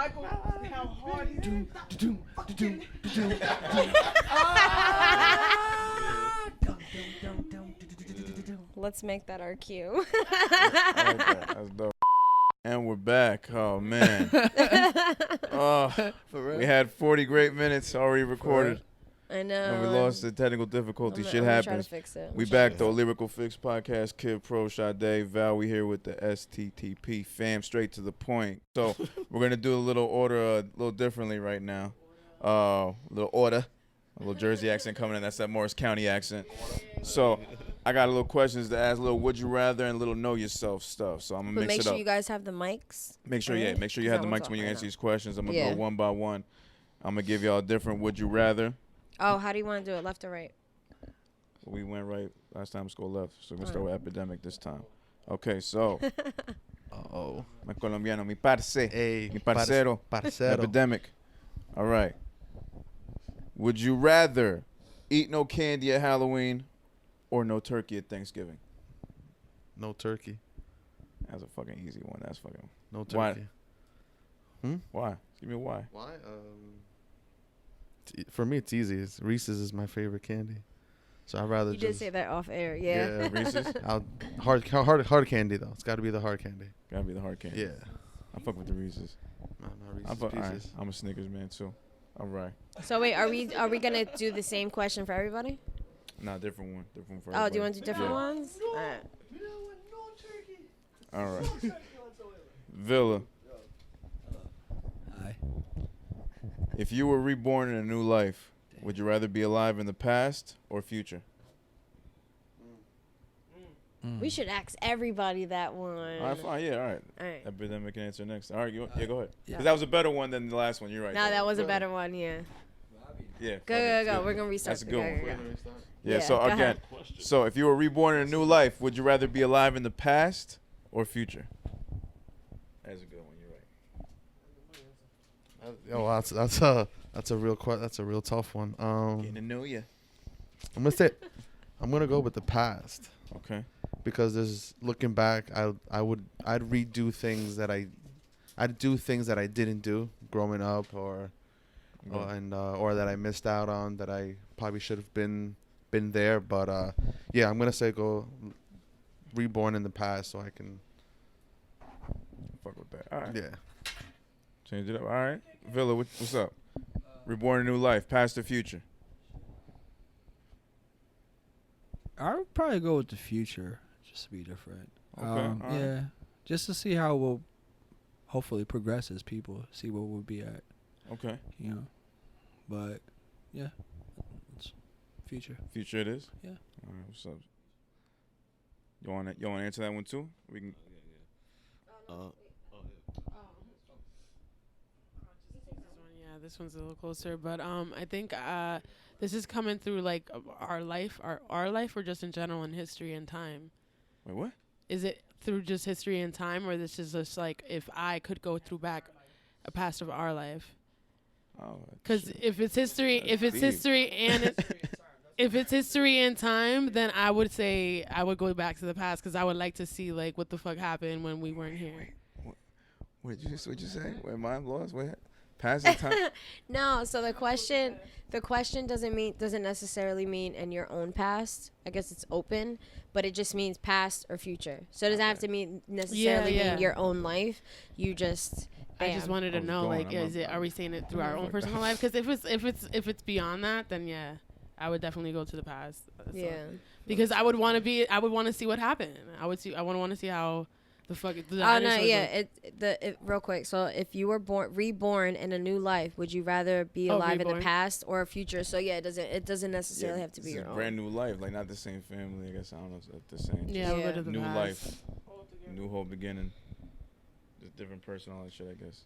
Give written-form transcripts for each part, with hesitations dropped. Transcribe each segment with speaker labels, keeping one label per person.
Speaker 1: Michael, how hard he
Speaker 2: Let's make that our cue.
Speaker 3: I like that. That's dope. And we're back. Oh, man. We had 40 great minutes already recorded.
Speaker 2: I know.
Speaker 3: And we lost the technical difficulty. Shit happens.
Speaker 2: Try to fix it.
Speaker 3: We back though. Lyrical Fix podcast. Kid Pro, Sade, Val. We here with the STTP fam. Straight to the point. So we're gonna do a little order, a little differently right now. Little order. A little Jersey accent coming in. That's that Morris County accent. So I got a little questions to ask. A little would you rather and a little know yourself stuff. So I'm gonna mix it up.
Speaker 2: Make sure you guys have the mics.
Speaker 3: Make sure you have the mics when you answer these questions. I'm gonna go one by one. I'm gonna give y'all a different would you rather.
Speaker 2: Oh, how do you want to do it? Left or right?
Speaker 3: We went right last time. Let's go left. So we're going to start with Epidemic this time. Okay, so. Mi colombiano, mi parce.
Speaker 4: Hey,
Speaker 3: mi parcero.
Speaker 4: Parcero.
Speaker 3: Epidemic. All right. Would you rather eat no candy at Halloween or no turkey at Thanksgiving?
Speaker 4: No turkey.
Speaker 3: That's a fucking easy one. That's fucking.
Speaker 4: No turkey.
Speaker 3: Why? Why? Give me a why.
Speaker 4: Why? For me, it's easy. Reese's is my favorite candy, so I'd rather.
Speaker 2: You did say that off air, yeah.
Speaker 3: Reese's.
Speaker 4: Hard candy though. It's got to be the hard candy.
Speaker 3: Gotta be the hard candy.
Speaker 4: Yeah.
Speaker 3: I fuck with the Reese's.
Speaker 4: No, Reese's Pieces.
Speaker 3: Right. I'm a Snickers man too. All right.
Speaker 2: So wait, are we gonna do the same question for everybody?
Speaker 3: Nah, different one. Different for everybody.
Speaker 2: Oh, do you want to do different ones?
Speaker 3: All right. Villa.
Speaker 1: Hi.
Speaker 3: If you were reborn in a new life, would you rather be alive in the past or future?
Speaker 2: We should ask everybody that one.
Speaker 3: All right, fine. Yeah, all right.
Speaker 2: All right.
Speaker 3: Epidemic can answer next. All right, go ahead.
Speaker 2: Yeah.
Speaker 3: Because that was a better one than the last one. You're right.
Speaker 2: No, that was a better one, yeah.
Speaker 3: Yeah.
Speaker 2: Go. We're going to restart.
Speaker 3: That's a good one.
Speaker 2: Go.
Speaker 3: Yeah, so again, so if you were reborn in a new life, would you rather be alive in the past or future? That's a good one. You're right.
Speaker 4: That's a real tough one.
Speaker 3: Getting to know you.
Speaker 4: I'm gonna go with the past.
Speaker 3: Okay.
Speaker 4: Because there's looking back, I'd redo things that I'd do things that I didn't do growing up, or that I missed out on that I probably should have been there. But yeah, I'm gonna say go reborn in the past so I can
Speaker 3: fuck with that. All right.
Speaker 4: Yeah.
Speaker 3: Change it up. All right. Villa, what's up? Reborn a new life, past or future?
Speaker 1: I would probably go with the future, just to be different.
Speaker 3: Okay.
Speaker 1: Yeah, just to see how we'll hopefully progress as people, see where we'll be at.
Speaker 3: Okay.
Speaker 1: You know, but yeah, it's future.
Speaker 3: Future it is.
Speaker 1: Yeah.
Speaker 3: All right. What's up? You want to answer that one too? We can.
Speaker 5: Yeah, this one's a little closer, but I think this is coming through like our life or just in general in history and time.
Speaker 3: Wait, what?
Speaker 5: Is it through just history and time, or this is just like if I could go through back a past of our life?
Speaker 3: Oh.
Speaker 5: Because if it's history and time, then I would say I would go back to the past because I would like to see like what the fuck happened when we weren't here.
Speaker 3: What did you say? Wait, mine lost. Wait. Past the time?
Speaker 2: No, so the question doesn't necessarily mean in your own past. I guess it's open, but it just means past or future. So it doesn't have to mean necessarily mean your own life. You just
Speaker 5: I just wanted to know, like, are we saying it through our own personal life? Because if it's beyond that, then yeah, I would definitely go to the past.
Speaker 2: Yeah.
Speaker 5: Because I would want to see what happened. I want to see how the fuck.
Speaker 2: Real quick. So if you were reborn in a new life, would you rather be alive in the past or future? So yeah, it doesn't necessarily have to be your own.
Speaker 3: Brand new life, like not the same family. I guess I don't know, the same.
Speaker 5: Yeah, we'll go to the
Speaker 3: new
Speaker 5: past.
Speaker 3: life, new whole beginning. Just different person, all that shit. I guess.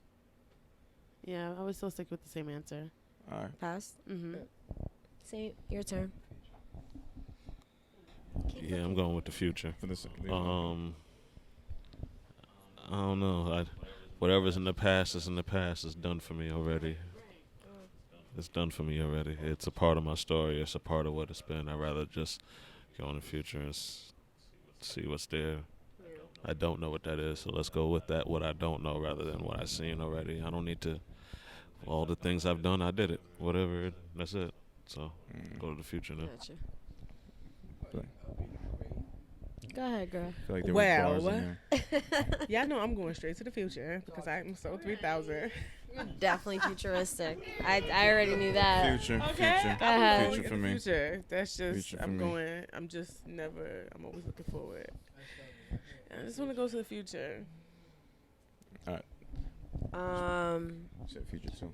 Speaker 5: Yeah, I would still stick with the same answer.
Speaker 3: All right.
Speaker 2: Past.
Speaker 5: Mm-hmm.
Speaker 2: Say your turn.
Speaker 6: Yeah, I'm going with the future.
Speaker 3: For this,
Speaker 6: I don't know. Whatever's in the past is in the past. It's done for me already. It's done for me already. It's a part of my story. It's a part of what it's been. I'd rather just go in the future and see what's there. I don't know what that is, so let's go with that. What I don't know, rather than what I've seen already. I don't need to. All the things I've done, I did it. Whatever, that's it. So go to the future now.
Speaker 2: Gotcha.
Speaker 3: But
Speaker 2: Go ahead, girl.
Speaker 3: I feel like there was bars in there.
Speaker 5: Yeah, I know I'm going straight to the future because I'm so 3000.
Speaker 2: You're definitely futuristic. I already knew that.
Speaker 3: Future,
Speaker 5: Okay.
Speaker 3: future,
Speaker 2: Go ahead.
Speaker 3: future
Speaker 5: Going
Speaker 3: for
Speaker 5: in the
Speaker 3: me.
Speaker 5: future. That's just,
Speaker 3: Future for
Speaker 5: I'm
Speaker 3: me.
Speaker 5: going, I'm just never, I'm always looking forward. I just want to go to the future.
Speaker 3: Said future too.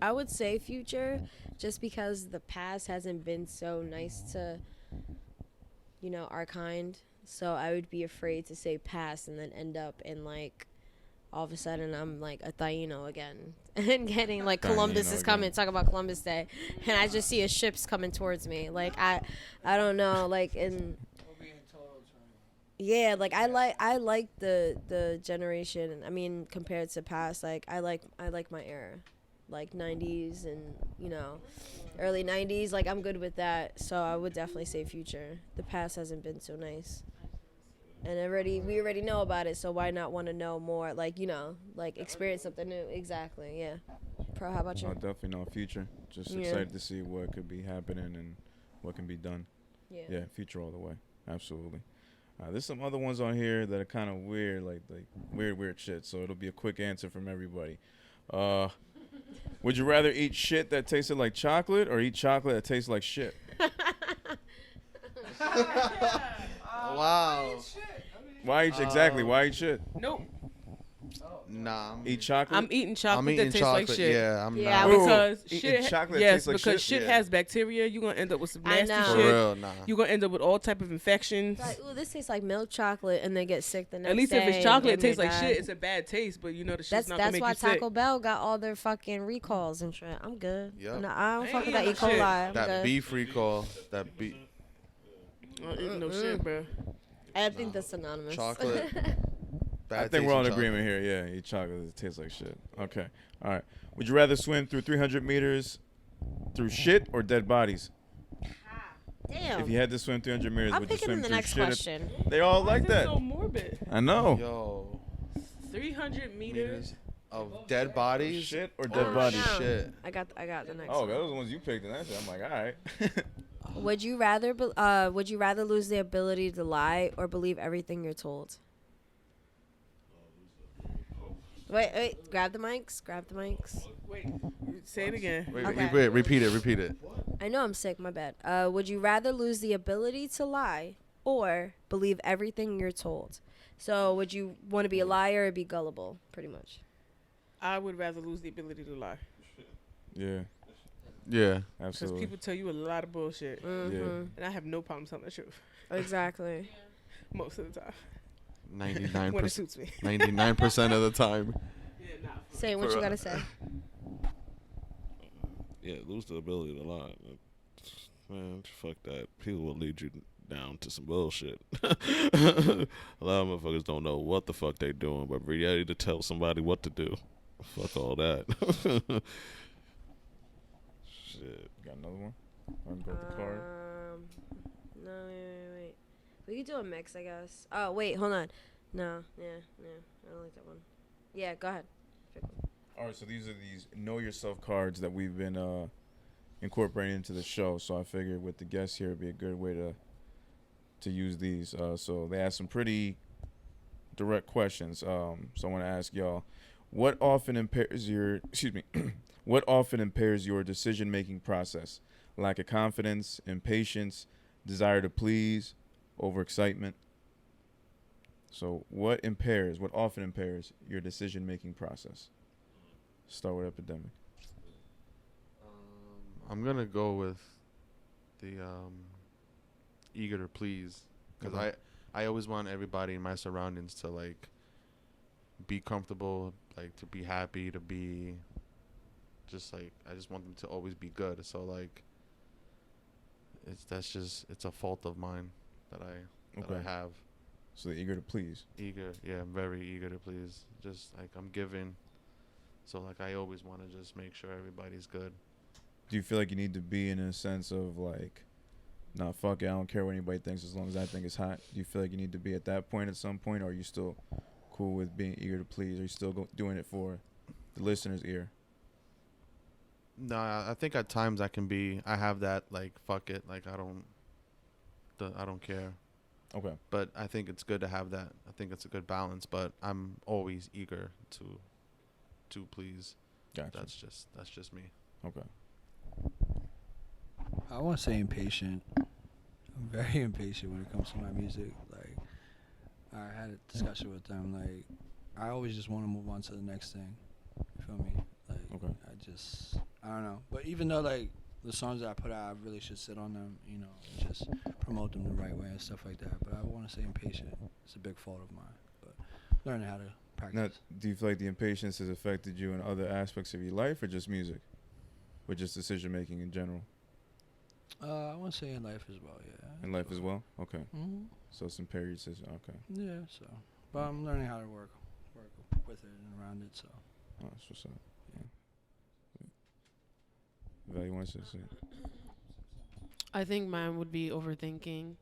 Speaker 2: I would say future, just because the past hasn't been so nice to, our kind. So I would be afraid to say past and then end up in like, all of a sudden I'm like a Taino again, and getting like Columbus
Speaker 3: Taino
Speaker 2: is coming.
Speaker 3: again.
Speaker 2: Talk about Columbus Day, and I just see a ship's coming towards me. Like I don't know, like in. Yeah, like I like the generation. I mean, compared to past, like I like my era, like 90s and early 90s. Like I'm good with that. So I would definitely say future. The past hasn't been so nice, and we already know about it. So why not want to know more? Like like experience something new. Exactly. Yeah. Pro, how about you?
Speaker 3: I definitely know future. Just
Speaker 2: Yeah.
Speaker 3: excited to see what could be happening and what can be done.
Speaker 2: Yeah.
Speaker 3: Yeah, future all the way. Absolutely. There's some other ones on here that are kind of weird, like weird shit. So it'll be a quick answer from everybody. Would you rather eat shit that tasted like chocolate or eat chocolate that tastes like shit?
Speaker 4: Wow.
Speaker 3: Why eat exactly? Why eat shit?
Speaker 5: Nope.
Speaker 4: Nah.
Speaker 3: Eat chocolate.
Speaker 5: I'm eating chocolate
Speaker 4: I'm
Speaker 5: that
Speaker 4: eating
Speaker 5: tastes
Speaker 4: chocolate.
Speaker 5: like shit.
Speaker 4: Yeah, I'm
Speaker 2: Yeah,
Speaker 4: not.
Speaker 3: Ooh,
Speaker 5: Because
Speaker 3: eating
Speaker 5: shit,
Speaker 3: chocolate that
Speaker 5: yes,
Speaker 3: tastes like
Speaker 5: because
Speaker 3: shit?
Speaker 5: shit
Speaker 4: Yeah.
Speaker 5: has bacteria. You're gonna end up with some
Speaker 2: I
Speaker 5: nasty
Speaker 2: know.
Speaker 4: For
Speaker 5: shit.
Speaker 4: real, nah.
Speaker 5: You're gonna end up with all type of infections.
Speaker 2: Like, ooh, this tastes like milk chocolate, and they get sick the next
Speaker 5: At least
Speaker 2: day.
Speaker 5: if it's chocolate, it
Speaker 2: and they
Speaker 5: tastes like
Speaker 2: die.
Speaker 5: shit. It's a bad taste, but the shit's
Speaker 2: That's
Speaker 5: not gonna make
Speaker 2: why
Speaker 5: you sick.
Speaker 2: Taco Bell got all their fucking recalls and shit. I'm good.
Speaker 4: Yep.
Speaker 2: No, I
Speaker 5: I
Speaker 2: don't
Speaker 5: ain't
Speaker 2: fuck with
Speaker 5: eating
Speaker 2: that E.
Speaker 5: no shit.
Speaker 2: coli. I'm
Speaker 4: That
Speaker 2: good.
Speaker 4: beef recall. That beef.
Speaker 5: I don't eat no shit, bro.
Speaker 2: I think that's synonymous.
Speaker 4: Chocolate.
Speaker 3: I think we're all in agreement here. Yeah, eat chocolate that tastes like shit. Okay. All right. Would you rather swim through 300 meters through shit or dead bodies?
Speaker 2: Damn.
Speaker 3: If you had to swim 300 meters,
Speaker 2: I'm
Speaker 3: would you
Speaker 2: picking
Speaker 3: swim
Speaker 2: the
Speaker 3: through
Speaker 2: next
Speaker 3: shit?
Speaker 2: question.
Speaker 3: They all
Speaker 5: Why
Speaker 3: like
Speaker 5: is it
Speaker 3: that.
Speaker 5: so morbid?
Speaker 3: I know.
Speaker 4: Yo.
Speaker 5: 300 meters.
Speaker 4: Of dead bodies.
Speaker 3: Shit or
Speaker 2: Oh,
Speaker 3: dead bodies?
Speaker 2: no.
Speaker 4: Shit.
Speaker 2: I got the next
Speaker 3: Oh,
Speaker 2: one.
Speaker 3: those are the ones you picked, and that's it. I'm like, all right.
Speaker 2: Would you rather lose the ability to lie or believe everything you're told? Wait, grab the mics.
Speaker 5: Wait, say it again.
Speaker 4: Wait,
Speaker 2: Okay.
Speaker 4: repeat it.
Speaker 2: I know I'm sick, my bad. Would you rather lose the ability to lie or believe everything you're told? So would you want to be a liar or be gullible, pretty much?
Speaker 5: I would rather lose the ability to lie.
Speaker 3: Yeah,
Speaker 4: Yeah.
Speaker 5: Because
Speaker 3: absolutely.
Speaker 5: people tell you a lot of bullshit.
Speaker 2: Mm-hmm.
Speaker 5: And I have no problem telling the truth.
Speaker 2: Exactly.
Speaker 5: Most of the time.
Speaker 4: 99%.
Speaker 5: When it suits me.
Speaker 4: 99% of the time.
Speaker 5: Yeah, nah.
Speaker 2: Say what you gotta say.
Speaker 6: Yeah, lose the ability to lie. Man, fuck that. People will lead you down to some bullshit. A lot of motherfuckers don't know what the fuck they doing, but be ready to tell somebody what to do. Fuck all that. Shit.
Speaker 3: Got another one? I can go with the card.
Speaker 2: No, wait. We could do a mix, I guess. Oh, wait, hold on. No, yeah, I don't like that one. Yeah, go ahead. Pick one.
Speaker 3: All right, so these are these know yourself cards that we've been incorporating into the show. So I figured with the guests here, it'd be a good way to use these. So they asked some pretty direct questions. So I want to ask y'all, what often impairs your what often impairs your decision-making process? Lack of confidence, impatience, desire to please, overexcitement. So what often impairs your decision-making process? Start with Epidemic.
Speaker 4: I'm gonna go with the eager to please, because
Speaker 3: Okay.
Speaker 4: I always want everybody in my surroundings to like be comfortable, like to be happy, to be just like I just want them to always be good. So like it's a fault of mine that I have.
Speaker 3: So they're eager to please.
Speaker 4: Eager, yeah, I'm very eager to please. Just like I'm giving, so like I always want to just make sure everybody's good.
Speaker 3: Do you feel like you need to be in a sense of like nah, fuck it, I don't care what anybody thinks as long as I think it's hot? Do you feel like you need to be at that point at some point, or are you still cool with being eager to please? Are you still doing it for the listener's ear?
Speaker 4: No, I think at times I have that, like, fuck it, like, I don't care.
Speaker 3: Okay.
Speaker 4: But I think it's good to have that. I think it's a good balance, but I'm always eager to please.
Speaker 3: Gotcha.
Speaker 4: That's just me.
Speaker 3: Okay.
Speaker 1: I want to say impatient. I'm very impatient when it comes to my music. Like, I had a discussion with them. Like, I always just want to move on to the next thing. You feel me? Like,
Speaker 3: Okay.
Speaker 1: I don't know. But even though, like, the songs that I put out, I really should sit on them, you know, and just promote them the right way and stuff like that. But I want to say impatient. It's a big fault of mine. But learning how to practice.
Speaker 3: Now, do you feel like the impatience has affected you in other aspects of your life, or just music, or just decision making in general?
Speaker 1: I want to say in life as well, yeah.
Speaker 3: In life as well? Okay.
Speaker 1: Mm-hmm.
Speaker 3: So some periods. Okay.
Speaker 1: Yeah, so. But I'm learning how to work with it and around it, so.
Speaker 3: Oh, that's what's up. Yeah. Val, you want to say something?
Speaker 5: I think mine would be overthinking.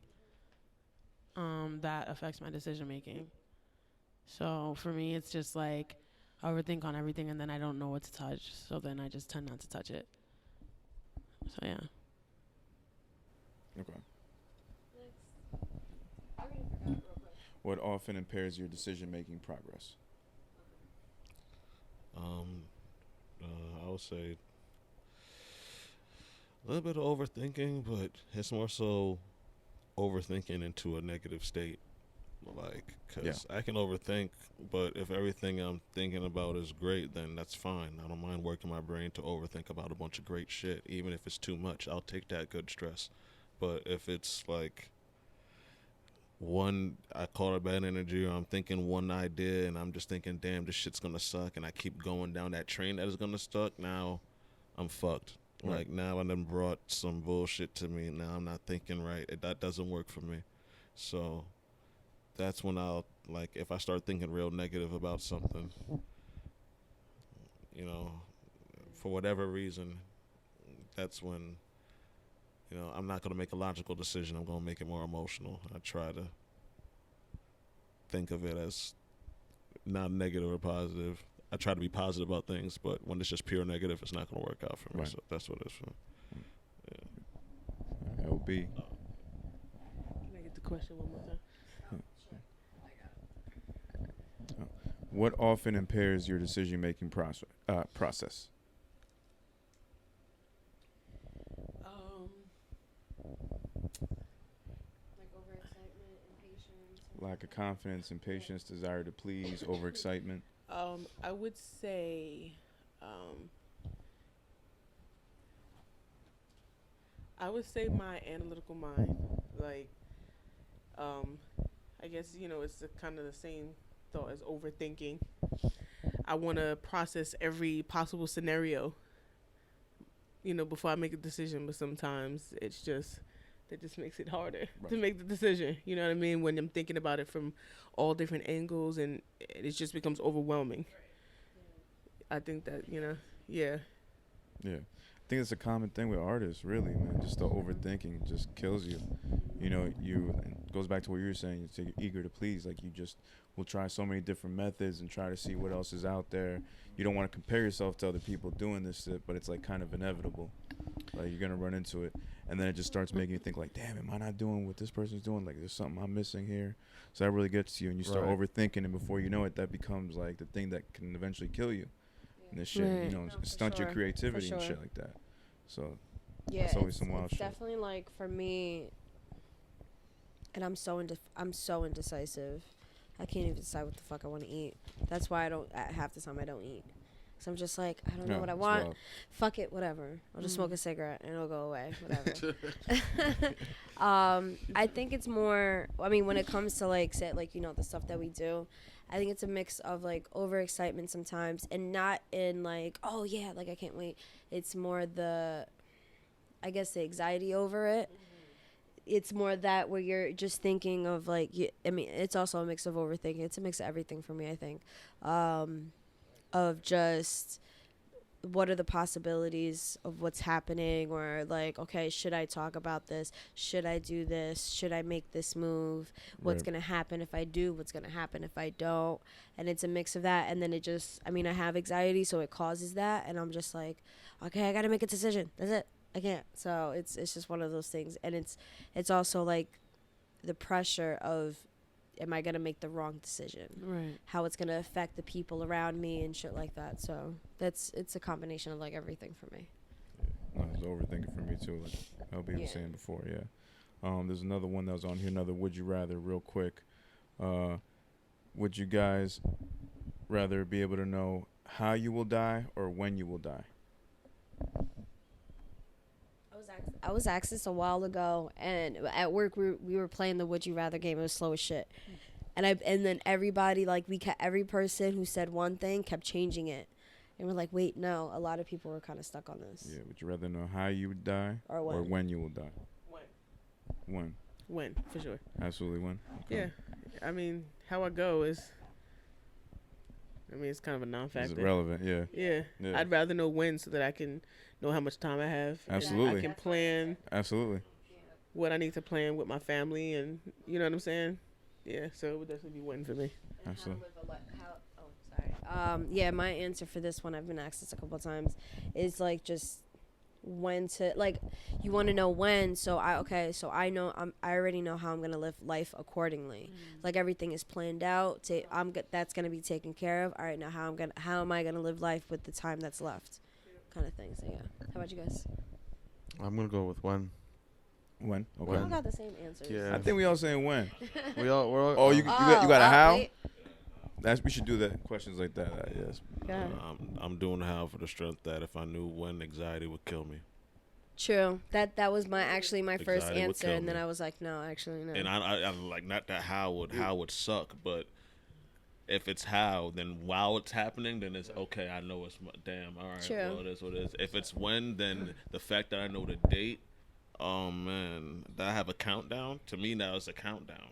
Speaker 5: That affects my decision making. So for me, it's just like I overthink on everything, and then I don't know what to touch. So then I just tend not to touch it. So yeah.
Speaker 3: Okay. What often impairs your decision-making progress?
Speaker 6: I would say a little bit of overthinking, but it's more so overthinking into a negative state. Like, because I can overthink, but if everything I'm thinking about is great, then that's fine. I don't mind working my brain to overthink about a bunch of great shit. Even if it's too much, I'll take that good stress. But if it's like I call it bad energy, or I'm thinking one idea and I'm just thinking, damn, this shit's gonna suck, and I keep going down that train that is gonna suck, now I'm fucked.
Speaker 3: Right.
Speaker 6: Like, now I done brought some bullshit to me. Now I'm not thinking right. That doesn't work for me. So that's when I'll, like, if I start thinking real negative about something, you know, for whatever reason, that's when, you know, I'm not going to make a logical decision. I'm going to make it more emotional. I try to think of it as not negative or positive. I try to be positive about things, but when it's just pure negative, it's not going to work out for me.
Speaker 3: Right.
Speaker 6: So that's what it is for me. Yeah.
Speaker 3: LB.
Speaker 5: Can I get the question one more time?
Speaker 3: What often impairs your decision-making process?
Speaker 2: Like overexcitement, impatience.
Speaker 3: Lack of confidence, impatience, desire to please, overexcitement.
Speaker 5: I would say, my analytical mind. Like, I guess, you know, it's kind of the same thought as overthinking. I want to process every possible scenario, you know, before I make a decision. But sometimes that just makes it harder to make the decision. You know what I mean? When I'm thinking about it from all different angles, and it just becomes overwhelming. I think that, you know, yeah.
Speaker 3: Yeah. I think it's a common thing with artists, really, man. Just the overthinking just kills you. You know, it goes back to what you were saying. You're eager to please. Like, you just will try so many different methods and try to see what else is out there. You don't want to compare yourself to other people doing this shit, but it's, like, kind of inevitable. Like, you're going to run into it. And then it just starts making you think, like, damn, am I not doing what this person's doing? Like, there's something I'm missing here. So that really gets to you, and you start overthinking, and before you know it, that becomes, like, the thing that can eventually kill you. And this shit, you know, stunt your creativity and shit like that. So
Speaker 2: yeah,
Speaker 3: that's always some wild shit.
Speaker 2: Definitely, like, for me, and I'm so indecisive. I can't even decide what the fuck I want to eat. That's why half the time I don't eat. So I'm just like, I don't know what I want.
Speaker 3: Wild.
Speaker 2: Fuck it, whatever. I'll just smoke a cigarette and it'll go away. Whatever. I think it's more, I mean, when it comes to, like, say, like, you know, the stuff that we do, I think it's a mix of, like, overexcitement sometimes, and not in, like, oh yeah, like, I can't wait. It's more the anxiety over it. It's more that where you're just thinking of, like, I mean, it's also a mix of overthinking. It's a mix of everything for me, I think. Of just what are the possibilities of what's happening, or like, okay, should I talk about this? Should I do this? Should I make this move? What's going to happen if I do? What's going to happen if I don't? And it's a mix of that. And then it just, I mean, I have anxiety, so it causes that. And I'm just like, okay, I got to make a decision. That's it. I can't. So it's just one of those things. And it's also like the pressure of, am I going to make the wrong decision?
Speaker 5: Right.
Speaker 2: How it's going to affect the people around me and shit like that. So it's a combination of like everything for me.
Speaker 3: Yeah. No, it's overthinking for me too. Like LB was saying before. Yeah. There's another one that was on here. Another would you rather, real quick. Would you guys rather be able to know how you will die or when you will die?
Speaker 2: I was asked this a while ago, and at work we were playing the Would You Rather game. It was slow as shit, and then everybody, like, every person who said one thing kept changing it, and we're like, wait, no. A lot of people were kind of stuck on this.
Speaker 3: Yeah. Would you rather know how you would die
Speaker 2: or
Speaker 3: when you will die?
Speaker 5: When, for sure.
Speaker 3: Absolutely when. Okay.
Speaker 5: Yeah. I mean, how I go is, I mean, it's kind of a non-factor.
Speaker 3: It's irrelevant. Yeah.
Speaker 5: Yeah. I'd rather know when so that I can know how much time I have.
Speaker 3: Absolutely.
Speaker 5: I can plan.
Speaker 3: Absolutely.
Speaker 5: What I need to plan with my family, and you know what I'm saying? Yeah, so it would definitely be when for me.
Speaker 3: Absolutely.
Speaker 2: Yeah, my answer for this one, I've been asked this a couple of times, is like just when to, like, you want to know when, so I know I already know how I'm gonna live life accordingly. Like, everything is planned out. That's gonna be taken care of. All right, now how am I gonna live life with the time that's left, kind of thing. So yeah, how about you guys?
Speaker 4: I'm gonna go with when.
Speaker 3: When? Okay.
Speaker 2: We all got the same answers.
Speaker 4: Yeah.
Speaker 3: I think we all saying when.
Speaker 4: We're all.
Speaker 3: Oh, you got a how?
Speaker 2: Wait.
Speaker 3: We should do that. Questions like that. Yes.
Speaker 2: Yeah.
Speaker 6: I'm doing how for the strength that if I knew when, anxiety would kill me.
Speaker 2: True. That was my first
Speaker 6: Anxiety would
Speaker 2: answer,
Speaker 6: kill
Speaker 2: and then
Speaker 6: me.
Speaker 2: I was like, no, actually no.
Speaker 6: And I like, not that how would suck, but if it's how, then while it's happening, then it's okay. I know it's damn. All right.
Speaker 2: True.
Speaker 6: Well, it is what it is. If it's when, then the fact that I know the date. Oh man, that I have a countdown. To me now, it's a countdown.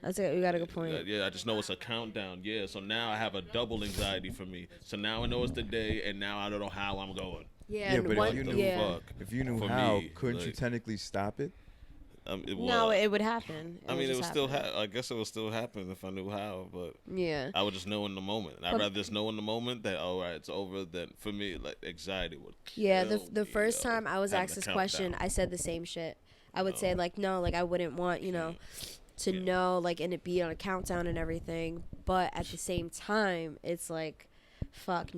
Speaker 2: You got a good point.
Speaker 6: Yeah, I just know it's a countdown. Yeah, so now I have a double anxiety for me. So now I know it's the day, and now I don't know how I'm going.
Speaker 2: Yeah,
Speaker 3: Yeah, but
Speaker 2: one,
Speaker 3: if you knew,
Speaker 2: yeah.
Speaker 3: if you knew
Speaker 6: For
Speaker 3: how,
Speaker 6: me,
Speaker 3: couldn't you
Speaker 6: like-
Speaker 3: technically stop it?
Speaker 2: No, it would happen.
Speaker 6: I mean, it would still I guess it would still happen if I knew how, but
Speaker 2: Yeah.
Speaker 6: I would just know in the moment. I'd rather just know in the moment that, all right, it's over. Than for me, like, anxiety would kill
Speaker 2: Yeah,
Speaker 6: me,
Speaker 2: the first time I was
Speaker 6: having
Speaker 2: asked
Speaker 6: the
Speaker 2: this question,
Speaker 6: countdown.
Speaker 2: I said the same shit. I would say, like, no, like, I wouldn't want, to know, like, and it be on a countdown and everything. But at the same time, it's like, fuck,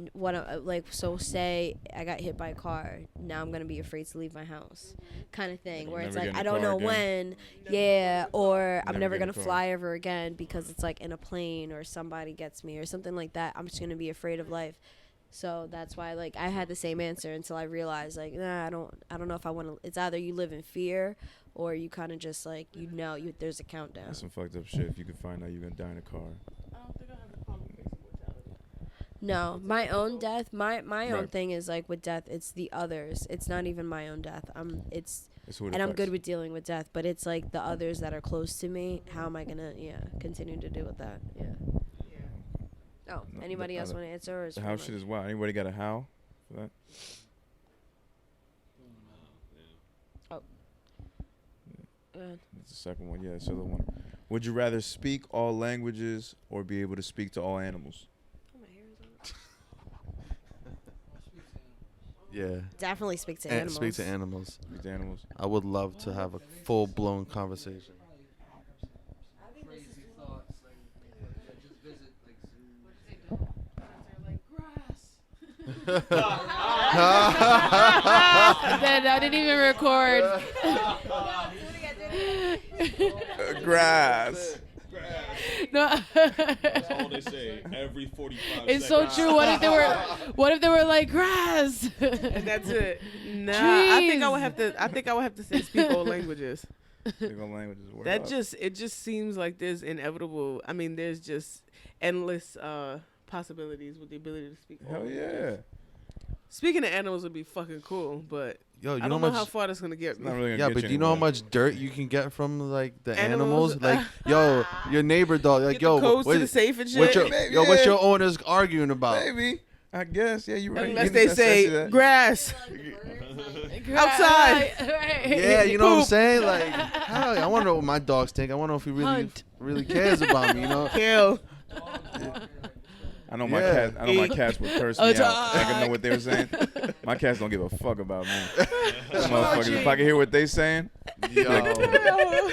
Speaker 2: so say I got hit by a car. Now I'm going to be afraid to leave my house, kind of thing.
Speaker 3: You'll
Speaker 2: Where it's
Speaker 3: never
Speaker 2: like,
Speaker 3: get in
Speaker 2: I
Speaker 3: a
Speaker 2: don't
Speaker 3: car
Speaker 2: know
Speaker 3: again.
Speaker 2: when, or I'm
Speaker 3: Never
Speaker 2: never
Speaker 3: get in
Speaker 2: going
Speaker 3: a
Speaker 2: to
Speaker 3: car.
Speaker 2: fly ever again because it's, like, in a plane or somebody gets me or something like that. I'm just going to be afraid of life. So that's why, like, I had the same answer until I realized, like, nah, I don't know if I want to. It's either you live in fear or you kind of just, like, there's a countdown.
Speaker 3: That's some fucked up shit. If you could find out you're gonna die in a car.
Speaker 5: I don't think I have a problem facing mortality.
Speaker 2: No, my own death, my own
Speaker 3: Right.
Speaker 2: thing is, like, with death, it's the others. It's not even my own death.
Speaker 3: It's who it
Speaker 2: And I'm
Speaker 3: affects.
Speaker 2: good with dealing with death, but it's, like, the others that are close to me. How am I gonna, continue to deal with that? Yeah. Oh,
Speaker 3: No,
Speaker 2: anybody
Speaker 3: the
Speaker 2: else
Speaker 3: other-
Speaker 2: want to answer? Or is
Speaker 3: The how shit is wild. Anybody got a how for that? That's the second one. Yeah, so the one. Would you rather speak all languages or be able to speak to all animals?
Speaker 4: Yeah.
Speaker 2: Definitely speak to animals.
Speaker 4: Speak to animals.
Speaker 3: Speak to animals.
Speaker 4: I would love to have a full blown conversation.
Speaker 5: Then I didn't even record.
Speaker 3: Grass.
Speaker 5: No.
Speaker 6: That's all they say every 45
Speaker 5: It's so
Speaker 6: seconds.
Speaker 5: true. What if they were like grass? And that's it. Nah, I think I would have to say speak all languages.
Speaker 3: Speak all languages. Word
Speaker 5: That
Speaker 3: up.
Speaker 5: just seems like there's inevitable. I mean, there's just endless possibilities with the ability to speak. all
Speaker 3: Hell
Speaker 5: languages.
Speaker 3: yeah.
Speaker 5: Speaking of animals would be fucking cool, but
Speaker 4: Yo, you
Speaker 5: I
Speaker 4: know
Speaker 5: don't
Speaker 4: how
Speaker 5: know how
Speaker 4: much?
Speaker 5: far that's gonna get
Speaker 3: It's
Speaker 5: me.
Speaker 3: not really gonna
Speaker 4: Yeah,
Speaker 3: get
Speaker 4: but
Speaker 3: you
Speaker 4: do you know how
Speaker 3: anywhere.
Speaker 4: much dirt you can get from, like, the
Speaker 5: Animals?
Speaker 4: animals? Like, yo, your neighbor dog. Like,
Speaker 5: Get
Speaker 4: yo,
Speaker 5: the codes
Speaker 4: what,
Speaker 5: to the safe and shit.
Speaker 4: what your
Speaker 3: Maybe,
Speaker 4: yo, what's
Speaker 3: yeah.
Speaker 4: your owners arguing about?
Speaker 3: Maybe. I guess, yeah, you're right.
Speaker 5: Unless they say grass. Outside.
Speaker 4: Yeah, you know what I'm saying? Like, hell, I want to know what my dogs think. I want to know if he really cares about me, you know?
Speaker 5: Kill.
Speaker 3: I know my cat. I know my cats would curse me out. I can know what they were saying. My cats don't give a fuck about me. Motherfuckers, if I can hear what they saying,
Speaker 4: Yo.
Speaker 3: like,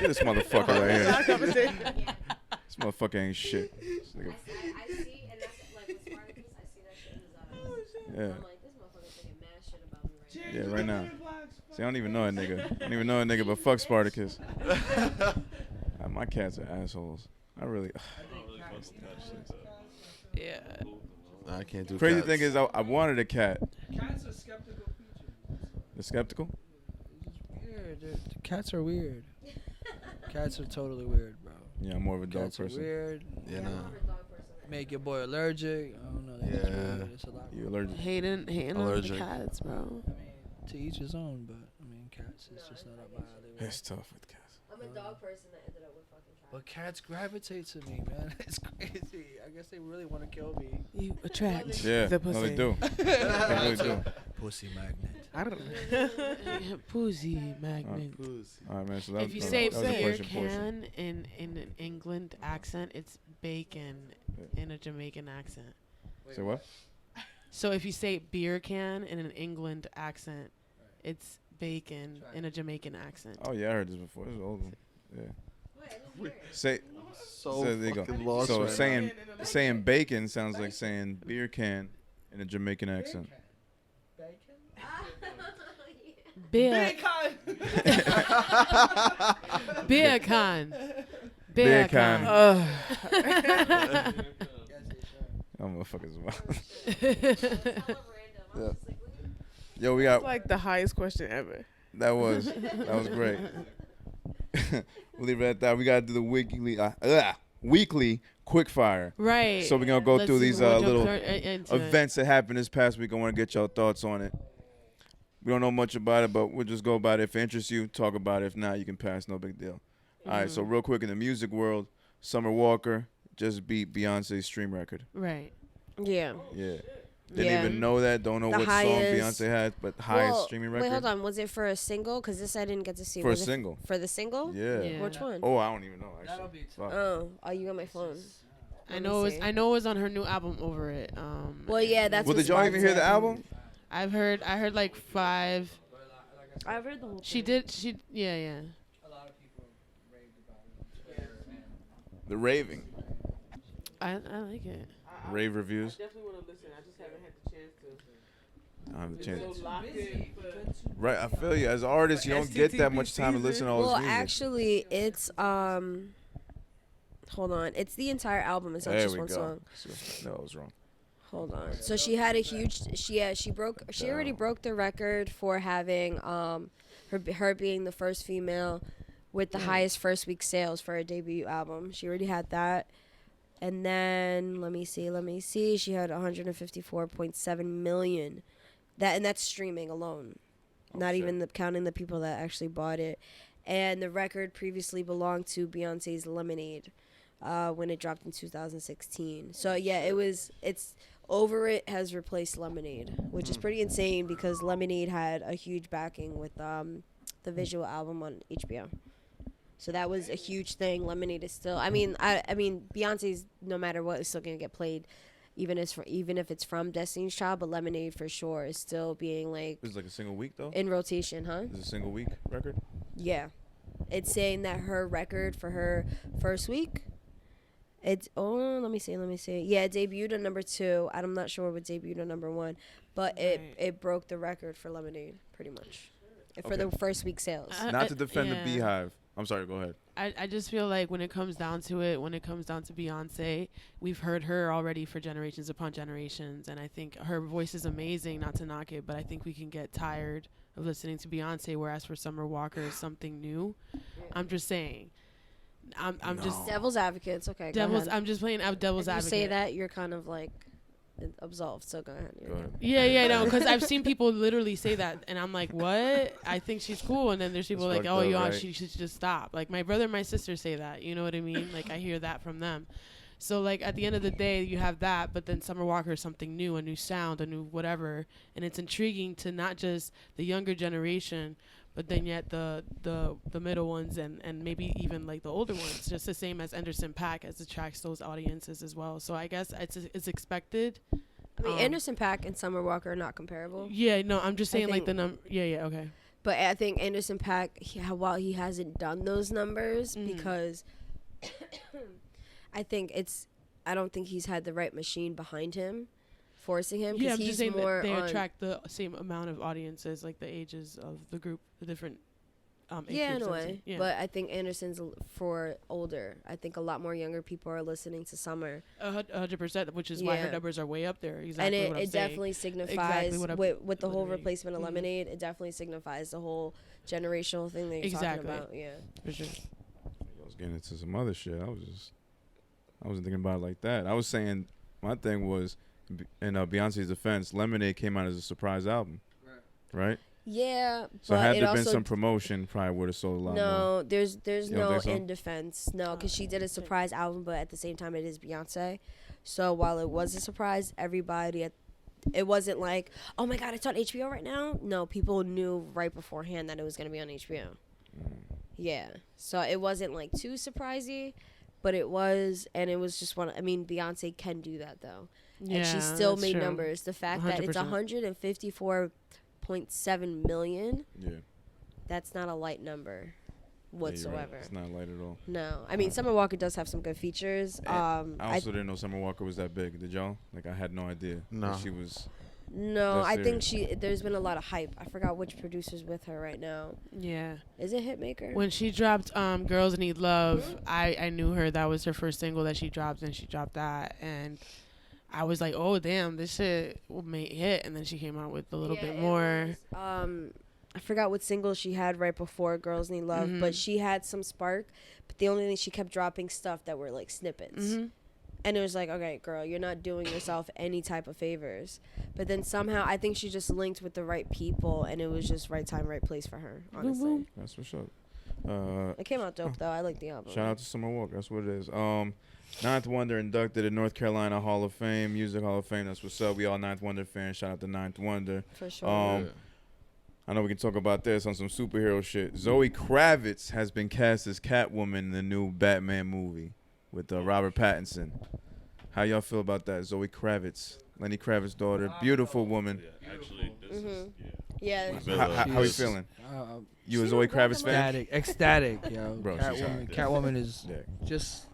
Speaker 3: this motherfucker right here. This motherfucker ain't shit.
Speaker 2: I see, and that's like with Spartacus, I see that shit in his eyes.
Speaker 3: Yeah.
Speaker 2: I'm like, this motherfucker's thinking mad shit about me right now.
Speaker 3: Yeah, right now. See, I don't even know a nigga. I don't even know a nigga, but fuck Spartacus. My cats are assholes. I really.
Speaker 5: Yeah.
Speaker 4: I can't do
Speaker 3: Crazy
Speaker 4: cats.
Speaker 3: thing is, I wanted a cat.
Speaker 1: Cats are skeptical creatures.
Speaker 3: The skeptical?
Speaker 1: It's just weird. The cats are weird. Cats are totally weird, bro.
Speaker 3: Yeah, I'm more of a dog
Speaker 1: Cats are
Speaker 3: person.
Speaker 1: weird.
Speaker 4: You know.
Speaker 1: Make your boy allergic. I don't know. It's
Speaker 4: Yeah.
Speaker 1: weird. It's a lot.
Speaker 3: You allergic?
Speaker 5: Hating on the
Speaker 4: Allergic.
Speaker 5: cats, bro.
Speaker 1: I mean, to each his own, but I mean, cats is just not up my alley.
Speaker 3: It's tough with cats.
Speaker 2: I'm a dog person that ended up with fucking cats.
Speaker 1: But cats gravitate to me, man. It's crazy. I guess they really want to kill me.
Speaker 5: You attract
Speaker 3: Yeah,
Speaker 5: the
Speaker 3: no,
Speaker 5: pussy.
Speaker 3: they do. They really do.
Speaker 1: Pussy magnet.
Speaker 5: I don't know. Pussy magnet.
Speaker 3: All right, man. So that,
Speaker 5: If you
Speaker 3: that,
Speaker 5: say
Speaker 3: that was the
Speaker 5: beer
Speaker 3: question portion.
Speaker 5: can in an England accent, it's bacon in a Jamaican accent.
Speaker 3: Say what?
Speaker 5: So if you say beer can in an England accent, it's bacon in a Jamaican accent.
Speaker 3: Oh yeah, I heard this before. This is an old one. Yeah.
Speaker 2: Wait, I didn't hear it.
Speaker 3: Say.
Speaker 4: So
Speaker 3: there you go.
Speaker 4: fucking lost
Speaker 3: So
Speaker 4: right
Speaker 3: saying bacon sounds like saying beer can in a Jamaican accent.
Speaker 5: Beer. Beer can.
Speaker 3: Beer can.
Speaker 5: Ugh.
Speaker 3: Oh, motherfuckers.
Speaker 2: Random. I was just like, what are you-
Speaker 3: Yo, we
Speaker 5: It's
Speaker 3: got.
Speaker 5: like the highest question ever.
Speaker 3: That was great. We'll leave it at that. We gotta do the weekly quick fire.
Speaker 5: Right.
Speaker 3: So we're gonna go
Speaker 5: Let's
Speaker 3: through
Speaker 5: see,
Speaker 3: these
Speaker 5: we'll jump
Speaker 3: little
Speaker 5: into it.
Speaker 3: events that happened this past week. I want to get your thoughts on it. We don't know much about it, but we'll just go about it. If it interests you, talk about it. If not, you can pass. No big deal. All right. So real quick in the music world, Summer Walker just beat Beyonce's stream record.
Speaker 5: Right.
Speaker 2: Yeah.
Speaker 3: Yeah. Didn't
Speaker 2: Yeah.
Speaker 3: even know that. Don't know
Speaker 2: The
Speaker 3: what
Speaker 2: highest-
Speaker 3: song Beyonce had, but highest
Speaker 2: Well,
Speaker 3: streaming record
Speaker 2: Wait, hold on. Was it for a single? Because this I didn't get to see.
Speaker 3: for a
Speaker 2: Was it
Speaker 3: single.
Speaker 2: For the single?
Speaker 3: Yeah.
Speaker 5: Yeah.
Speaker 2: Which one?
Speaker 3: Oh, I don't even know.
Speaker 1: That'll
Speaker 3: Actually.
Speaker 1: be
Speaker 3: Fuck.
Speaker 2: Oh, you got my phone.
Speaker 5: I
Speaker 2: Let
Speaker 5: know
Speaker 2: me
Speaker 5: it was.
Speaker 2: see.
Speaker 5: I know it was on her new album. Over it.
Speaker 2: Well, yeah, that's.
Speaker 3: Well,
Speaker 2: what
Speaker 3: did y'all even hear the
Speaker 2: sparked it.
Speaker 3: album?
Speaker 5: I heard like 5.
Speaker 2: I've heard the whole.
Speaker 5: She
Speaker 2: thing.
Speaker 5: did. She. Yeah. Yeah.
Speaker 1: A lot of people raved about it on Twitter and
Speaker 3: The raving.
Speaker 5: I like it.
Speaker 3: Rave reviews.
Speaker 5: Definitely want to listen. I just haven't had the chance to.
Speaker 3: I don't have the chance.
Speaker 5: locked in.
Speaker 3: Right, I feel you. As an artist, you don't get that much time to listen to all
Speaker 2: Well,
Speaker 3: this music.
Speaker 2: actually, it's Hold on. It's the entire album. It's not
Speaker 3: There
Speaker 2: just
Speaker 3: we
Speaker 2: one
Speaker 3: go.
Speaker 2: song.
Speaker 3: No, I was wrong.
Speaker 2: Hold on. So she had a huge. She already broke the record for having her being the first female with the highest first week sales for her debut album. She already had that. And then let me see. She had 154.7 million. That's streaming alone. Not
Speaker 3: shit.
Speaker 2: even counting the people that actually bought it. And the record previously belonged to Beyonce's Lemonade when it dropped in 2016. So yeah, it's Over It has replaced Lemonade, which is pretty insane because Lemonade had a huge backing with the visual album on HBO. So that was a huge thing. Lemonade is still. I mean, Beyonce's no matter what is still gonna get played, even if it's from Destiny's Child. But Lemonade for sure is still being like
Speaker 3: It's like a single week though.
Speaker 2: in rotation, huh?
Speaker 3: It's a single week record.
Speaker 2: Yeah, it's saying that her record for her first week. Let me see. Yeah, it debuted at number 2. I'm not sure what debuted at number 1, but it broke the record for Lemonade pretty much for the first week sales.
Speaker 3: Not to defend
Speaker 5: yeah.
Speaker 3: the Beehive. I'm sorry. Go ahead.
Speaker 5: I just feel like when it comes down to it, when it comes down to Beyonce, we've heard her already for generations upon generations, and I think her voice is amazing, not to knock it, but I think we can get tired of listening to Beyonce, whereas for Summer Walker is something new. I'm just saying. I'm just
Speaker 2: Devil's advocate. It's okay. Go ahead.
Speaker 5: I'm just playing devil's
Speaker 2: If you
Speaker 5: advocate.
Speaker 2: say that, you're kind of like absolved. So go ahead.
Speaker 3: Go ahead.
Speaker 5: Yeah, no, because I've seen people literally say that, and I'm like, what? I think she's cool, and then there's people
Speaker 3: It's
Speaker 5: like,
Speaker 3: fucked
Speaker 5: oh,
Speaker 3: up,
Speaker 5: yeah,
Speaker 3: right?
Speaker 5: she should just stop. Like my brother and my sister say that, you know what I mean? Like I hear that from them. So like at the end of the day, you have that, but then Summer Walker is something new, a new sound, a new whatever, and it's intriguing to not just the younger generation, but then yet the middle ones and maybe even like the older ones, just the same as Anderson .Paak, as attracts those audiences as well. So I guess it's expected.
Speaker 2: I mean, Anderson .Paak and Summer Walker are not comparable.
Speaker 5: Yeah, no, I'm just saying like the
Speaker 2: think-
Speaker 5: okay.
Speaker 2: But I think Anderson .Paak, while he hasn't done those numbers, because I don't think he's had the right machine behind him, forcing him.
Speaker 5: Yeah, I'm
Speaker 2: he's
Speaker 5: just saying
Speaker 2: more
Speaker 5: that they
Speaker 2: on,
Speaker 5: attract the same amount of audiences, like the ages of the group, the different age
Speaker 2: yeah, in
Speaker 5: groups
Speaker 2: a
Speaker 5: and
Speaker 2: way.
Speaker 5: yeah.
Speaker 2: But I think Anderson's for older. I think a lot more younger people are listening to Summer.
Speaker 5: 100%, which is why her
Speaker 2: Yeah.
Speaker 5: numbers are way up there. Exactly
Speaker 2: And
Speaker 5: what I'm
Speaker 2: it
Speaker 5: saying.
Speaker 2: definitely signifies,
Speaker 5: Exactly what I'm
Speaker 2: with the whole
Speaker 5: literally-
Speaker 2: replacement of
Speaker 5: Mhm.
Speaker 2: Lemonade, it definitely signifies the whole generational thing that you're
Speaker 5: Exactly.
Speaker 2: talking about. Yeah.
Speaker 5: For sure.
Speaker 3: I was getting into some other shit. I wasn't thinking about it like that. I was saying my thing was, in Beyonce's defense, Lemonade came out as a surprise album, right?
Speaker 2: Yeah,
Speaker 3: So
Speaker 2: but
Speaker 3: had
Speaker 2: it
Speaker 3: there been
Speaker 2: also
Speaker 3: some promotion, probably would have sold a lot more.
Speaker 2: no, there's
Speaker 3: You don't
Speaker 2: no
Speaker 3: think so?
Speaker 2: in defense, no, because she did a surprise album, but at the same time, it is Beyonce. So while it was a surprise, it wasn't like, oh my God, it's on HBO right now. No, people knew right beforehand that it was gonna be on HBO. Yeah, so it wasn't like too surprising, but it was, and it was just one. I mean, Beyonce can do that though,
Speaker 5: Yeah,
Speaker 2: and she still
Speaker 5: that's
Speaker 2: made
Speaker 5: true.
Speaker 2: numbers. The fact that it's
Speaker 5: 100%.
Speaker 2: 154.7 million.
Speaker 3: Yeah.
Speaker 2: That's not a light number
Speaker 3: Yeah,
Speaker 2: whatsoever.
Speaker 3: you're right. It's not light at all.
Speaker 2: No, I mean Summer Walker does have some good features.
Speaker 3: I also didn't know Summer Walker was that big. Did y'all? Like, I had no idea.
Speaker 4: No.
Speaker 3: That she was.
Speaker 2: no,
Speaker 3: That's
Speaker 2: I think
Speaker 3: serious.
Speaker 2: there's been a lot of hype. I forgot which producer's with her right now.
Speaker 5: Yeah.
Speaker 2: Is it Hitmaker?
Speaker 5: When she dropped Girls Need Love, I knew her. That was her first single that she dropped, and she dropped that. And I was like, oh, damn, this shit may hit. And then she came out with a little bit more.
Speaker 2: I forgot what single she had right before Girls Need Love, but she had some spark. But the only thing, she kept dropping stuff that were like snippets. And it was like, okay, girl, you're not doing yourself any type of favors. But then somehow, I think she just linked with the right people, and it was just right time, right place for her, honestly.
Speaker 3: That's what's up.
Speaker 2: It came out dope, though. I like the album.
Speaker 3: Shout out to Summer Walker. That's what it is. Ninth Wonder inducted in North Carolina Hall of Fame, Music Hall of Fame. That's what's up. We all Ninth Wonder fans. Shout out to Ninth Wonder.
Speaker 2: For sure.
Speaker 3: I know we can talk about this on some superhero shit. Zoe Kravitz has been cast as Catwoman in the new Batman movie with Robert Pattinson. How y'all feel about that? Zoe Kravitz, Lenny Kravitz's daughter, beautiful woman.
Speaker 6: Yeah, actually, this is
Speaker 2: Yeah.
Speaker 3: How you feeling? You a Zoe Kravitz fan?
Speaker 1: Ecstatic, yo.
Speaker 3: Bro, she's hot.
Speaker 1: Catwoman is
Speaker 3: Yeah.
Speaker 1: just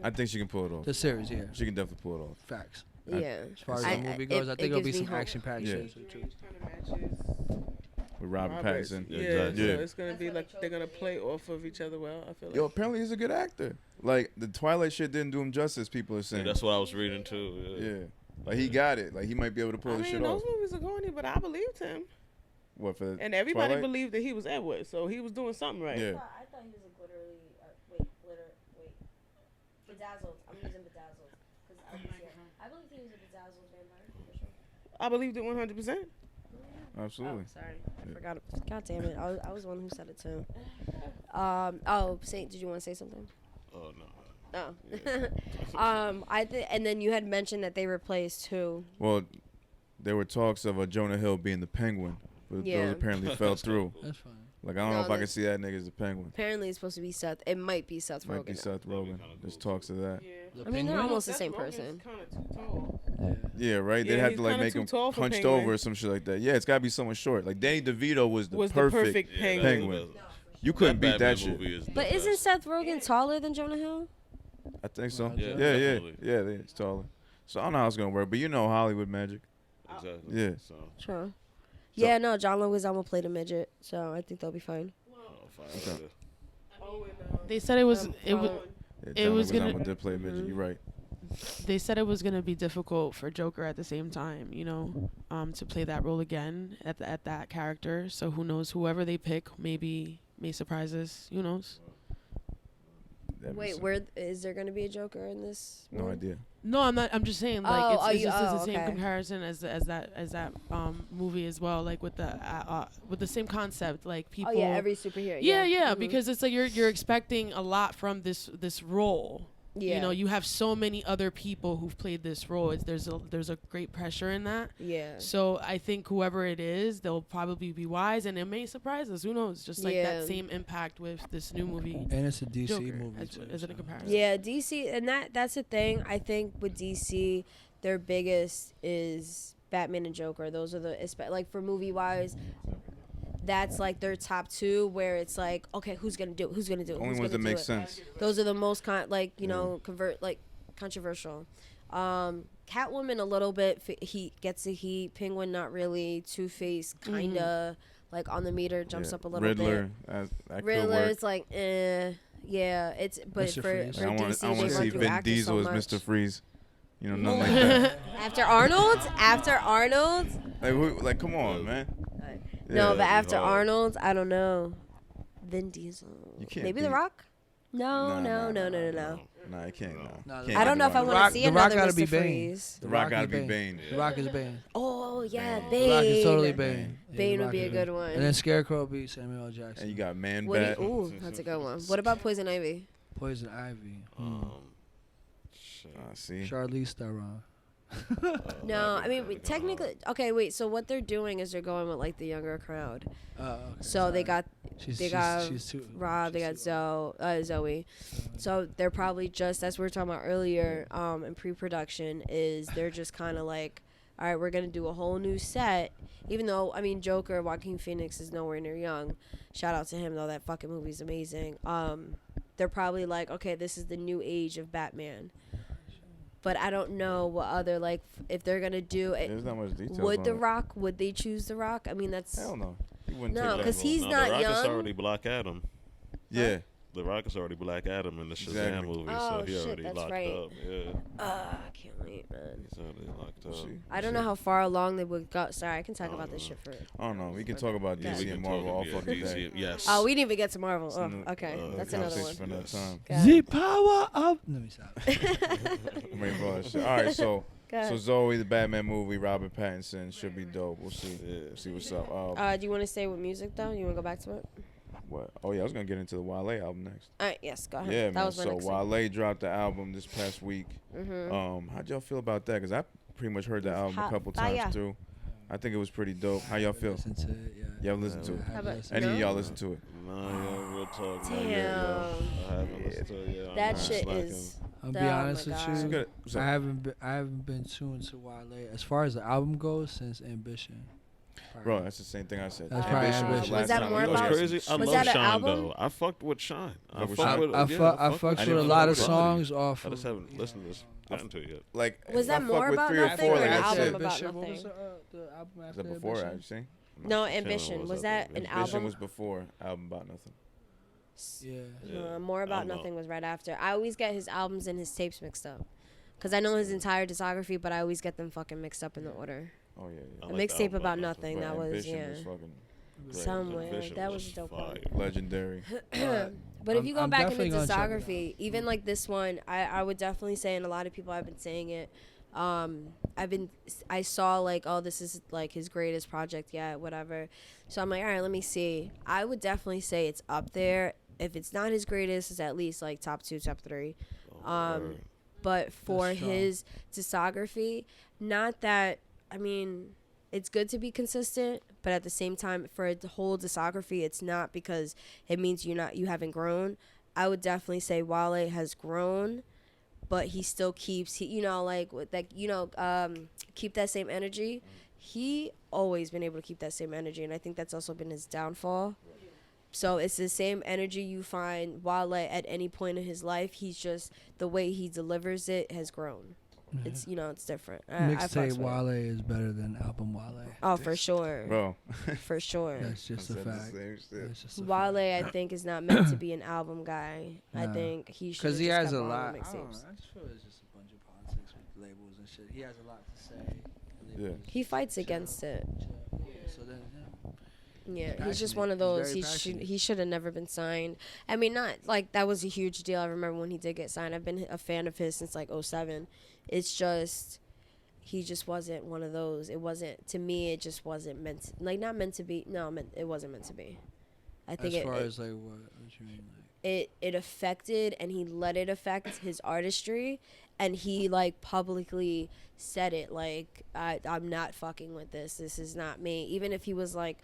Speaker 3: I think she can pull it off.
Speaker 1: the series, yeah.
Speaker 3: She can definitely pull it off.
Speaker 1: Facts.
Speaker 2: Yeah.
Speaker 1: As far as
Speaker 2: I-
Speaker 1: the movie
Speaker 2: it-
Speaker 1: goes, I
Speaker 2: it
Speaker 1: think it'll be
Speaker 2: gives me
Speaker 1: some
Speaker 2: hope.
Speaker 1: action-packed
Speaker 3: Yeah.
Speaker 1: shit too.
Speaker 5: Kind of matches
Speaker 3: With Robert
Speaker 5: Robert's.
Speaker 3: Pattinson.
Speaker 5: Yeah,
Speaker 6: Exactly.
Speaker 3: Yeah.
Speaker 5: so it's gonna be like they're gonna play off of each other well. I feel like.
Speaker 3: Yo, apparently he's a good actor. Like, the Twilight shit didn't do him justice, people are
Speaker 6: Yeah,
Speaker 3: saying.
Speaker 6: that's what I was reading too.
Speaker 3: Yeah. Like, he got it. Like, he might be able to pull
Speaker 5: I
Speaker 3: this
Speaker 5: mean,
Speaker 3: shit
Speaker 5: those
Speaker 3: off.
Speaker 5: movies are corny, but I believed him,
Speaker 3: What, for
Speaker 5: and everybody
Speaker 3: Twilight?
Speaker 5: believed that he was Edward, so he was doing something right.
Speaker 3: Yeah.
Speaker 2: I thought he was a Bedazzled. I'm using Bedazzled. I believe he was a Bedazzled vampire, for sure.
Speaker 5: I believed it 100%.
Speaker 3: Absolutely.
Speaker 2: Oh, sorry.
Speaker 3: Yeah.
Speaker 2: I forgot. God damn it. I was the one who said it too. Did you want to say something?
Speaker 6: Oh no.
Speaker 2: Oh. And then you had mentioned that they replaced who?
Speaker 3: Well, there were talks of Jonah Hill being the Penguin, but
Speaker 2: Yeah.
Speaker 3: those apparently fell through.
Speaker 1: That's fine.
Speaker 3: Like, I don't
Speaker 2: No,
Speaker 3: know if I can
Speaker 2: that's-
Speaker 3: see that nigga as the Penguin.
Speaker 2: Apparently, it's supposed to be Seth. It might be Seth
Speaker 3: Might
Speaker 2: Rogen.
Speaker 3: be Seth Rogen. There's talks of that.
Speaker 5: Yeah.
Speaker 2: I mean, they're almost the same person.
Speaker 5: Kind of too tall.
Speaker 3: Yeah, right?
Speaker 5: Yeah,
Speaker 3: They'd have
Speaker 5: he's
Speaker 3: to, like,
Speaker 5: kinda
Speaker 3: make
Speaker 5: too
Speaker 3: him
Speaker 5: tall for
Speaker 3: punched
Speaker 5: Penguin.
Speaker 3: over or some shit like that. Yeah, it's got to be someone short. Like, Danny DeVito was the
Speaker 5: Was
Speaker 3: perfect.
Speaker 5: the perfect
Speaker 6: Yeah,
Speaker 5: penguin.
Speaker 3: Penguin. You couldn't beat that shit.
Speaker 2: But isn't Seth Rogen taller than Jonah Hill?
Speaker 3: I think so.
Speaker 6: Yeah,
Speaker 3: Yeah,
Speaker 6: definitely.
Speaker 3: yeah, it's taller. So I don't know how it's gonna work, but you know Hollywood magic.
Speaker 6: Exactly.
Speaker 3: Yeah.
Speaker 6: So,
Speaker 2: Sure. Yeah, no, John Leguizamo played a midget, so I think they'll be fine.
Speaker 3: Okay.
Speaker 5: They said it was
Speaker 3: Yeah,
Speaker 5: It
Speaker 3: John
Speaker 5: was
Speaker 3: Leguizamo
Speaker 5: gonna-
Speaker 3: did play a midget. You're right.
Speaker 5: they said it was gonna be difficult for Joker at the same time, to play that role again at that character. So who knows? Whoever they pick may surprise us. Who knows?
Speaker 3: That'd be
Speaker 2: Wait,
Speaker 3: sick.
Speaker 2: is there going to be a Joker in this?
Speaker 3: No
Speaker 2: one?
Speaker 3: idea.
Speaker 5: No, I'm not. I'm just saying, like, it's the same
Speaker 2: okay.
Speaker 5: comparison as that movie as well, like with the same concept, like people.
Speaker 2: Oh yeah, every superhero.
Speaker 5: Yeah,
Speaker 2: Mhm.
Speaker 5: because it's like you're expecting a lot from this role,
Speaker 2: Yeah.
Speaker 5: You know, you have so many other people who've played this role. There's a great pressure in that.
Speaker 2: Yeah.
Speaker 5: So I think whoever it is, they'll probably be wise, and it may surprise us. Who knows? Just like that same impact with this new movie.
Speaker 1: And it's a DC
Speaker 5: Joker,
Speaker 1: movie
Speaker 5: as,
Speaker 1: too.
Speaker 5: as in a comparison.
Speaker 2: Yeah, DC, and that's the thing. I think with DC, their biggest is Batman and Joker. Those are the like for movie wise. That's like their top two, where it's like, okay, who's gonna do it? Who's gonna do it?
Speaker 3: Only ones that make sense.
Speaker 2: Those are the most controversial. Catwoman a little bit. He gets the heat. Penguin not really. Two-Face kinda like on the meter, jumps up a little
Speaker 3: Riddler,
Speaker 2: bit.
Speaker 3: that
Speaker 2: Riddler
Speaker 3: could
Speaker 2: is like, yeah. It's but
Speaker 1: Mr.
Speaker 2: for
Speaker 1: Freeze.
Speaker 2: DC,
Speaker 3: I want
Speaker 2: they
Speaker 3: to
Speaker 2: run
Speaker 3: see
Speaker 2: through
Speaker 3: Vin
Speaker 2: actors
Speaker 3: Diesel
Speaker 2: so
Speaker 3: as
Speaker 2: much.
Speaker 3: Mr. Freeze. You know, nothing like that.
Speaker 2: After Arnold.
Speaker 3: Like, come on, man.
Speaker 2: No, but
Speaker 6: that'd be
Speaker 2: after
Speaker 6: hard.
Speaker 2: Arnold, I don't know. Vin Diesel.
Speaker 3: You can't
Speaker 2: Maybe
Speaker 3: beat-
Speaker 2: The Rock? No.
Speaker 3: Nah, you can't.
Speaker 1: Nah,
Speaker 3: Can't
Speaker 2: I don't
Speaker 3: do
Speaker 2: know if I
Speaker 3: The
Speaker 2: want
Speaker 1: Rock-
Speaker 2: to see
Speaker 1: The Rock
Speaker 2: another
Speaker 1: gotta
Speaker 2: Mr.
Speaker 1: be Bane.
Speaker 2: Freeze.
Speaker 3: The Rock gotta
Speaker 1: is
Speaker 3: be Bane.
Speaker 1: The Rock is Bane.
Speaker 2: Oh, yeah,
Speaker 3: Bane.
Speaker 2: Bane.
Speaker 1: The Rock is totally Bane. Yeah,
Speaker 2: Bane
Speaker 1: The
Speaker 2: would
Speaker 1: Rock
Speaker 2: be
Speaker 1: is
Speaker 2: a good
Speaker 1: Bane.
Speaker 2: one.
Speaker 1: And then Scarecrow would be Samuel L. Jackson.
Speaker 3: And you got Man
Speaker 2: What do
Speaker 3: Bat.
Speaker 2: ooh, that's a good one. What about Poison Ivy?
Speaker 1: Poison Ivy.
Speaker 6: Shit.
Speaker 3: See,
Speaker 1: Charlize Theron.
Speaker 2: No, I mean, technically, okay, wait. So what they're doing is they're going with like the younger crowd.
Speaker 1: Okay,
Speaker 2: So they got
Speaker 1: she's
Speaker 2: got
Speaker 1: too,
Speaker 2: Rob, they got
Speaker 1: she's too-
Speaker 2: Zoe. So they're probably just, as we were talking about earlier, in pre-production, is they're just kind of like, all right, we're gonna do a whole new set. Even though, I mean, Joker, Joaquin Phoenix is nowhere near young. Shout out to him though, that fucking movie's amazing. They're probably like, okay, this is the new age of Batman. But I don't know what other, like, if they're gonna do it.
Speaker 3: there's not much details.
Speaker 2: Would
Speaker 3: on
Speaker 2: The
Speaker 3: it.
Speaker 2: Rock? Would they choose The Rock? I mean, that's
Speaker 3: Hell no. He wouldn't
Speaker 2: No,
Speaker 3: take that
Speaker 2: 'cause
Speaker 3: role.
Speaker 2: he's
Speaker 6: No,
Speaker 2: not
Speaker 6: The Rock is
Speaker 2: young.
Speaker 6: already Black Adam.
Speaker 3: Yeah.
Speaker 6: The Rock is already Black Adam in the Shazam
Speaker 3: Exactly.
Speaker 6: movie,
Speaker 2: Oh,
Speaker 6: so he
Speaker 2: shit,
Speaker 6: already
Speaker 2: that's
Speaker 6: locked
Speaker 2: right.
Speaker 6: up. Yeah,
Speaker 2: I can't wait, man.
Speaker 6: he's already locked up.
Speaker 3: See?
Speaker 2: I don't know how far along they would go. Sorry, I can talk about this shit for.
Speaker 3: I don't know. We can talk about
Speaker 2: Yeah.
Speaker 3: DC
Speaker 6: We
Speaker 3: and
Speaker 6: can
Speaker 3: Marvel all
Speaker 6: talk- yeah,
Speaker 3: fucking
Speaker 6: DC,
Speaker 3: day.
Speaker 6: Yes.
Speaker 2: Oh, we didn't even get to Marvel.
Speaker 3: It's
Speaker 2: Oh,
Speaker 3: another-
Speaker 2: okay, that's another
Speaker 3: conversation
Speaker 2: one.
Speaker 3: for another time.
Speaker 2: Go
Speaker 1: The power of. Let me stop.
Speaker 3: I'm ready for all that shit. All right, so
Speaker 2: Go ahead.
Speaker 3: so Zoe, the Batman movie, Robert Pattinson should be dope. We'll see.
Speaker 6: Yeah.
Speaker 3: See what's up.
Speaker 2: Do you want to stay with music though? You want to go back to it?
Speaker 3: What? Oh yeah, I was gonna get into the Wale album next.
Speaker 2: All right, yes, go ahead.
Speaker 3: Yeah,
Speaker 2: that
Speaker 3: man.
Speaker 2: was my
Speaker 3: So
Speaker 2: next thing.
Speaker 3: Wale dropped the album this past week. How'd y'all feel about that? Cause I pretty much heard the album a
Speaker 2: hot
Speaker 3: couple
Speaker 2: fire.
Speaker 3: times too. I think it was pretty dope. How y'all feel?
Speaker 1: Listen to it, yeah.
Speaker 3: Y'all listen to it?
Speaker 1: I have
Speaker 2: How about-
Speaker 1: listened.
Speaker 3: Any of
Speaker 2: No?
Speaker 3: y'all listen to it?
Speaker 6: No, yeah, real talk.
Speaker 2: Damn.
Speaker 6: I haven't listened to it yet. I'm
Speaker 2: That
Speaker 6: not
Speaker 2: shit
Speaker 6: slacking.
Speaker 2: is.
Speaker 1: I'll be
Speaker 2: Oh
Speaker 1: honest
Speaker 2: my
Speaker 1: with
Speaker 2: God.
Speaker 3: It's
Speaker 1: you.
Speaker 3: good. So,
Speaker 1: I haven't been tuned to Wale as far as the album goes since Ambition.
Speaker 3: bro, that's the same thing I said.
Speaker 1: That's probably
Speaker 3: Ambition was the
Speaker 1: Ambition.
Speaker 3: last
Speaker 2: Was that
Speaker 3: time
Speaker 2: more
Speaker 3: we
Speaker 6: What's
Speaker 2: about-
Speaker 3: listened.
Speaker 6: crazy? I
Speaker 2: Was
Speaker 6: love
Speaker 2: that an
Speaker 6: Shine
Speaker 2: album?
Speaker 6: though. I fucked with Shine. I
Speaker 3: with
Speaker 6: fucked
Speaker 3: Shine?
Speaker 6: with.
Speaker 1: I
Speaker 6: yeah,
Speaker 1: fucked
Speaker 3: I
Speaker 1: with
Speaker 3: didn't
Speaker 1: a
Speaker 3: fuck
Speaker 1: lot of
Speaker 3: with it.
Speaker 1: songs off.
Speaker 6: I just
Speaker 1: of,
Speaker 6: haven't listened to this. Gotten to it yet.
Speaker 3: Like,
Speaker 2: Was
Speaker 3: if I
Speaker 2: that
Speaker 3: fuck
Speaker 2: more
Speaker 3: with
Speaker 2: about
Speaker 3: 3 or
Speaker 2: nothing
Speaker 3: 4,
Speaker 2: or
Speaker 3: like
Speaker 2: an
Speaker 3: I
Speaker 2: album
Speaker 3: said,
Speaker 2: about
Speaker 1: Ambition, what
Speaker 2: nothing?
Speaker 1: was the album
Speaker 3: Was
Speaker 1: after
Speaker 3: that before
Speaker 1: Ambition?
Speaker 3: Ambition?
Speaker 2: No,
Speaker 6: Can't
Speaker 2: Ambition.
Speaker 6: remember
Speaker 2: Was
Speaker 6: what's
Speaker 2: that
Speaker 6: after
Speaker 2: an
Speaker 3: Ambition
Speaker 2: album?
Speaker 3: was before album about nothing.
Speaker 1: Yeah.
Speaker 6: Yeah.
Speaker 2: More
Speaker 6: I
Speaker 2: About
Speaker 6: don't know.
Speaker 2: Nothing was right after. I always get his albums and his tapes mixed up. Because I know his entire discography, but I always get them fucking mixed up in the order.
Speaker 3: Oh yeah,
Speaker 6: I
Speaker 3: yeah.
Speaker 2: A
Speaker 6: like the
Speaker 2: mixtape
Speaker 6: album
Speaker 2: about nothing.
Speaker 3: But
Speaker 2: That was,
Speaker 3: Ambition
Speaker 2: yeah.
Speaker 3: was fucking great.
Speaker 2: Somewhere.
Speaker 6: Ambition
Speaker 2: That was a dope
Speaker 6: fire.
Speaker 2: one.
Speaker 3: Legendary.
Speaker 2: But if you go
Speaker 1: I'm
Speaker 2: back in
Speaker 1: definitely
Speaker 2: the
Speaker 1: gonna check it
Speaker 2: discography, even like this one, I would definitely say, and a lot of people have been saying it. I saw like, oh, this is like his greatest project yet, whatever. So I'm like, all right, let me see. I would definitely say it's up there. If it's not his greatest, it's at least like top 2, top 3.
Speaker 6: Word.
Speaker 2: But for
Speaker 1: That's strong.
Speaker 2: his discography, not that, I mean, it's good to be consistent, but at the same time, for the whole discography, it's not, because it means you haven't grown. I would definitely say Wale has grown, but he still keeps, keep that same energy. He always been able to keep that same energy, and I think that's also been his downfall. So it's the same energy you find Wale at any point in his life. He's just, the way he delivers it has grown. It's, it's different. I fucks
Speaker 1: Mixtape
Speaker 2: with it.
Speaker 1: Wale is better than album Wale.
Speaker 2: Oh, for sure.
Speaker 3: Bro,
Speaker 2: For sure.
Speaker 1: That's just a
Speaker 3: said the
Speaker 1: fact.
Speaker 3: same shit.
Speaker 1: That's just a
Speaker 2: Wale,
Speaker 1: fact.
Speaker 2: I think, is not meant to be an album guy. I
Speaker 1: Nah.
Speaker 2: think he should.
Speaker 1: Because he has a lot.
Speaker 2: Of
Speaker 1: I don't know.
Speaker 2: mixtapes.
Speaker 1: I just feel it's just a bunch of politics with labels and shit. He has a lot to say.
Speaker 3: Yeah.
Speaker 2: He fights against it.
Speaker 1: Yeah. So then,
Speaker 2: Yeah, he's just
Speaker 1: passionate.
Speaker 2: one of
Speaker 1: He's
Speaker 2: those.
Speaker 1: very passionate.
Speaker 2: He should have never been signed. I mean, not like that was a huge deal. I remember when he did get signed. I've been a fan of his since like 2007. It's just, he just wasn't one of those. It wasn't, to me. It just wasn't meant. Not meant to be. No, it wasn't meant to be. I think
Speaker 1: as far as like what you mean, like
Speaker 2: it affected, and he let it affect his artistry, and he like publicly said it, like I'm not fucking with this is not me. Even if he was like,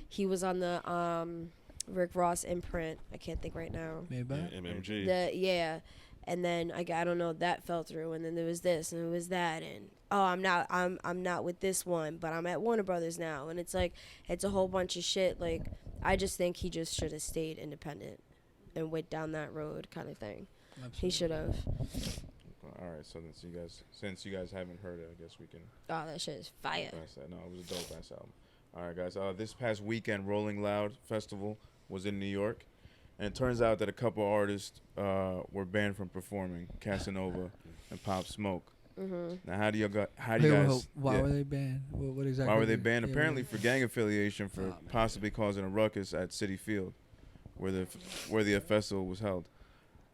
Speaker 2: he was on the Rick Ross imprint, I can't think right now,
Speaker 1: Maybe.
Speaker 6: MMG.
Speaker 2: And then I don't know, that fell through, and then there was this and there was that, and I'm not with this one, but I'm at Warner Brothers now, and it's like, it's a whole bunch of shit. Like, I just think he just should have stayed independent and went down that road kind of thing. Absolutely. He should have.
Speaker 3: All right, so since you guys haven't heard it, I guess we can.
Speaker 2: Oh, that shit is fire.
Speaker 3: No, it was a dope ass album. All right, guys. This past weekend, Rolling Loud Festival was in New York, and it turns out that a couple artists were banned from performing, Casanova and Pop Smoke. Mm-hmm. Now, how do you guys?
Speaker 1: Why were they banned? What exactly?
Speaker 3: Why were they banned? Apparently for gang affiliation, for possibly causing a ruckus at Citi Field, where the festival was held.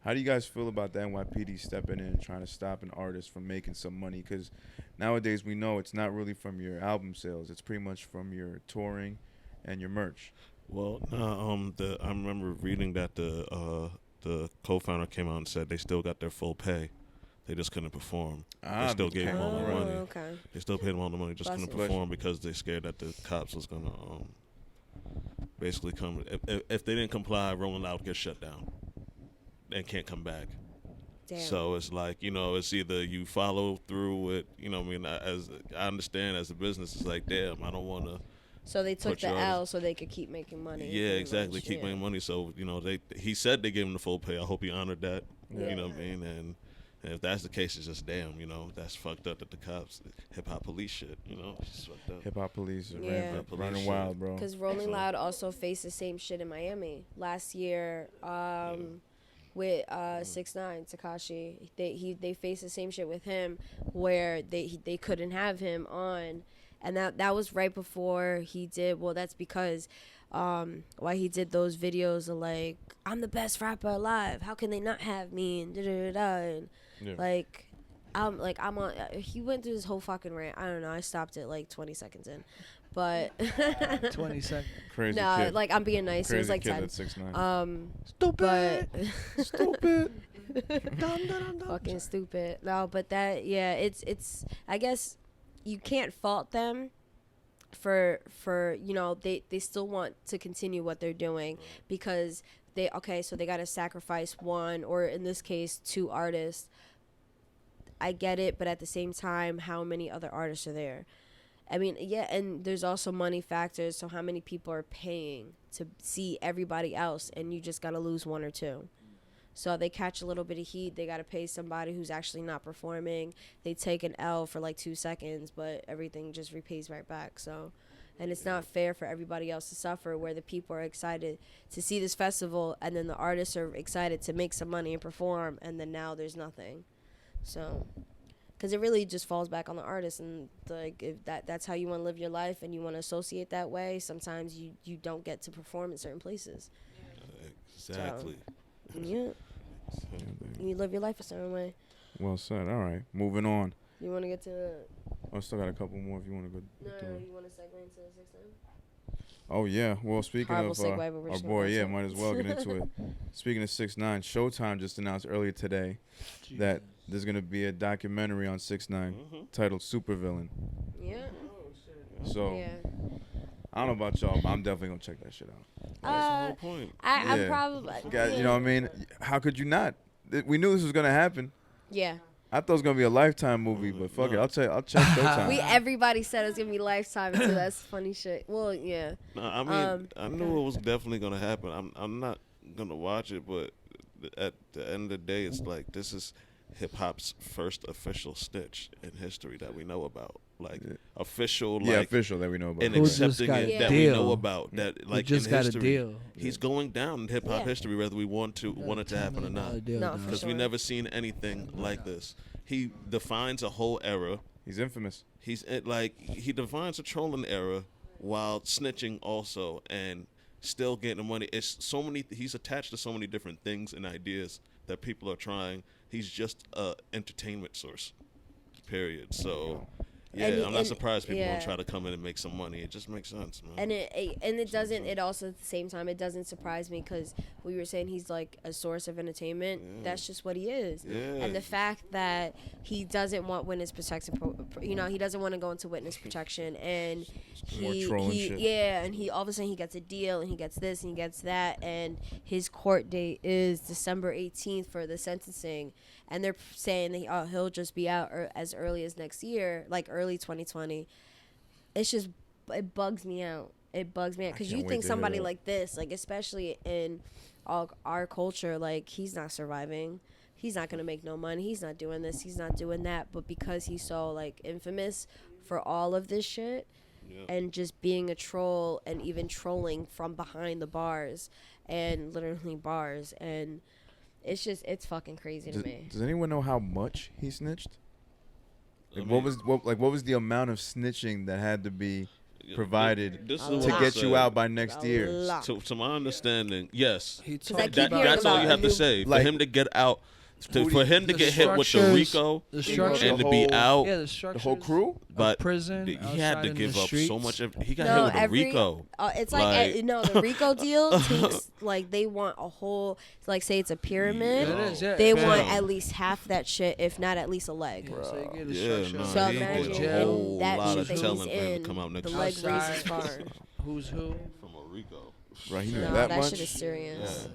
Speaker 3: How do you guys feel about the NYPD stepping in and trying to stop an artist from making some money? Because nowadays we know it's not really from your album sales; it's pretty much from your touring and your merch.
Speaker 6: Well, I remember reading that the co-founder came out and said they still got their full pay. They just couldn't perform. They still gave them all the money.
Speaker 2: Okay.
Speaker 6: They still paid them all the money, just couldn't perform because they scared that the cops was gonna basically come. If they didn't comply, Rolling Loud gets shut down and can't come back.
Speaker 2: Damn.
Speaker 6: So it's like, it's either you follow through with, as I understand as a business, it's like, damn, I don't want to.
Speaker 2: So they took the L so they could keep making money.
Speaker 6: Yeah, exactly. Keep making money. So, he said they gave him the full pay. I hope he honored that. Yeah. You know what I mean? And if that's the case, it's just damn, that's fucked up that the cops, hip-hop police shit, it's just fucked up.
Speaker 3: Hip-hop police running wild, bro.
Speaker 2: Because Rolling Loud also faced the same shit in Miami last year. With 6ix9ine, Tekashi, they faced the same shit with him, where they couldn't have him on, and that was right before he did. Well, that's because why he did those videos of like, I'm the best rapper alive. How can they not have me? And and I'm on. He went through this whole fucking rant. I don't know. I stopped it like 20 seconds in. But
Speaker 1: 20 seconds.
Speaker 3: Crazy
Speaker 2: no,
Speaker 3: kid.
Speaker 2: like I'm being nice.
Speaker 3: Crazy
Speaker 2: It was like
Speaker 3: kid
Speaker 2: 10.
Speaker 3: at 6'9".
Speaker 1: Stupid.
Speaker 3: Stupid.
Speaker 2: Fucking stupid. No, but that, yeah, it's. I guess you can't fault them for they still want to continue what they're doing, because so they got to sacrifice one, or in this case 2 artists. I get it, but at the same time, how many other artists are there? I mean, yeah, and there's also money factors. So how many people are paying to see everybody else, and you just got to lose 1 or 2? So they catch a little bit of heat. They got to pay somebody who's actually not performing. They take an L for like 2 seconds, but everything just repays right back. So, and it's not fair for everybody else to suffer, where the people are excited to see this festival, and then the artists are excited to make some money and perform, and then now there's nothing. So, because it really just falls back on the artist, and like, if that's how you want to live your life and you want to associate that way, sometimes you don't get to perform in certain places.
Speaker 6: Exactly.
Speaker 2: So, yeah. You live your life a certain way.
Speaker 3: Well said. All right, moving on.
Speaker 2: You want to get to?
Speaker 3: I still got a couple more if you want to go.
Speaker 2: No, you want to segue into 6ix9ine?
Speaker 3: Oh yeah. Well, speaking
Speaker 2: Horrible
Speaker 3: of
Speaker 2: segue,
Speaker 3: our boy, yeah, might as well get into it. Speaking of 6ix9ine, Showtime just announced earlier today that there's gonna be a documentary on 6ix9ine titled Supervillain.
Speaker 2: Yeah.
Speaker 3: So
Speaker 2: Yeah.
Speaker 3: I don't know about y'all, but I'm definitely gonna check that shit out.
Speaker 6: That's the whole point.
Speaker 2: I'm probably.
Speaker 3: You know what I mean? How could you not? We knew this was gonna happen.
Speaker 2: Yeah.
Speaker 3: I thought it was gonna be a Lifetime movie, but fuck it, I'll check Showtime.
Speaker 2: Everybody said it was gonna be Lifetime, so that's funny shit. Well, yeah.
Speaker 6: No, I mean, I knew it was definitely gonna happen. I'm not gonna watch it, but at the end of the day, it's like, this is hip hop's first official snitch in history that we know about. Like official, like
Speaker 3: official that we know about,
Speaker 6: and accepting it that we know about. That like
Speaker 1: just
Speaker 6: in
Speaker 1: got
Speaker 6: history,
Speaker 1: a deal.
Speaker 6: He's going down in hip hop history, whether we want it to happen or not.
Speaker 2: No,
Speaker 6: Because we never seen anything like this. He defines a whole era.
Speaker 3: He's infamous.
Speaker 6: He defines a trolling era while snitching also, and still getting the money. It's so many. He's attached to so many different things and ideas that people are trying. He's just a entertainment source. Period. So Yeah,
Speaker 2: And
Speaker 6: I'm not surprised people
Speaker 2: yeah.
Speaker 6: want to try to come in and make some money. It just makes sense, man.
Speaker 2: And it doesn't. It also at the same time it doesn't surprise me because we were saying he's like a source of entertainment.
Speaker 6: Yeah.
Speaker 2: That's just what he is.
Speaker 6: Yeah.
Speaker 2: And the fact that he doesn't want witness protection, he doesn't want to go into witness protection, and
Speaker 3: More trolling
Speaker 2: he
Speaker 3: shit.
Speaker 2: yeah, and he all of a sudden he gets a deal and he gets this and he gets that, and his court date is December 18th for the sentencing, and they're saying that he'll just be out as early as next year, like early 2020. It's just, it bugs me out. It bugs me out because
Speaker 3: can't
Speaker 2: you
Speaker 3: wait
Speaker 2: think
Speaker 3: to hear
Speaker 2: somebody
Speaker 3: that.
Speaker 2: like this, like especially in our culture, like he's not surviving. He's not gonna make no money. He's not doing this. He's not doing that. But because he's so like infamous for all of this shit, and just being a troll and even trolling from behind the bars and literally bars, and it's fucking crazy to me.
Speaker 3: Does anyone know how much he snitched? Like,
Speaker 6: I
Speaker 3: what
Speaker 6: mean-
Speaker 3: was the amount of snitching that had to be provided
Speaker 6: This is
Speaker 2: A
Speaker 6: what
Speaker 3: to
Speaker 6: I
Speaker 3: get
Speaker 6: said.
Speaker 3: you out by next
Speaker 2: A
Speaker 3: year?
Speaker 2: lot.
Speaker 6: To my understanding, yes.
Speaker 1: He
Speaker 2: I
Speaker 1: talked
Speaker 2: keep
Speaker 1: about
Speaker 2: hearing
Speaker 6: That's all you
Speaker 2: about
Speaker 6: have to
Speaker 2: who-
Speaker 6: say. For
Speaker 3: Like-
Speaker 6: him to get out,
Speaker 3: Who
Speaker 6: for him to
Speaker 1: the
Speaker 6: get hit with the
Speaker 1: structures-
Speaker 6: RICO
Speaker 1: the
Speaker 3: The
Speaker 1: structure,
Speaker 6: and to
Speaker 3: whole-
Speaker 6: be out,
Speaker 1: yeah, the structure,
Speaker 3: The whole crew?
Speaker 6: but
Speaker 1: prison.
Speaker 6: he had
Speaker 1: outside
Speaker 6: to
Speaker 1: in
Speaker 6: give
Speaker 1: the
Speaker 6: up so
Speaker 1: streets.
Speaker 6: much. He got
Speaker 2: No,
Speaker 6: hit with a
Speaker 2: every-
Speaker 6: RICO.
Speaker 2: It's like,
Speaker 6: Like-
Speaker 2: no, the RICO deal takes like they want a whole, like say it's a pyramid.
Speaker 1: It is, yeah.
Speaker 2: They
Speaker 1: Fam.
Speaker 2: want at least half that shit, if not at least a leg.
Speaker 1: Yeah, so you get the
Speaker 6: Yeah,
Speaker 1: structure.
Speaker 6: no,
Speaker 2: So
Speaker 6: he
Speaker 2: imagine
Speaker 6: did a whole
Speaker 2: that
Speaker 6: lot
Speaker 2: shit
Speaker 6: of
Speaker 2: that he's
Speaker 6: telling for him
Speaker 2: in,
Speaker 6: to come out next
Speaker 2: the
Speaker 6: year.
Speaker 2: leg
Speaker 1: Outside.
Speaker 2: raises far.
Speaker 1: Who's who?
Speaker 6: From a RICO.
Speaker 3: Right, he knew
Speaker 2: No,
Speaker 3: that
Speaker 2: that
Speaker 3: much.
Speaker 2: shit is serious.
Speaker 6: Yeah.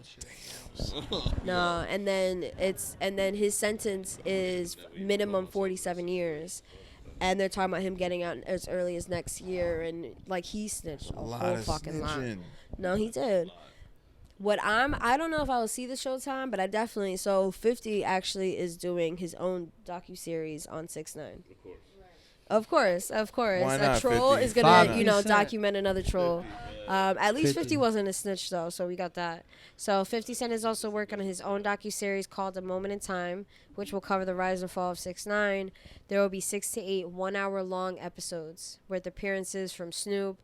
Speaker 2: No, and then his sentence is minimum 47 years, and they're talking about him getting out as early as next year, and like he snitched a
Speaker 3: lot
Speaker 2: whole
Speaker 3: of
Speaker 2: fucking lot.
Speaker 3: snitching.
Speaker 2: No, he did. I don't know if I will see the Showtime, but I definitely. So 50 actually is doing his own docuseries on 6ix9ine. Of course.
Speaker 3: Why
Speaker 2: A
Speaker 3: not,
Speaker 2: troll
Speaker 3: 50?
Speaker 2: is gonna,
Speaker 1: 5%.
Speaker 2: document another troll. At least 50
Speaker 1: 50
Speaker 2: wasn't a snitch though, so we got that. So 50 Cent is also working on his own docuseries called A Moment in Time, which will cover the rise and fall of 6ix9ine. There will be 6 to 8 1-hour-long episodes with appearances from Snoop,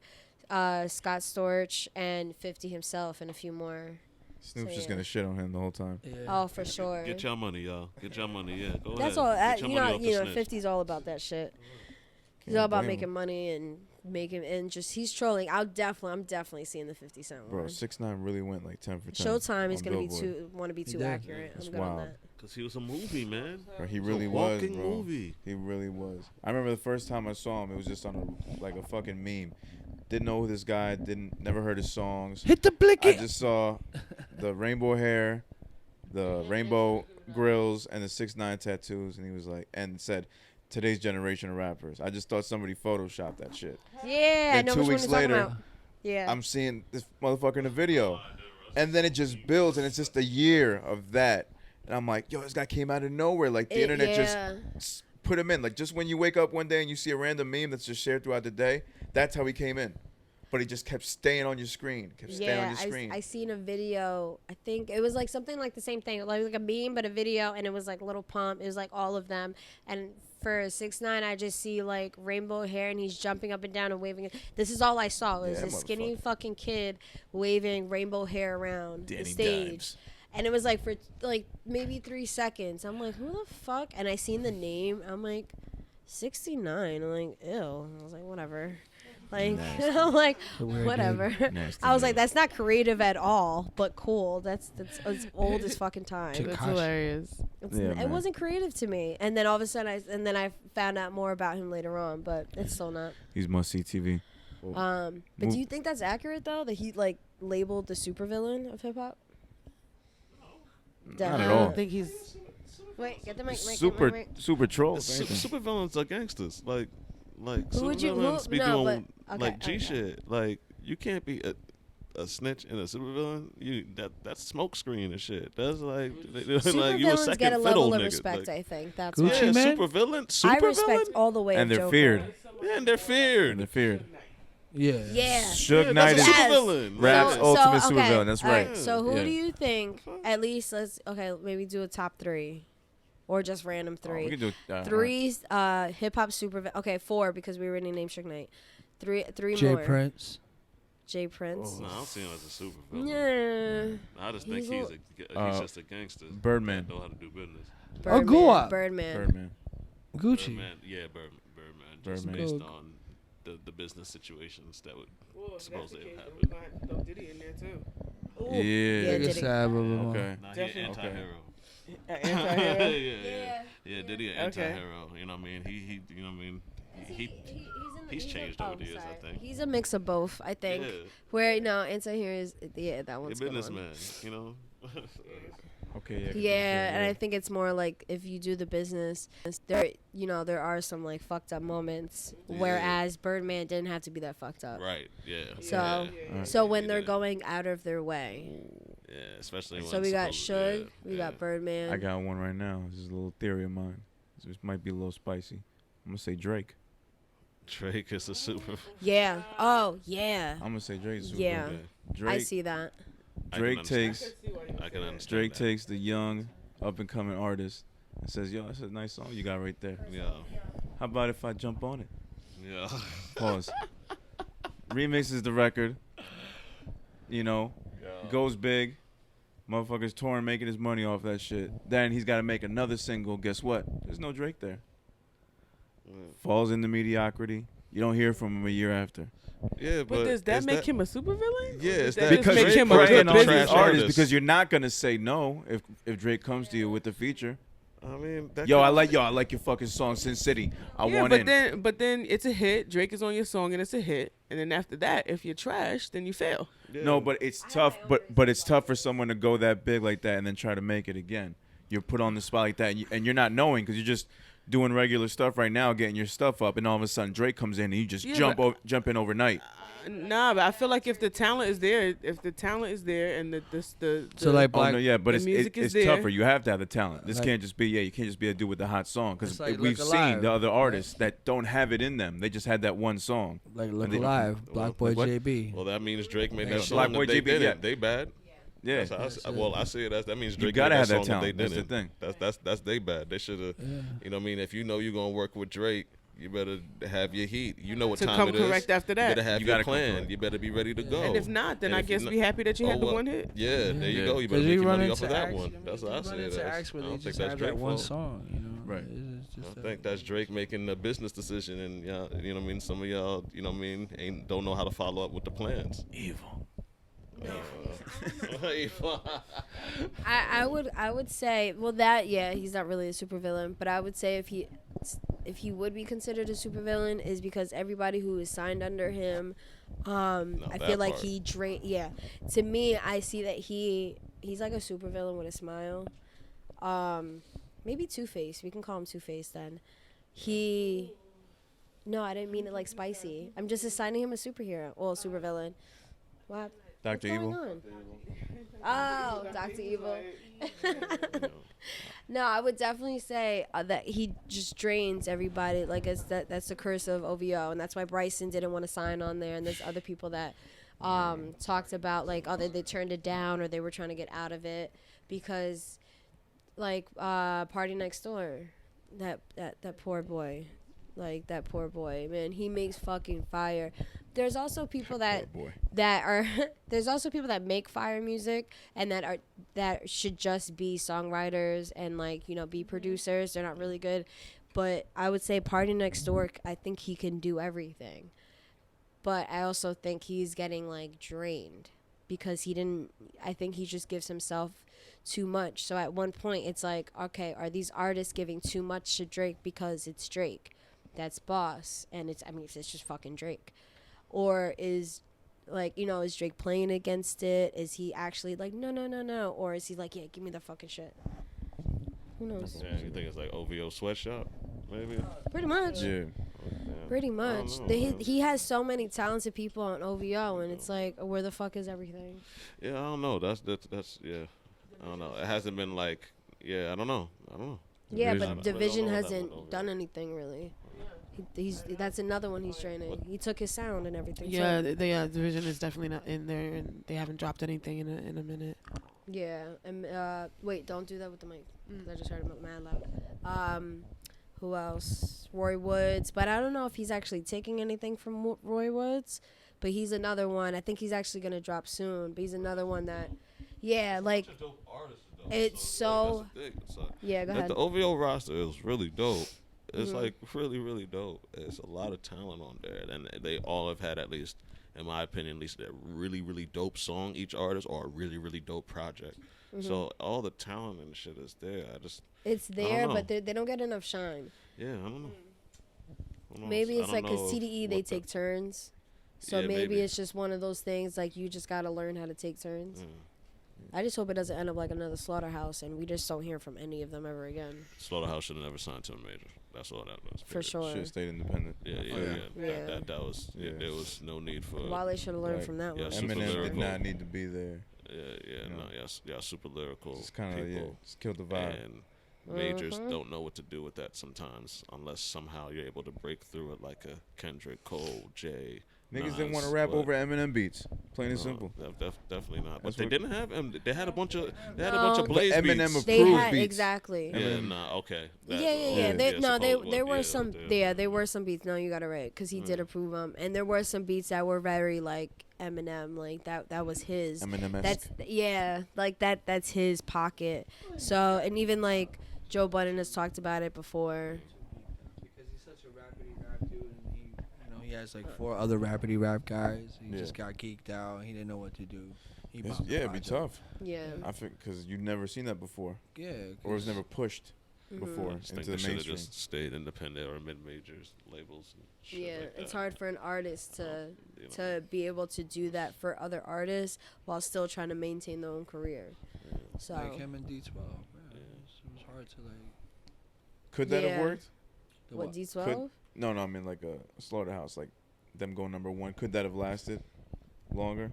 Speaker 2: Scott Storch, and 50 himself, and a few more.
Speaker 3: Snoop's
Speaker 2: So,
Speaker 3: just
Speaker 2: yeah.
Speaker 3: gonna shit on him the whole time.
Speaker 1: Yeah.
Speaker 2: Oh, for sure.
Speaker 6: Get your money, y'all. Get your money. Yeah, go
Speaker 2: That's
Speaker 6: ahead.
Speaker 2: all.
Speaker 6: Get your money off the snitch.
Speaker 2: 50's all about that shit. He's
Speaker 3: Can't
Speaker 2: all about
Speaker 3: blame
Speaker 2: making
Speaker 3: him.
Speaker 2: money and he's trolling. I'm definitely seeing the 50 Cent
Speaker 3: Bro,
Speaker 2: one.
Speaker 3: 6ix9ine really went like 10 for 10.
Speaker 2: Showtime is
Speaker 3: on
Speaker 2: gonna
Speaker 3: Billboard.
Speaker 2: want to be
Speaker 1: He
Speaker 2: too
Speaker 1: did.
Speaker 2: accurate.
Speaker 3: That's
Speaker 2: I'm good on
Speaker 3: wild.
Speaker 2: that.
Speaker 6: Cause he was a movie, man.
Speaker 3: Bro, he
Speaker 6: He was
Speaker 3: really
Speaker 6: a
Speaker 3: was,
Speaker 6: walking
Speaker 3: bro.
Speaker 6: movie.
Speaker 3: He really was. I remember the first time I saw him, it was just on a fucking meme. Didn't know who this guy. Never heard his songs.
Speaker 1: Hit the blicky.
Speaker 3: I just saw the rainbow hair, the rainbow grills, and the 6ix9ine tattoos, and he was like, and said, "Today's generation of rappers." I just thought somebody photoshopped that shit.
Speaker 2: Yeah, I
Speaker 3: Then
Speaker 2: know
Speaker 3: 2
Speaker 2: which one
Speaker 3: weeks
Speaker 2: you're talking
Speaker 3: later,
Speaker 2: about. Yeah.
Speaker 3: I'm seeing this motherfucker in a video, and then it just builds, and it's just a year of that, and I'm like, yo, this guy came out of nowhere. Like the internet just put him in. Like just when you wake up one day and you see a random meme that's just shared throughout the day, that's how he came in. But he just kept staying on your screen.
Speaker 2: I seen a video. I think it was like something like the same thing, like a meme, but a video, and it was like Little Pump. It was like all of them. And for 6ix9ine, I just see like rainbow hair, and he's jumping up and down and waving. This is all I saw. It was
Speaker 3: Yeah,
Speaker 2: a skinny
Speaker 3: motherfucker.
Speaker 2: fucking kid waving rainbow hair around the
Speaker 3: Danny
Speaker 2: stage.
Speaker 3: Dimes.
Speaker 2: And it was like for like maybe 3 seconds. I'm like, who the fuck? And I seen the name. I'm like, 69. I'm like, ew. I was like, whatever. Like, I'm like,
Speaker 1: The weird
Speaker 2: whatever.
Speaker 3: Nasty
Speaker 2: I was like,
Speaker 3: name.
Speaker 2: that's not creative at all, but cool. That's as old as fucking time.
Speaker 1: Chick-
Speaker 5: That's
Speaker 1: Gosh.
Speaker 5: hilarious.
Speaker 3: Yeah,
Speaker 2: It
Speaker 3: man.
Speaker 2: wasn't creative to me. And then all of a sudden, I found out more about him later on, but it's still not.
Speaker 3: He's must see TV.
Speaker 2: But do you think that's accurate though? That he like labeled the supervillain of hip hop?
Speaker 3: Not at
Speaker 5: I
Speaker 3: all.
Speaker 5: don't think he's.
Speaker 2: Wait, get the mic.
Speaker 3: Super troll.
Speaker 6: Super villains are gangsters. Like
Speaker 2: Who would you-
Speaker 6: supervillains be
Speaker 2: no,
Speaker 6: doing
Speaker 2: but-
Speaker 6: like
Speaker 2: okay,
Speaker 6: G
Speaker 2: okay.
Speaker 6: shit. Like you can't be a snitch and a supervillain. That's smoke screen and shit. That's like like you a
Speaker 2: Supervillains
Speaker 6: second
Speaker 2: get a
Speaker 6: fiddle
Speaker 2: level of
Speaker 6: nigga.
Speaker 2: respect.
Speaker 6: Like,
Speaker 2: I think that's
Speaker 1: Gucci
Speaker 2: why.
Speaker 6: yeah,
Speaker 1: Man?
Speaker 6: supervillain.
Speaker 2: I respect
Speaker 6: Supervillain.
Speaker 2: all the way.
Speaker 3: And
Speaker 2: of
Speaker 3: they're
Speaker 2: Joker.
Speaker 3: feared.
Speaker 6: Yeah, and they're feared.
Speaker 3: And they're feared.
Speaker 1: Yeah.
Speaker 2: Yeah.
Speaker 3: Suge
Speaker 6: Yeah,
Speaker 3: Knight
Speaker 6: that's
Speaker 3: is
Speaker 6: a
Speaker 2: Yes.
Speaker 6: supervillain.
Speaker 3: Rap's
Speaker 6: Yeah.
Speaker 3: ultimate
Speaker 2: okay,
Speaker 3: supervillain. That's
Speaker 2: all
Speaker 3: right.
Speaker 2: So who
Speaker 3: Yeah.
Speaker 2: do you think? At least maybe do a top 3, or just random
Speaker 3: Oh,
Speaker 2: 3.
Speaker 3: we can do
Speaker 2: 3 hip hop super. Okay, 4 because we already named Suge Knight. 3
Speaker 1: Jay
Speaker 2: more.
Speaker 1: Prince.
Speaker 2: Jay Prince.
Speaker 6: No, I don't see him as a supervillain.
Speaker 2: Yeah.
Speaker 6: I just think
Speaker 2: He's
Speaker 6: he's just a gangster.
Speaker 3: Birdman.
Speaker 6: That know how to do business.
Speaker 1: Oh, go up.
Speaker 2: Birdman.
Speaker 3: Birdman.
Speaker 1: Gucci.
Speaker 6: Birdman. Yeah, Birdman. just
Speaker 3: Birdman.
Speaker 6: based on the business situations that would
Speaker 5: Well, if that's the
Speaker 6: supposedly
Speaker 5: case,
Speaker 6: have
Speaker 5: then
Speaker 6: happened.
Speaker 5: we're gonna have to throw Diddy in there too.
Speaker 3: Yeah.
Speaker 2: Yeah,
Speaker 1: Like a
Speaker 2: Diddy.
Speaker 1: sad little
Speaker 3: Okay.
Speaker 6: Nah, he
Speaker 5: Definitely.
Speaker 6: an anti-hero.
Speaker 5: Anti-hero.
Speaker 6: Yeah, Diddy an
Speaker 5: Okay.
Speaker 6: anti-hero. You know what I mean? He you know what I mean? He's changed over the years, I think.
Speaker 2: He's a mix of both, I think.
Speaker 6: Yeah.
Speaker 2: Where anti-hero is that
Speaker 6: He's a
Speaker 2: one's good one.
Speaker 6: businessman, you know?
Speaker 3: Okay.
Speaker 2: Yeah, and I think it's more like if you do the business, there are some like fucked up moments,
Speaker 6: Yeah.
Speaker 2: whereas Birdman didn't have to be that fucked up.
Speaker 6: Right, yeah.
Speaker 2: So-
Speaker 6: yeah.
Speaker 2: So when
Speaker 6: He
Speaker 2: they're
Speaker 6: did.
Speaker 2: going out of their way,
Speaker 6: Yeah, especially when
Speaker 2: so we got
Speaker 6: supposedly-
Speaker 2: Suge, we got Birdman.
Speaker 3: I got one right now. This is a little theory of mine. This might be a little spicy. I'm gonna say Drake.
Speaker 6: Drake is a super.
Speaker 2: Yeah. Oh yeah.
Speaker 3: I'm gonna say Drake's super.
Speaker 2: Yeah.
Speaker 6: Okay.
Speaker 3: Drake.
Speaker 2: I see that.
Speaker 6: I can
Speaker 3: Drake
Speaker 6: understand.
Speaker 3: takes
Speaker 6: I can understand.
Speaker 3: Drake
Speaker 6: that.
Speaker 3: takes the young, up and coming artist and says, "Yo, that's a nice song you got right there.
Speaker 6: Yeah,
Speaker 3: How about if I jump on it?"
Speaker 6: yeah.
Speaker 3: Pause. Remixes the record. Goes big. Motherfuckers touring, making his money off that shit. Then he's got to make another single. Guess what? There's no Drake there. Falls into mediocrity. You don't hear from him a year after.
Speaker 6: Yeah,
Speaker 5: But does that
Speaker 6: is
Speaker 5: make him a supervillain?
Speaker 6: Yeah,
Speaker 5: Or
Speaker 6: is
Speaker 5: does
Speaker 6: that
Speaker 5: just
Speaker 3: Because
Speaker 5: make
Speaker 6: Drake
Speaker 5: him a
Speaker 6: preying
Speaker 5: good
Speaker 3: preying on
Speaker 6: trash
Speaker 3: these
Speaker 5: business?
Speaker 3: artists
Speaker 6: artists?
Speaker 3: because you're not gonna say no if Drake comes to you with a feature.
Speaker 6: I mean, that
Speaker 3: Yo,
Speaker 6: could-
Speaker 3: I like your fucking song Sin City. I
Speaker 5: Yeah,
Speaker 3: want
Speaker 5: but
Speaker 3: in.
Speaker 5: then it's a hit. Drake is on your song and it's a hit. And then after that, if you're trash, then you fail.
Speaker 6: Yeah.
Speaker 3: No, but it's tough. But it's tough for someone to go that big like that and then try to make it again. You're put on the spot like that, and you're not knowing because you're just doing regular stuff right now, getting your stuff up, and all of a sudden Drake comes in and you just
Speaker 5: Yeah,
Speaker 3: jump in overnight.
Speaker 5: Nah, but I feel like if the talent is there, and
Speaker 1: So like
Speaker 3: Oh
Speaker 1: Black,
Speaker 3: no, yeah, but
Speaker 5: the
Speaker 3: it's
Speaker 5: music is
Speaker 3: it's
Speaker 5: there.
Speaker 3: tougher. You have to have the talent. This
Speaker 1: Like-
Speaker 3: can't just be you can't just be a dude with a hot song because
Speaker 1: It's like
Speaker 3: we've
Speaker 1: Look
Speaker 3: seen
Speaker 1: Alive.
Speaker 3: the other artists that don't have it in them. They just had that one song.
Speaker 1: like Look
Speaker 3: they-
Speaker 1: Alive,
Speaker 6: Well,
Speaker 1: Black Boy
Speaker 3: what?
Speaker 1: JB.
Speaker 6: Well, that means Drake made
Speaker 1: Yeah.
Speaker 6: that song
Speaker 3: Black
Speaker 6: that
Speaker 3: Boy
Speaker 6: they
Speaker 3: JB,
Speaker 6: didn't.
Speaker 3: yeah.
Speaker 6: They bad.
Speaker 3: Yeah,
Speaker 6: That's how I see it. That means Drake
Speaker 3: gotta
Speaker 6: made
Speaker 3: have that
Speaker 6: song
Speaker 3: talent.
Speaker 6: they
Speaker 3: That's the
Speaker 6: didn't.
Speaker 3: thing.
Speaker 6: That's they bad. They should have.
Speaker 1: Yeah.
Speaker 6: You know what I mean? If you know you're gonna work with Drake, you better have your heat. You know what
Speaker 5: to
Speaker 6: time
Speaker 5: come
Speaker 6: it is.
Speaker 5: correct after
Speaker 6: You
Speaker 5: that.
Speaker 6: better have
Speaker 3: You
Speaker 6: your
Speaker 3: gotta come
Speaker 6: plan.
Speaker 3: correct.
Speaker 6: You better be ready to go.
Speaker 5: And if not, then
Speaker 6: And
Speaker 5: I
Speaker 6: if you
Speaker 5: guess
Speaker 6: kn-
Speaker 5: be happy that you had the
Speaker 6: well,
Speaker 5: one hit.
Speaker 6: Yeah, there you
Speaker 3: Yeah.
Speaker 6: go. You better
Speaker 1: Because
Speaker 6: make
Speaker 1: you
Speaker 6: your
Speaker 1: run
Speaker 6: money
Speaker 1: into
Speaker 6: off of that
Speaker 1: acts,
Speaker 6: one. That's what I
Speaker 1: run
Speaker 6: see it
Speaker 1: into
Speaker 6: as.
Speaker 1: acts where
Speaker 6: I
Speaker 1: they
Speaker 6: don't think
Speaker 1: just
Speaker 6: that's
Speaker 1: have
Speaker 6: Drake's
Speaker 1: that one
Speaker 6: fault.
Speaker 1: song,
Speaker 3: Right.
Speaker 1: It's just
Speaker 6: I think that's Drake making a business decision, and y'all, you know what I mean. Some of y'all, you know what I mean, don't know how to follow up with the plans.
Speaker 3: Evil.
Speaker 2: I would say he's not really a supervillain, but I would say if he would be considered a supervillain is because everybody who is signed under him, I
Speaker 6: that
Speaker 2: feel like
Speaker 6: part.
Speaker 2: he drain. Yeah, to me, I see that he's like a supervillain with a smile. Maybe Two-Face. We can call him Two-Face then. No, I didn't mean it like spicy. I'm just assigning him a superhero or a supervillain. What?
Speaker 3: Dr.
Speaker 2: What's
Speaker 3: Evil.
Speaker 2: going on? Oh, Dr. Evil. No, I would definitely say that he just drains everybody. Like that's the curse of OVO, and that's why Bryson didn't want to sign on there. And there's other people that talked about like they turned it down or they were trying to get out of it because like Party Next Door, that poor boy. Like that poor boy, man, he makes fucking fire. There's also people that are there's also people that make fire music and that should just be songwriters and like, be producers. They're not really good. But I would say Party Next Door, I think he can do everything. But I also think he's getting like drained because I think he just gives himself too much. So at one point it's like, okay, are these artists giving too much to Drake because it's Drake? That's boss, and it's just fucking Drake, or is is Drake playing against it? Is he actually like no, or is he like, yeah, give me the fucking shit? Who knows?
Speaker 6: Yeah, you think it's like OVO sweatshop, maybe?
Speaker 2: Pretty much.
Speaker 3: Yeah.
Speaker 2: Pretty much.
Speaker 6: I don't know.
Speaker 2: He has so many talented people on OVO, and it's like, where the fuck is everything?
Speaker 6: Yeah, I don't know. That's yeah. I don't know. It hasn't been like I don't know.
Speaker 2: Yeah,
Speaker 3: Division.
Speaker 2: but Division
Speaker 6: I don't know that
Speaker 2: hasn't
Speaker 6: one over
Speaker 2: done
Speaker 6: there.
Speaker 2: anything really. That's another one he's training. He took his sound and everything.
Speaker 5: Yeah,
Speaker 2: So,
Speaker 5: the division is definitely not in there, and they haven't dropped anything in a minute.
Speaker 2: yeah. And wait, don't do that with the mic. I just heard him mad loud. Who else? Roy Woods, but I don't know if he's actually taking anything from Roy Woods. But he's another one. I think he's actually gonna drop soon. But he's another one that, like
Speaker 6: Such a dope artist, though.
Speaker 2: it's so.
Speaker 6: That's the thing. It's like,
Speaker 2: Yeah, go
Speaker 6: like
Speaker 2: ahead.
Speaker 6: the OVO roster is really dope. It's like really, really dope. It's a lot of talent on there, and they all have had, at least in my opinion, at least a really, really dope song each artist, or a really, really dope project. So all the talent and shit is there.
Speaker 2: It's there, but they don't get enough shine.
Speaker 6: Yeah, I don't know.
Speaker 2: Maybe it's like because TDE they take turns, so maybe it's just one of those things like you just gotta learn how to take turns. I just hope it doesn't end up like another Slaughterhouse and we just don't hear from any of them ever again.
Speaker 6: Slaughterhouse should have never signed to a major. That's all that was.
Speaker 2: For sure.
Speaker 3: Should have stayed independent.
Speaker 6: Yeah. That was. Yeah. There was no need for.
Speaker 2: Wale should have learned from that one.
Speaker 3: Eminem did not need to be there.
Speaker 6: Yeah, super lyrical.
Speaker 3: It's kind of just killed the vibe.
Speaker 6: And majors don't know what to do with that sometimes, unless somehow you're able to break through it, like a Kendrick, Cole, Jay.
Speaker 3: Niggas didn't want to rap over Eminem beats. Plain and simple.
Speaker 6: Definitely not.
Speaker 3: That's
Speaker 6: But they
Speaker 3: what-
Speaker 6: didn't have. They had a bunch of. They had a bunch of Blaze
Speaker 3: Eminem
Speaker 6: beats.
Speaker 2: They
Speaker 3: approved
Speaker 2: had
Speaker 3: beats.
Speaker 2: exactly.
Speaker 6: Yeah, okay.
Speaker 2: There were some. There were some beats. No, you got it right, because he did approve them, and there were some beats that were very like Eminem, like that was his.
Speaker 3: Eminem-esque.
Speaker 2: That's his pocket. So, and even like Joe Budden has talked about it before.
Speaker 1: Because he's such a rapidy rap dude, and he has like 4 other rapidy rap guys. He just got geeked out. He didn't know what to do.
Speaker 3: It'd be tough.
Speaker 2: Yeah.
Speaker 3: I think because you've never seen that before.
Speaker 1: Yeah.
Speaker 3: Or it was never pushed before
Speaker 6: I think
Speaker 3: into
Speaker 6: they
Speaker 3: the
Speaker 6: should have
Speaker 3: mainstream.
Speaker 6: just stayed independent or mid-majors labels. And shit
Speaker 2: Yeah,
Speaker 6: like
Speaker 2: it's
Speaker 6: that.
Speaker 2: hard for an artist
Speaker 6: You know.
Speaker 2: to be able to do that for other artists while still trying to maintain their own career. So
Speaker 1: Like him and D12. Yeah, it was hard to like.
Speaker 3: Could that
Speaker 2: Yeah.
Speaker 3: have worked?
Speaker 1: The
Speaker 2: what D12?
Speaker 3: No, I mean like a Slaughterhouse, like them going #1. Could that have lasted longer?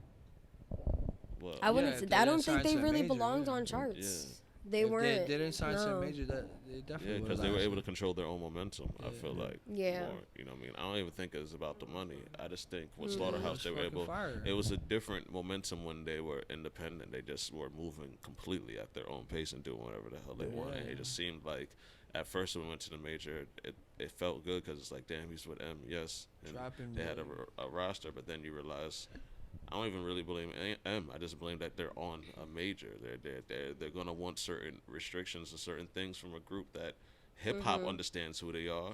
Speaker 6: Well,
Speaker 2: I wouldn't.
Speaker 1: if
Speaker 2: say
Speaker 1: they
Speaker 2: I don't
Speaker 1: didn't
Speaker 2: think
Speaker 1: sign
Speaker 2: they
Speaker 1: to a
Speaker 2: really
Speaker 1: major,
Speaker 2: belonged
Speaker 1: yeah.
Speaker 2: on charts.
Speaker 6: Yeah.
Speaker 2: They
Speaker 1: If
Speaker 2: weren't.
Speaker 1: They didn't sign to
Speaker 2: no.
Speaker 1: a major. That they definitely.
Speaker 6: Yeah, because they were able to control their own momentum. I feel like.
Speaker 2: Yeah.
Speaker 6: More, you know what I mean? I don't even think it's about the money. I just think with
Speaker 2: Mm.
Speaker 6: Slaughterhouse, they were able.
Speaker 1: Fire.
Speaker 6: It was a different momentum when they were independent. They just were moving completely at their own pace and doing whatever the hell they wanted. It just seemed like, at first when we went to the major, it felt good because it's like, damn, he's with M, yes. And
Speaker 1: Dropping
Speaker 6: they had a roster, but then you realize, I don't even really blame M. I just blame that they're on a major. They're gonna want certain restrictions and certain things from a group that hip hop understands who they are.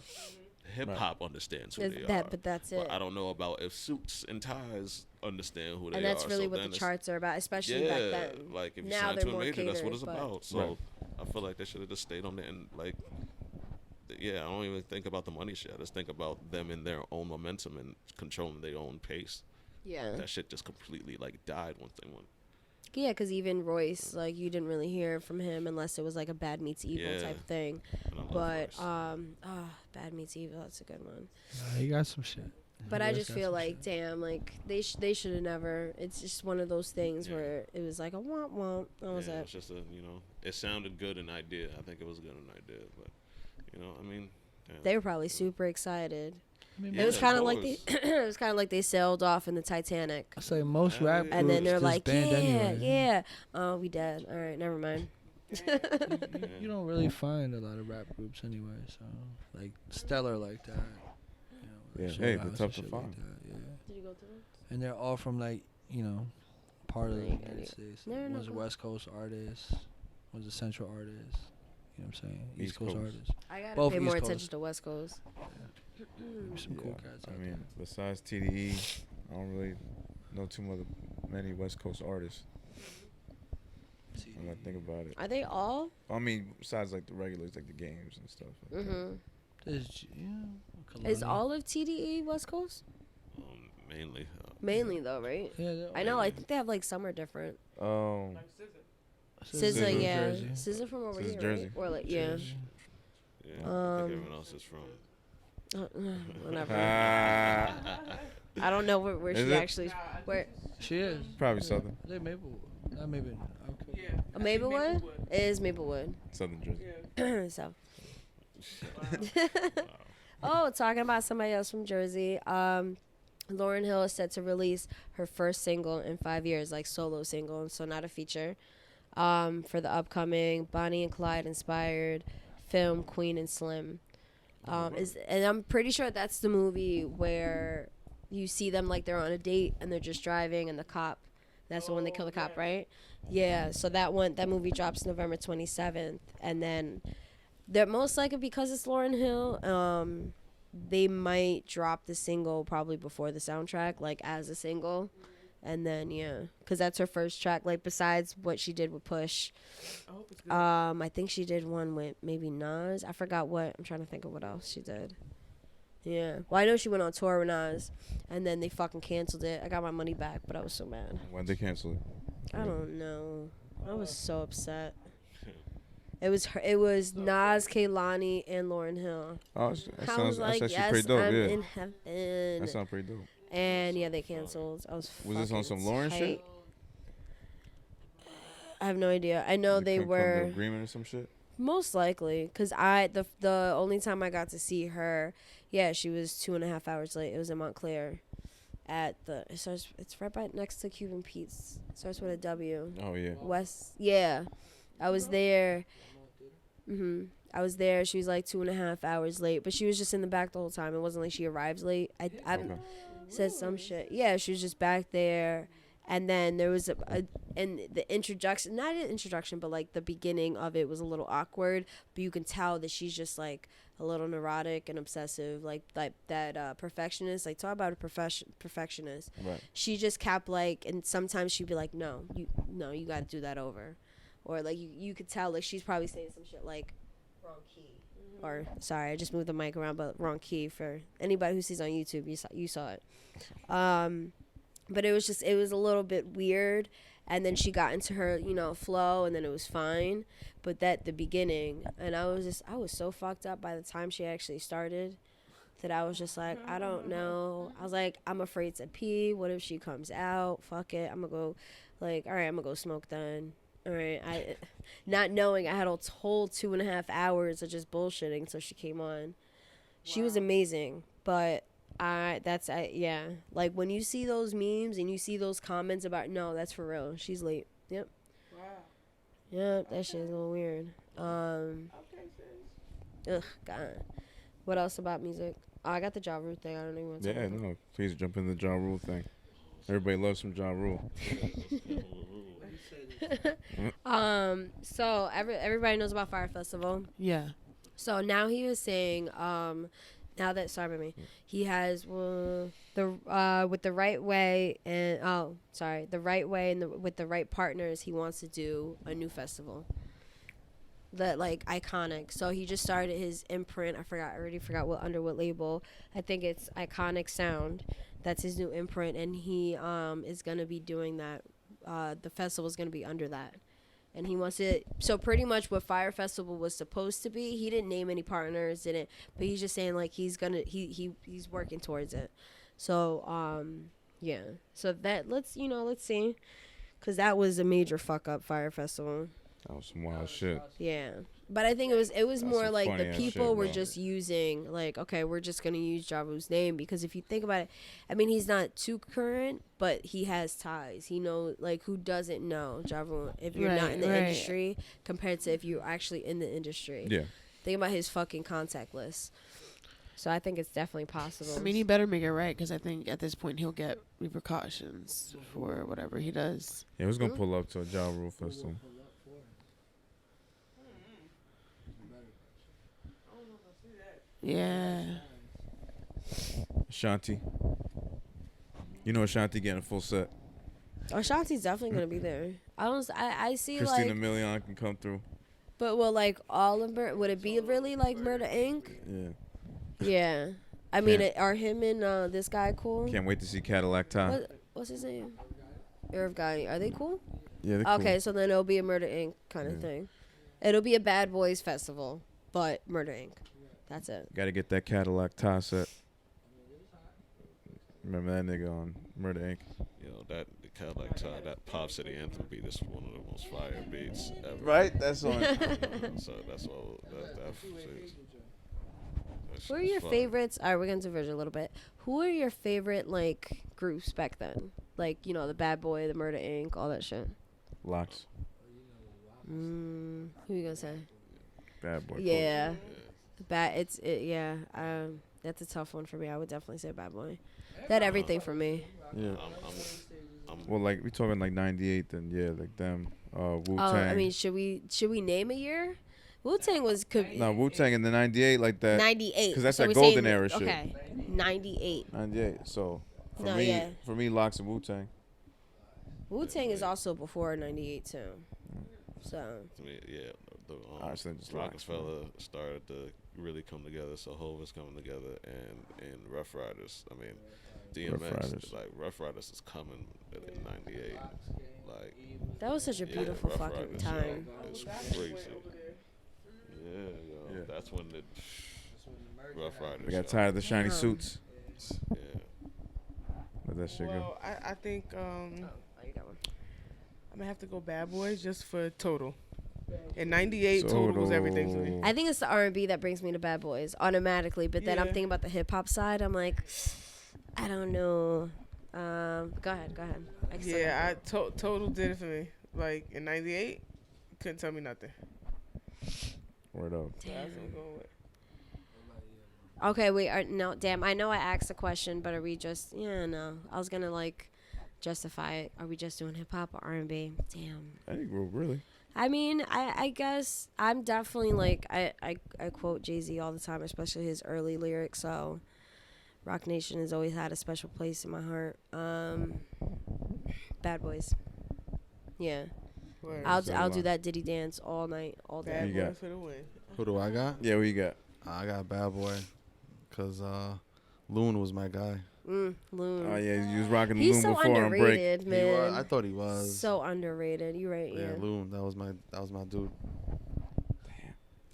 Speaker 6: Hip hop understands who they are.
Speaker 2: But that's it.
Speaker 6: But I don't know about if suits and ties understand who they are.
Speaker 2: And that's really
Speaker 6: so
Speaker 2: what
Speaker 6: then
Speaker 2: the
Speaker 6: it's-
Speaker 2: charts are about, especially back then.
Speaker 6: like if you
Speaker 2: Now
Speaker 6: sign
Speaker 2: they're
Speaker 6: to a
Speaker 2: more
Speaker 6: major, that's what it's
Speaker 2: catered, but-
Speaker 6: about. So I feel like they should have just stayed on there and like, I don't even think about the money shit. I just think about them in their own momentum and controlling their own pace.
Speaker 2: Yeah.
Speaker 6: That shit just completely like died once they went.
Speaker 2: Yeah, because even Royce, like, you didn't really hear from him unless it was like a Bad Meets Evil type thing.
Speaker 6: And I love
Speaker 2: But
Speaker 6: Royce.
Speaker 2: Bad Meets Evil, that's a good one.
Speaker 1: He got some shit.
Speaker 2: But
Speaker 1: He
Speaker 2: I
Speaker 1: does
Speaker 2: just
Speaker 1: got
Speaker 2: feel
Speaker 1: some
Speaker 2: like,
Speaker 1: shit.
Speaker 2: damn, like they should have never. It's just one of those things where it was like a womp womp. That was
Speaker 6: It's
Speaker 2: it.
Speaker 6: just it sounded good an idea. I think it was good an idea, but I mean, damn.
Speaker 2: They were probably super excited.
Speaker 6: Yeah,
Speaker 2: It was
Speaker 6: of
Speaker 2: kind of like
Speaker 6: course.
Speaker 2: it was kind of like they sailed off in the Titanic.
Speaker 1: I say most rap groups
Speaker 2: And then they're
Speaker 1: just
Speaker 2: like,
Speaker 1: banned
Speaker 2: yeah,
Speaker 1: anyway.
Speaker 2: yeah. Oh, we dead. All right, never mind.
Speaker 1: You don't really find a lot of rap groups anyway, so like stellar like that.
Speaker 3: Yeah,
Speaker 1: like
Speaker 3: hey, they're
Speaker 1: Slaughterhouse
Speaker 3: tough
Speaker 1: and
Speaker 3: to
Speaker 1: shit like
Speaker 3: find.
Speaker 1: that, yeah.
Speaker 2: Did you go to them?
Speaker 1: And they're all from like part of the
Speaker 2: Like,
Speaker 1: United States.
Speaker 2: no, no,
Speaker 1: One's a
Speaker 2: no.
Speaker 1: West Coast artist, one's a Central artist. You know what I'm saying?
Speaker 3: East
Speaker 1: East Coast
Speaker 3: Coast.
Speaker 1: artist.
Speaker 2: I gotta
Speaker 1: Both
Speaker 2: pay
Speaker 1: East
Speaker 2: more
Speaker 1: Coast.
Speaker 2: attention to West Coast.
Speaker 1: Some cool cats
Speaker 3: I
Speaker 1: out
Speaker 3: mean, besides TDE, I don't really know many West Coast artists.
Speaker 1: there.
Speaker 3: When I think about it,
Speaker 2: Are they all?
Speaker 3: I mean, besides like the regulars, like the games and stuff. Like that.
Speaker 2: Mm-hmm.
Speaker 1: There's,
Speaker 2: Is
Speaker 1: Colonia.
Speaker 2: all of TDE West Coast?
Speaker 6: Mainly.
Speaker 2: Mainly though, right?
Speaker 1: Yeah, they're
Speaker 2: I
Speaker 1: all-
Speaker 2: know. I think they have like some are different.
Speaker 1: SZA,
Speaker 2: SZA, yeah.
Speaker 1: Jersey.
Speaker 2: SZA from over
Speaker 3: SZA,
Speaker 2: here,
Speaker 3: Jersey.
Speaker 2: right? Or like, yeah.
Speaker 1: Jersey.
Speaker 6: Yeah, I think everyone else is from.
Speaker 2: Whatever.
Speaker 3: Ah,
Speaker 2: I don't know where
Speaker 3: Is
Speaker 2: she
Speaker 3: it?
Speaker 2: actually. Where?
Speaker 1: She is.
Speaker 3: probably Southern,
Speaker 1: I think Maplewood. Not Maplewood. Okay.
Speaker 2: Maplewood? It is Maplewood.
Speaker 3: Southern Jersey.
Speaker 2: So. Oh, talking about somebody else from Jersey. Lauryn Hill is set to release her first single in 5 years, like solo single, so not a feature, for the upcoming Bonnie and Clyde inspired film Queen and Slim. And I'm pretty sure that's the movie where you see them like they're on a date and they're just driving and the cop. That's the one they kill the cop, right? Yeah. So that movie drops November 27th, and then They're most likely because it's Lauryn Hill. They might drop the single probably before the soundtrack, like as a single, and then because that's her first track. Like besides what she did with Push,
Speaker 5: I hope it's good.
Speaker 2: I think she did one with maybe Nas. I forgot what. I'm trying to think of what else she did. Yeah. Well, I know she went on tour with Nas, and then they fucking canceled it. I got my money back, but I was so mad.
Speaker 3: When they cancel it?
Speaker 2: I don't know. I was so upset. It was her. It was Nas, Kehlani, and Lauryn Hill.
Speaker 3: Oh, that
Speaker 2: I
Speaker 3: sounds
Speaker 2: was like,
Speaker 3: that's
Speaker 2: yes,
Speaker 3: pretty dope.
Speaker 2: I'm
Speaker 3: Yeah,
Speaker 2: in heaven.
Speaker 3: that sounds pretty dope.
Speaker 2: And yeah, they canceled. I was.
Speaker 3: Was this on some
Speaker 2: fucking
Speaker 3: Lauryn shit?
Speaker 2: tight. I have no idea. I know they
Speaker 3: couldn't come to
Speaker 2: were
Speaker 3: agreement or some shit.
Speaker 2: most likely because the only time I got to see her, she was 2.5 hours late. It was in Montclair, it's right by next to Cuban Pete's. It starts with a W.
Speaker 3: Oh yeah.
Speaker 2: West. Yeah, I was there. I was there. She was like 2.5 hours late, but she was just in the back the whole time. It wasn't like she arrives late. I said some shit. Yeah, she was just back there. And then there was and the introduction, not an introduction, but like the beginning of it was a little awkward. But you can tell that she's just like a little neurotic and obsessive, like that perfectionist. Like talk about a perfectionist.
Speaker 3: Right.
Speaker 2: She just kept like, and sometimes she'd be like, no, you got to do that over, or like you could tell like she's probably saying some shit like wrong key, or sorry, I just moved the mic around, but wrong key for anybody who sees on YouTube. You saw it. But it was a little bit weird, and then she got into her, flow, and then it was fine. But the beginning, and I was so fucked up by the time she actually started that I was just like, I don't know. I was like, I'm afraid to pee. What if she comes out? Fuck it. I'm gonna go, all right, I'm gonna go smoke then. All right, not knowing I had a whole 2.5 hours of just bullshitting, so she came on. She was amazing, but like when you see those memes and you see those comments about no, that's for real. She's late. Yep.
Speaker 5: Wow.
Speaker 2: Yep, that shit is a little weird. Ugh, God. What else about music? Oh, I got the Ja Rule thing. I don't even want to.
Speaker 3: Yeah, no. Please jump in the Ja Rule thing. Everybody loves some Ja Rule.
Speaker 2: So everybody knows about Fire Festival.
Speaker 5: Yeah.
Speaker 2: So now he was saying, he has with the right way and with the right partners, he wants to do a new festival. That like iconic. So he just started his imprint. I already forgot under what label. I think it's Iconic Sound. That's his new imprint, and he is gonna be doing that. The festival is gonna be under that. And he wants it. So pretty much what Fire Festival was supposed to be, he didn't name any partners, but he's just saying like he's working towards it. So yeah. So that let's see, because that was a major fuck up, Fire Festival.
Speaker 3: That was some wild shit.
Speaker 2: Yeah. But I think it was more
Speaker 3: some
Speaker 2: like the
Speaker 3: funny ass
Speaker 2: people
Speaker 3: shit,
Speaker 2: were
Speaker 3: bro.
Speaker 2: just using like, okay, we're just gonna use Ja Rule's name, because if you think about it, I mean, he's not too current, but he has ties. He knows, like, who doesn't know Ja Rule if you're not in the industry compared to if you're actually in the industry.
Speaker 3: Yeah.
Speaker 2: Think about his fucking contact list. So I think it's definitely possible.
Speaker 5: I mean, he better make it right, because I think at this point he'll get repercussions for whatever he does.
Speaker 3: Yeah, who's gonna pull up to a Ja Rule festival?
Speaker 5: Yeah.
Speaker 3: Ashanti. You know Ashanti getting a full set.
Speaker 2: Ashanti's definitely gonna be there. I see
Speaker 3: Christina
Speaker 2: like,
Speaker 3: Milian can come through.
Speaker 2: but will like all of would it be really like Murder Inc?
Speaker 3: Yeah.
Speaker 2: Yeah. I mean, are him and this guy cool?
Speaker 3: Can't wait to see Cadillac Ty.
Speaker 2: What's his name? Irv Guy. Are they cool?
Speaker 3: Yeah, they're cool.
Speaker 2: Okay, so then it'll be a Murder Inc. kind of thing. It'll be a Bad Boys festival, but Murder Inc. That's it.
Speaker 3: Gotta get that Cadillac Ty set. Remember that nigga on Murder Inc.
Speaker 6: That kind of like that Pop City Anthem beat is one of the most fire beats ever.
Speaker 3: Right? That's on.
Speaker 6: So that's all.
Speaker 2: Who are your favorites? All right, we're going to diverge a little bit. Who are your favorite, like, groups back then? Like, the Bad Boy, the Murder Inc., all that shit.
Speaker 3: Locks.
Speaker 2: Who you going to say?
Speaker 3: Bad Boy.
Speaker 2: Yeah. That's a tough one for me. I would definitely say Bad Boy. That everything for me.
Speaker 3: Yeah. Well, like, we talking like 98 then, yeah, like them. Wu-Tang.
Speaker 2: I mean, should we name a year? Wu-Tang was
Speaker 3: No, Wu-Tang in the 98 like that.
Speaker 2: 98.
Speaker 3: 'Cause that's
Speaker 2: So
Speaker 3: that
Speaker 2: we're
Speaker 3: golden
Speaker 2: saying-
Speaker 3: era shit.
Speaker 2: Okay, 98.
Speaker 3: 98. So for
Speaker 2: No,
Speaker 3: me,
Speaker 2: yeah.
Speaker 3: Locks and Wu-Tang.
Speaker 2: Wu-Tang is also before 98 too. So
Speaker 6: To me, yeah, the
Speaker 3: Alright, so just Locks,
Speaker 6: Rockefeller started to really come together. So Hov is coming together, and Rough Riders. I mean, DMX,
Speaker 3: Riders.
Speaker 6: like Rough Riders is coming in '98. Like
Speaker 2: that was such a beautiful
Speaker 6: Rough
Speaker 2: fucking
Speaker 6: Riders,
Speaker 2: time.
Speaker 6: Yo, it's crazy. Yeah, yo,
Speaker 3: Yeah.
Speaker 6: that's when the Rough Riders.
Speaker 3: I got
Speaker 6: yo.
Speaker 3: tired of the shiny
Speaker 2: Damn.
Speaker 3: suits.
Speaker 6: Yeah.
Speaker 3: Let that shit go.
Speaker 5: Well, I think
Speaker 2: Oh, you got one.
Speaker 5: I'm gonna have to go Bad Boys just for Total. In '98, Total was everything to me.
Speaker 2: I think it's the R&B that brings me to Bad Boys automatically, but then I'm
Speaker 5: Yeah.
Speaker 2: thinking about the hip hop side. I'm like, I don't know. Go ahead. I still
Speaker 5: Yeah,
Speaker 2: got
Speaker 5: Total did it for me. Like in '98, couldn't tell me nothing.
Speaker 3: Word up.
Speaker 5: So that's what I'm going with.
Speaker 2: Okay, wait. No, damn. I know I asked a question, but are we just? Yeah, no. I was gonna like justify it. Are we just doing hip hop or R&B? Damn.
Speaker 3: I think we're really.
Speaker 2: I mean, I guess I'm definitely like I quote Jay-Z all the time, especially his early lyrics. So, Rock Nation has always had a special place in my heart. Bad Boys. Yeah,
Speaker 5: Word.
Speaker 2: I'll do that Diddy dance all night, all day.
Speaker 5: Bad
Speaker 3: You got-
Speaker 5: Boys for the win.
Speaker 4: Who do I got?
Speaker 3: Yeah, what you got?
Speaker 4: I got Bad Boy, cause Loon was my guy.
Speaker 2: Loon.
Speaker 3: Oh yeah, you was rocking the
Speaker 2: He's
Speaker 3: Loon
Speaker 2: so
Speaker 3: before on break.
Speaker 2: underrated,
Speaker 4: He
Speaker 2: man.
Speaker 4: was, I thought he was.
Speaker 2: So underrated. You're right.
Speaker 4: yeah,
Speaker 2: Yeah.
Speaker 4: Loon. That was my dude.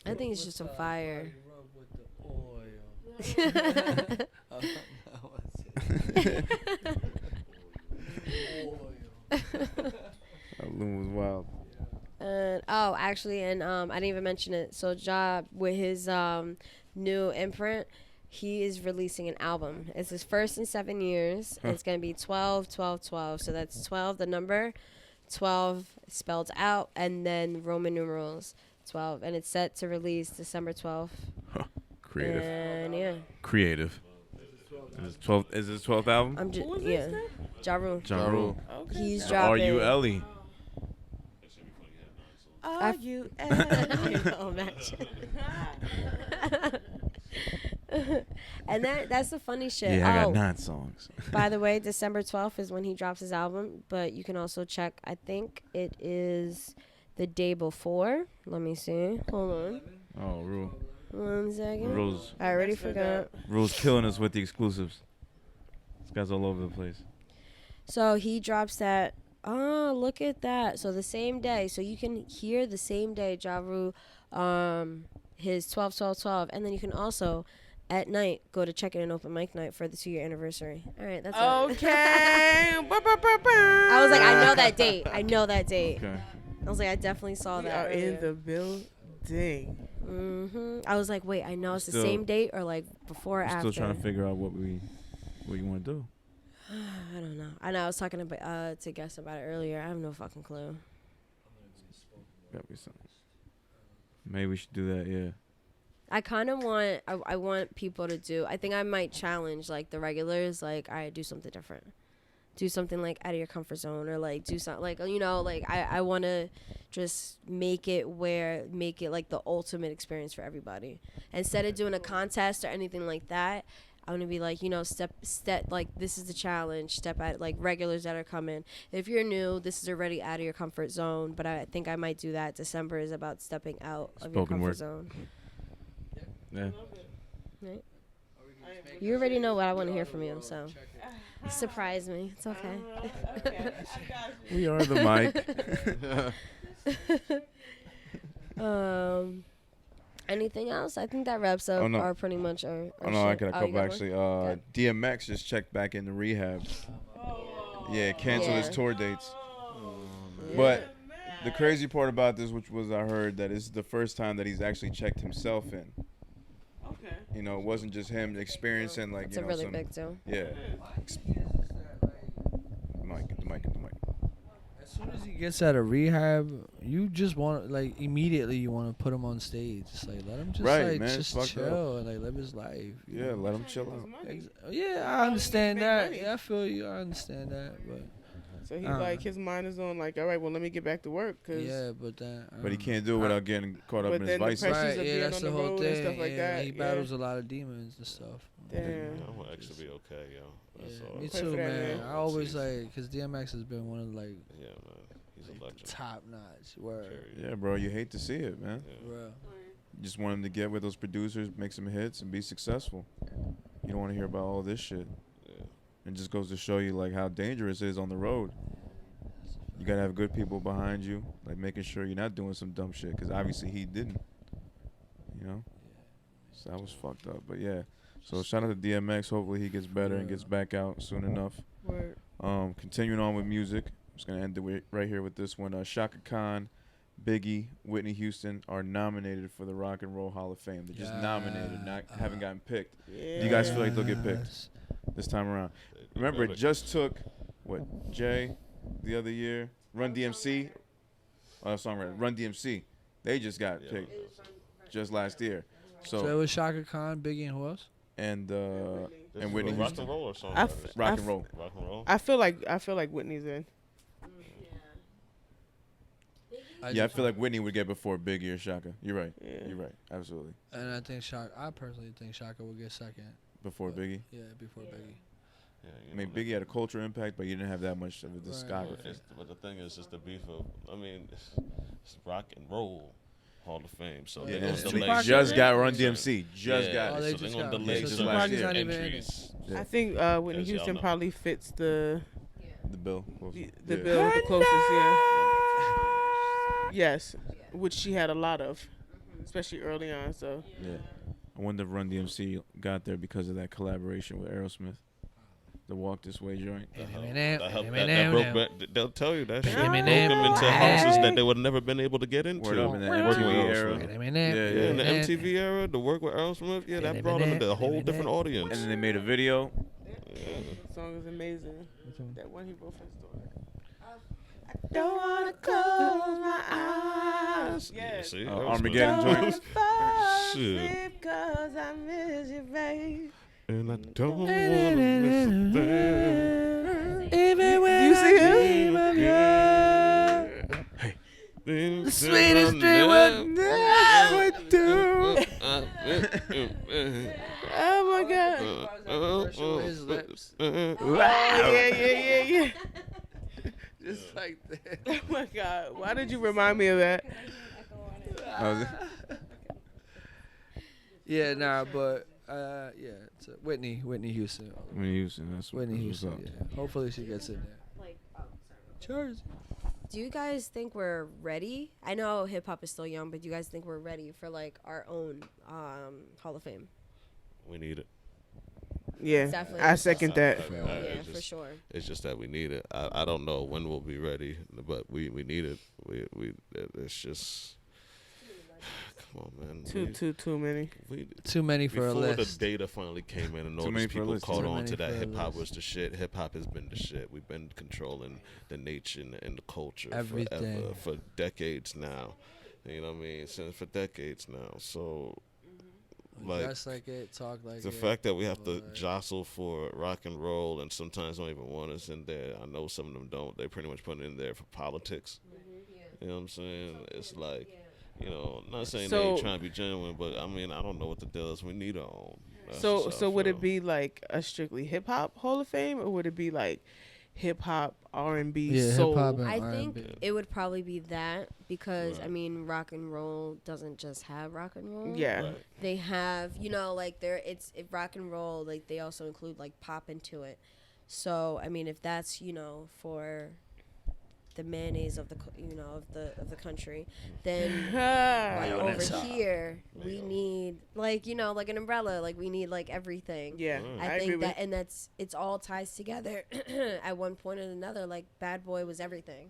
Speaker 2: I think it's just some fire.
Speaker 3: Loon was wild.
Speaker 2: And I didn't even mention it. So Job with his new imprint, he is releasing an album. It's his first in 7 years.
Speaker 3: Huh.
Speaker 2: It's gonna be 12, 12, 12. So that's 12, the number, 12 spelled out, and then Roman numerals 12, and it's set to release December 12th.
Speaker 3: Creative.
Speaker 2: And yeah,
Speaker 3: Creative. Is this 12th album?
Speaker 2: I'm just
Speaker 5: Who was
Speaker 2: yeah,
Speaker 5: this now?
Speaker 2: Ja Rule.
Speaker 3: Ja Rule.
Speaker 5: Okay.
Speaker 2: He's
Speaker 3: R
Speaker 2: dropping.
Speaker 3: U L E.
Speaker 5: Are you?
Speaker 2: I know, imagine. And that's the funny shit.
Speaker 3: Yeah, I
Speaker 2: Oh,
Speaker 3: got 9 songs.
Speaker 2: by the way, December 12th is when he drops his album, but you can also check, I think it is the day before. Let me see. Hold on.
Speaker 3: Oh, Rule.
Speaker 2: 1 second.
Speaker 3: Rule's
Speaker 2: I already forgot.
Speaker 3: killing us with the exclusives. This guy's all over the place.
Speaker 2: So he drops that. Oh, look at that. So the same day. So you can hear the same day, Ja Rule, his 12, 12, 12. And then you can also, at night, go to check in an open mic night for the 2-year anniversary. All right, that's it.
Speaker 5: Okay.
Speaker 2: I was like, I know that date.
Speaker 3: Okay.
Speaker 2: I was like, I definitely saw
Speaker 5: We
Speaker 2: that.
Speaker 5: are in the building.
Speaker 2: I was like, wait, I know it's the
Speaker 3: Still-
Speaker 2: same date or like before or
Speaker 3: We're
Speaker 2: after.
Speaker 3: still trying to figure out what you want to do.
Speaker 2: I don't know. I know I was talking to guests about it earlier. I have no fucking clue.
Speaker 3: Gotta be something. Maybe we should do that. Yeah.
Speaker 2: I kind of want. I want people to do. I think I might challenge like the regulars. Like, I do something different. Do something like out of your comfort zone, or like do something like like I want to just make it like the ultimate experience for everybody. Instead of doing a contest or anything like that, I want to be like, step like this is the challenge. Step out like regulars that are coming. If you're new, this is already out of your comfort zone. But I think I might do that. December is about stepping out of your
Speaker 3: Spoken
Speaker 2: comfort
Speaker 3: word.
Speaker 2: zone.
Speaker 3: Yeah.
Speaker 2: Right? You already know what I want to hear from you, so surprise me. It's okay.
Speaker 3: We are the mic.
Speaker 2: Anything else? I think that wraps up
Speaker 3: Oh, no.
Speaker 2: our pretty much our
Speaker 3: Oh no, I
Speaker 2: shit.
Speaker 3: got a
Speaker 2: You
Speaker 3: couple
Speaker 2: got one?
Speaker 3: actually.
Speaker 2: Good.
Speaker 3: DMX just checked back into rehab. Yeah, canceled his
Speaker 2: Yeah.
Speaker 3: tour dates.
Speaker 2: Yeah.
Speaker 3: But the crazy part about this, which was I heard that it's the first time that he's actually checked himself in.
Speaker 5: Okay.
Speaker 3: It wasn't just him experiencing like
Speaker 2: It's a really big deal.
Speaker 3: Yeah. The mic.
Speaker 1: As soon as he gets out of rehab, you just want immediately you want to put him on stage. Just like let him just
Speaker 3: Right, man,
Speaker 1: just
Speaker 3: fucked
Speaker 1: chill and live his life. you
Speaker 3: Yeah,
Speaker 1: know?
Speaker 3: let him chill out.
Speaker 1: Yeah, I understand
Speaker 5: make
Speaker 1: that.
Speaker 5: money.
Speaker 1: Yeah, I feel you. I understand that, but
Speaker 5: So he like his mind is on like, all right, well, let me get back to work. Cause
Speaker 1: but then.
Speaker 3: But he can't do it without getting caught up
Speaker 5: But
Speaker 3: in his
Speaker 5: then the
Speaker 3: vices.
Speaker 5: pressures
Speaker 1: Right,
Speaker 5: of
Speaker 1: yeah,
Speaker 5: being
Speaker 1: that's
Speaker 5: on
Speaker 1: the
Speaker 5: the
Speaker 1: whole
Speaker 5: road
Speaker 1: thing.
Speaker 5: and stuff like that.
Speaker 1: He battles a lot of demons and stuff.
Speaker 5: Damn.
Speaker 6: I'm gonna actually be okay, yo. That's all.
Speaker 1: Me
Speaker 5: Pray
Speaker 1: too,
Speaker 5: for that,
Speaker 1: man.
Speaker 5: man.
Speaker 1: I always like, cause DMX has been one of like
Speaker 6: Yeah, man. He's a legend.
Speaker 1: top notch. Word.
Speaker 6: Period.
Speaker 3: Yeah, bro, you hate to see it, man.
Speaker 6: Yeah.
Speaker 1: Bro.
Speaker 3: You just want him to get with those producers, make some hits, and be successful. You don't want to hear about all this shit.
Speaker 6: Yeah.
Speaker 3: It just goes to show you like how dangerous it is on the road. You gotta have good people behind you, like making sure you're not doing some dumb shit, because obviously he didn't. You know, so that was fucked up. But yeah, so shout out to DMX. Hopefully he gets better and gets back out soon enough.
Speaker 5: Word.
Speaker 3: Continuing on with music, I'm just gonna end it right here with this one. Shaka Khan, Biggie, Whitney Houston are nominated for the Rock and Roll Hall of Fame. They're just nominated, not haven't gotten picked.
Speaker 5: Yeah.
Speaker 3: Do you guys feel like they'll get picked this time around? Remember, it just took Jay the other year, Run DMC, songwriter Run DMC. They just got picked just last year.
Speaker 1: So it was Shaka Khan, Biggie, and who else?
Speaker 3: And
Speaker 6: This is
Speaker 3: Whitney
Speaker 6: a rock
Speaker 3: Houston.
Speaker 6: and roll or something.
Speaker 5: I f-
Speaker 3: Rock and roll.
Speaker 6: Rock and roll.
Speaker 5: I feel like Whitney's in.
Speaker 3: Yeah, I feel like Whitney would get before Biggie or Shaka. You're right.
Speaker 5: Yeah.
Speaker 3: You're right. Absolutely.
Speaker 1: And I think I personally think Shaka will get second.
Speaker 3: Before Biggie.
Speaker 1: Yeah, before Biggie.
Speaker 6: Yeah,
Speaker 3: I mean, Biggie had a cultural impact, but he didn't have that much of a discography.
Speaker 6: But the thing is, it's the beef of, I mean, it's rock and roll Hall of Fame. So
Speaker 1: Yeah,
Speaker 6: they're
Speaker 1: it's
Speaker 6: gonna delay.
Speaker 1: Tupac
Speaker 3: Just got Run
Speaker 6: certain-
Speaker 3: DMC. Just
Speaker 6: yeah,
Speaker 3: got
Speaker 1: Oh,
Speaker 3: it.
Speaker 1: they
Speaker 6: so
Speaker 1: just
Speaker 6: they're gonna
Speaker 1: got-
Speaker 6: delay
Speaker 3: so
Speaker 6: certain
Speaker 3: Tupac's
Speaker 1: not even in it.
Speaker 6: entries.
Speaker 3: Yeah.
Speaker 5: I think Whitney
Speaker 6: Yes, y'all
Speaker 5: Houston
Speaker 6: know.
Speaker 5: probably fits the
Speaker 3: The bill.
Speaker 5: the
Speaker 3: Yeah.
Speaker 5: bill the closest. Yeah. Yes, which she had a lot of, especially early on. So
Speaker 3: Yeah. I wonder if Run DMC got there because of that collaboration with Aerosmith. The Walk This Way joint.
Speaker 6: That helped- that broke back- they'll tell you that shit broke them into
Speaker 1: Eminem.
Speaker 6: houses that they would have never been able to get into.
Speaker 3: Word up in the
Speaker 6: Working with
Speaker 3: MTV
Speaker 6: Aerosmith.
Speaker 3: era.
Speaker 6: Yeah, in the MTV era, the work with Aerosmith, yeah, that brought them into a whole different audience.
Speaker 3: And then they made a video.
Speaker 5: the song is amazing. That one he wrote for his daughter. I don't wanna close my eyes.
Speaker 6: Yeah,
Speaker 5: Yes.
Speaker 6: see,
Speaker 3: Armageddon joint.
Speaker 6: Shit.
Speaker 5: Cause I miss you, babe.
Speaker 6: And I don't want to miss a thing.
Speaker 1: Even when
Speaker 5: Do you see him?
Speaker 1: dream of you.
Speaker 6: The
Speaker 1: sweetest dream would never do.
Speaker 5: Oh my god.
Speaker 1: His lips.
Speaker 5: Oh yeah.
Speaker 1: Just like that.
Speaker 5: Oh my god. Why did you remind me of that?
Speaker 1: Yeah, nah, but yeah, it's Whitney Houston.
Speaker 3: Whitney Houston. That's
Speaker 1: Whitney
Speaker 3: what's
Speaker 1: Houston.
Speaker 3: up.
Speaker 1: Yeah. Hopefully she gets in there. Cheers.
Speaker 2: Do you guys think we're ready? I know hip hop is still young, but do you guys think we're ready for like our own Hall of Fame?
Speaker 6: We need it.
Speaker 5: Yeah.
Speaker 2: Definitely.
Speaker 5: I second that.
Speaker 2: Yeah, for sure.
Speaker 6: It's just that we need it. I don't know when we'll be ready, but we need it. It's just come on, man.
Speaker 5: Too many.
Speaker 1: Too many for a
Speaker 6: Before
Speaker 1: list.
Speaker 6: the data finally came in and all
Speaker 3: Too many
Speaker 6: these
Speaker 3: for a
Speaker 6: people
Speaker 3: list.
Speaker 6: caught
Speaker 1: Too
Speaker 6: on
Speaker 1: many
Speaker 6: to that
Speaker 1: for a
Speaker 6: hip hop
Speaker 1: list.
Speaker 6: was the shit. Hip hop has been the shit. We've been controlling the nation and the culture
Speaker 1: Everything.
Speaker 6: forever, for decades now. You know what I mean? For decades now. So like
Speaker 1: Dress like it, talk like
Speaker 6: the
Speaker 1: it.
Speaker 6: fact that we have to
Speaker 1: like-
Speaker 6: jostle for rock and roll and sometimes don't even want us in there. I know some of them don't. They pretty much put it in there for politics. You know what I'm saying? It's like, you know, not saying they ain't
Speaker 5: So-
Speaker 6: trying to be genuine, but I mean, I don't know what the deal is. We need our own. That's
Speaker 5: So
Speaker 6: just how
Speaker 5: so
Speaker 6: I
Speaker 5: would
Speaker 6: feel.
Speaker 5: it be like a strictly hip hop Hall of Fame, or would it be like hip hop, R&B,
Speaker 1: Yeah,
Speaker 5: soul?
Speaker 1: hip-hop and
Speaker 2: I
Speaker 1: R&B.
Speaker 2: think it would probably be that because
Speaker 6: Right.
Speaker 2: I mean rock and roll doesn't just have rock and roll.
Speaker 5: Yeah.
Speaker 6: Right.
Speaker 2: They have, you know, like it's rock and roll, like they also include like pop into it. So, I mean, if that's, you know, for the mayonnaise of the of the country, then like
Speaker 1: Mayonnaise.
Speaker 2: over here we need like, you know, like an umbrella, like we need like everything.
Speaker 5: Yeah,
Speaker 6: Mm.
Speaker 2: I
Speaker 5: I agree
Speaker 2: think
Speaker 5: with
Speaker 2: that, and it's all ties together at one point or another. Like Bad Boy was everything.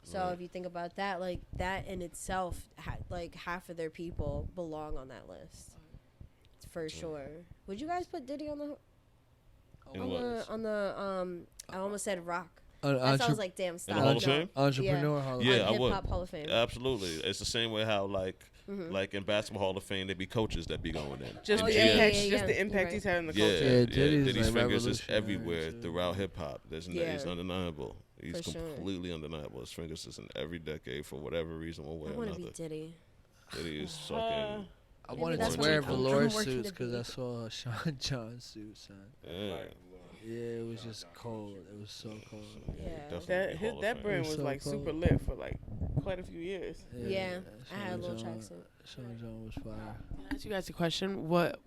Speaker 2: So
Speaker 6: Right.
Speaker 2: if you think about that, like that in itself, like half of their people belong on that list, for sure. Would you guys put Diddy on the
Speaker 6: In what?
Speaker 2: I almost said rock.
Speaker 1: An
Speaker 2: That sounds like damn stop.
Speaker 6: Hall of
Speaker 2: No.
Speaker 6: Fame?
Speaker 1: entrepreneur Hall of
Speaker 6: Yeah,
Speaker 1: Fame.
Speaker 6: I
Speaker 2: On Hip
Speaker 6: would.
Speaker 2: Hop Hall of Fame.
Speaker 6: Absolutely. It's the same way how like
Speaker 2: Mhm.
Speaker 6: like in Basketball Hall of Fame they be coaches that be going in.
Speaker 5: Just
Speaker 2: Oh,
Speaker 5: the
Speaker 2: yeah, yeah,
Speaker 5: impact,
Speaker 2: yeah,
Speaker 5: just
Speaker 2: yeah.
Speaker 5: the
Speaker 2: You're
Speaker 5: impact
Speaker 2: right.
Speaker 5: he's had in the
Speaker 6: Yeah,
Speaker 5: culture.
Speaker 1: Yeah, Diddy's,
Speaker 6: Diddy's
Speaker 1: like,
Speaker 6: fingers is
Speaker 1: revolutionary,
Speaker 6: everywhere
Speaker 1: too.
Speaker 6: throughout hip hop. There's
Speaker 2: Yeah.
Speaker 6: he's undeniable. He's
Speaker 2: For sure.
Speaker 6: completely undeniable. His fingers is in every decade for whatever reason, one way
Speaker 2: I
Speaker 6: or
Speaker 2: want to
Speaker 6: another.
Speaker 2: be Diddy.
Speaker 6: Diddy is fucking.
Speaker 1: I
Speaker 2: Maybe
Speaker 1: wanted
Speaker 2: that's
Speaker 1: to
Speaker 2: what
Speaker 1: wear
Speaker 2: I'm
Speaker 1: velour
Speaker 2: working
Speaker 1: suits
Speaker 2: to
Speaker 1: because
Speaker 2: be.
Speaker 1: I saw a Sean John suit, son.
Speaker 6: Yeah.
Speaker 1: Yeah, it was just cold. It was so cold.
Speaker 2: Yeah.
Speaker 6: Definitely Hall of
Speaker 5: That
Speaker 6: Fame.
Speaker 5: brand
Speaker 1: It's
Speaker 5: was
Speaker 1: so
Speaker 5: like
Speaker 1: cold.
Speaker 5: super lit for like quite a few years.
Speaker 2: Yeah, I had a
Speaker 1: Sean
Speaker 2: little
Speaker 1: John-
Speaker 2: tracksuit.
Speaker 1: Sean John was fire.
Speaker 7: Can I ask you guys a question? What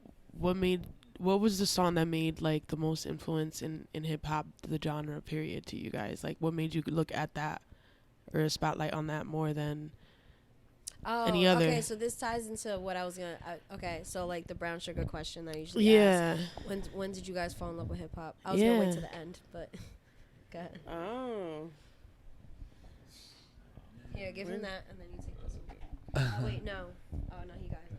Speaker 7: was the song that made like the most influence in hip hop, the genre period to you guys? Like what made you look at that or a spotlight on that more than any other?
Speaker 2: Okay, so this ties into what I was gonna. Okay, so like the brown sugar question I usually ask.
Speaker 7: Yeah.
Speaker 2: When did you guys fall in love with hip hop? I was gonna wait
Speaker 7: Yeah.
Speaker 2: to the end, but go ahead.
Speaker 5: Oh.
Speaker 2: Here, give him that, and then you take this one. Oh wait, no. Oh no, he got it.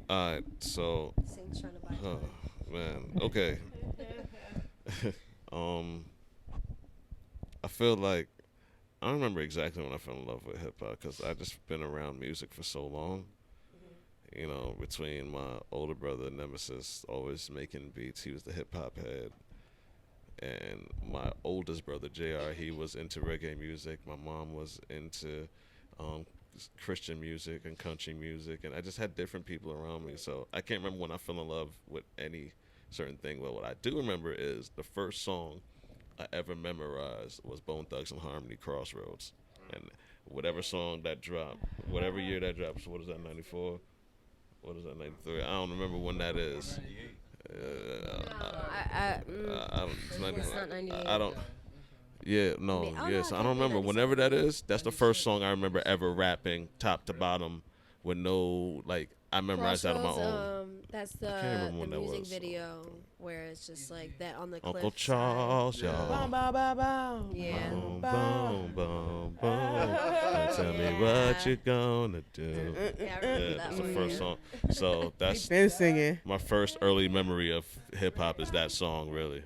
Speaker 6: Alright, so
Speaker 2: Okay. Saint's trying to buy.
Speaker 6: huh, man. Okay. I feel like I don't remember exactly when I fell in love with hip hop because I just been around music for so long. You know, between my older brother Nemesis always making beats, he was the hip hop head, and my oldest brother JR, he was into reggae music. My mom was into Christian music and country music, and I just had different people around me. So I can't remember when I fell in love with any certain thing. But what I do remember is the first song I ever memorized was Bone Thugs and Harmony, Crossroads. And whatever song that dropped, whatever year that dropped, so what is that, 94? What is that, 93? I don't remember when that is.
Speaker 2: It's not 98.
Speaker 6: I don't. Yeah, no,
Speaker 2: Oh, no,
Speaker 6: yes,
Speaker 2: it
Speaker 6: I
Speaker 2: can't
Speaker 6: don't
Speaker 2: be
Speaker 6: remember.
Speaker 2: 97.
Speaker 6: Whenever that is, that's the first song I remember ever rapping top to bottom with no, like, I memorized that on my own.
Speaker 2: That's
Speaker 6: can't
Speaker 2: the
Speaker 6: remember when that
Speaker 2: music
Speaker 6: was.
Speaker 2: video where it's just like that on the cliff.
Speaker 6: Uncle Charles, y'all.
Speaker 5: Bow, bow, bow, bow.
Speaker 2: Yeah.
Speaker 6: Boom,
Speaker 5: Bow.
Speaker 6: boom, boom, boom. Now tell me what you gonna do.
Speaker 2: Yeah, I remember
Speaker 6: Yeah,
Speaker 2: that
Speaker 6: that's the
Speaker 2: one.
Speaker 6: first song. So that's
Speaker 5: Been singing.
Speaker 6: my first early memory of hip hop is that song, really.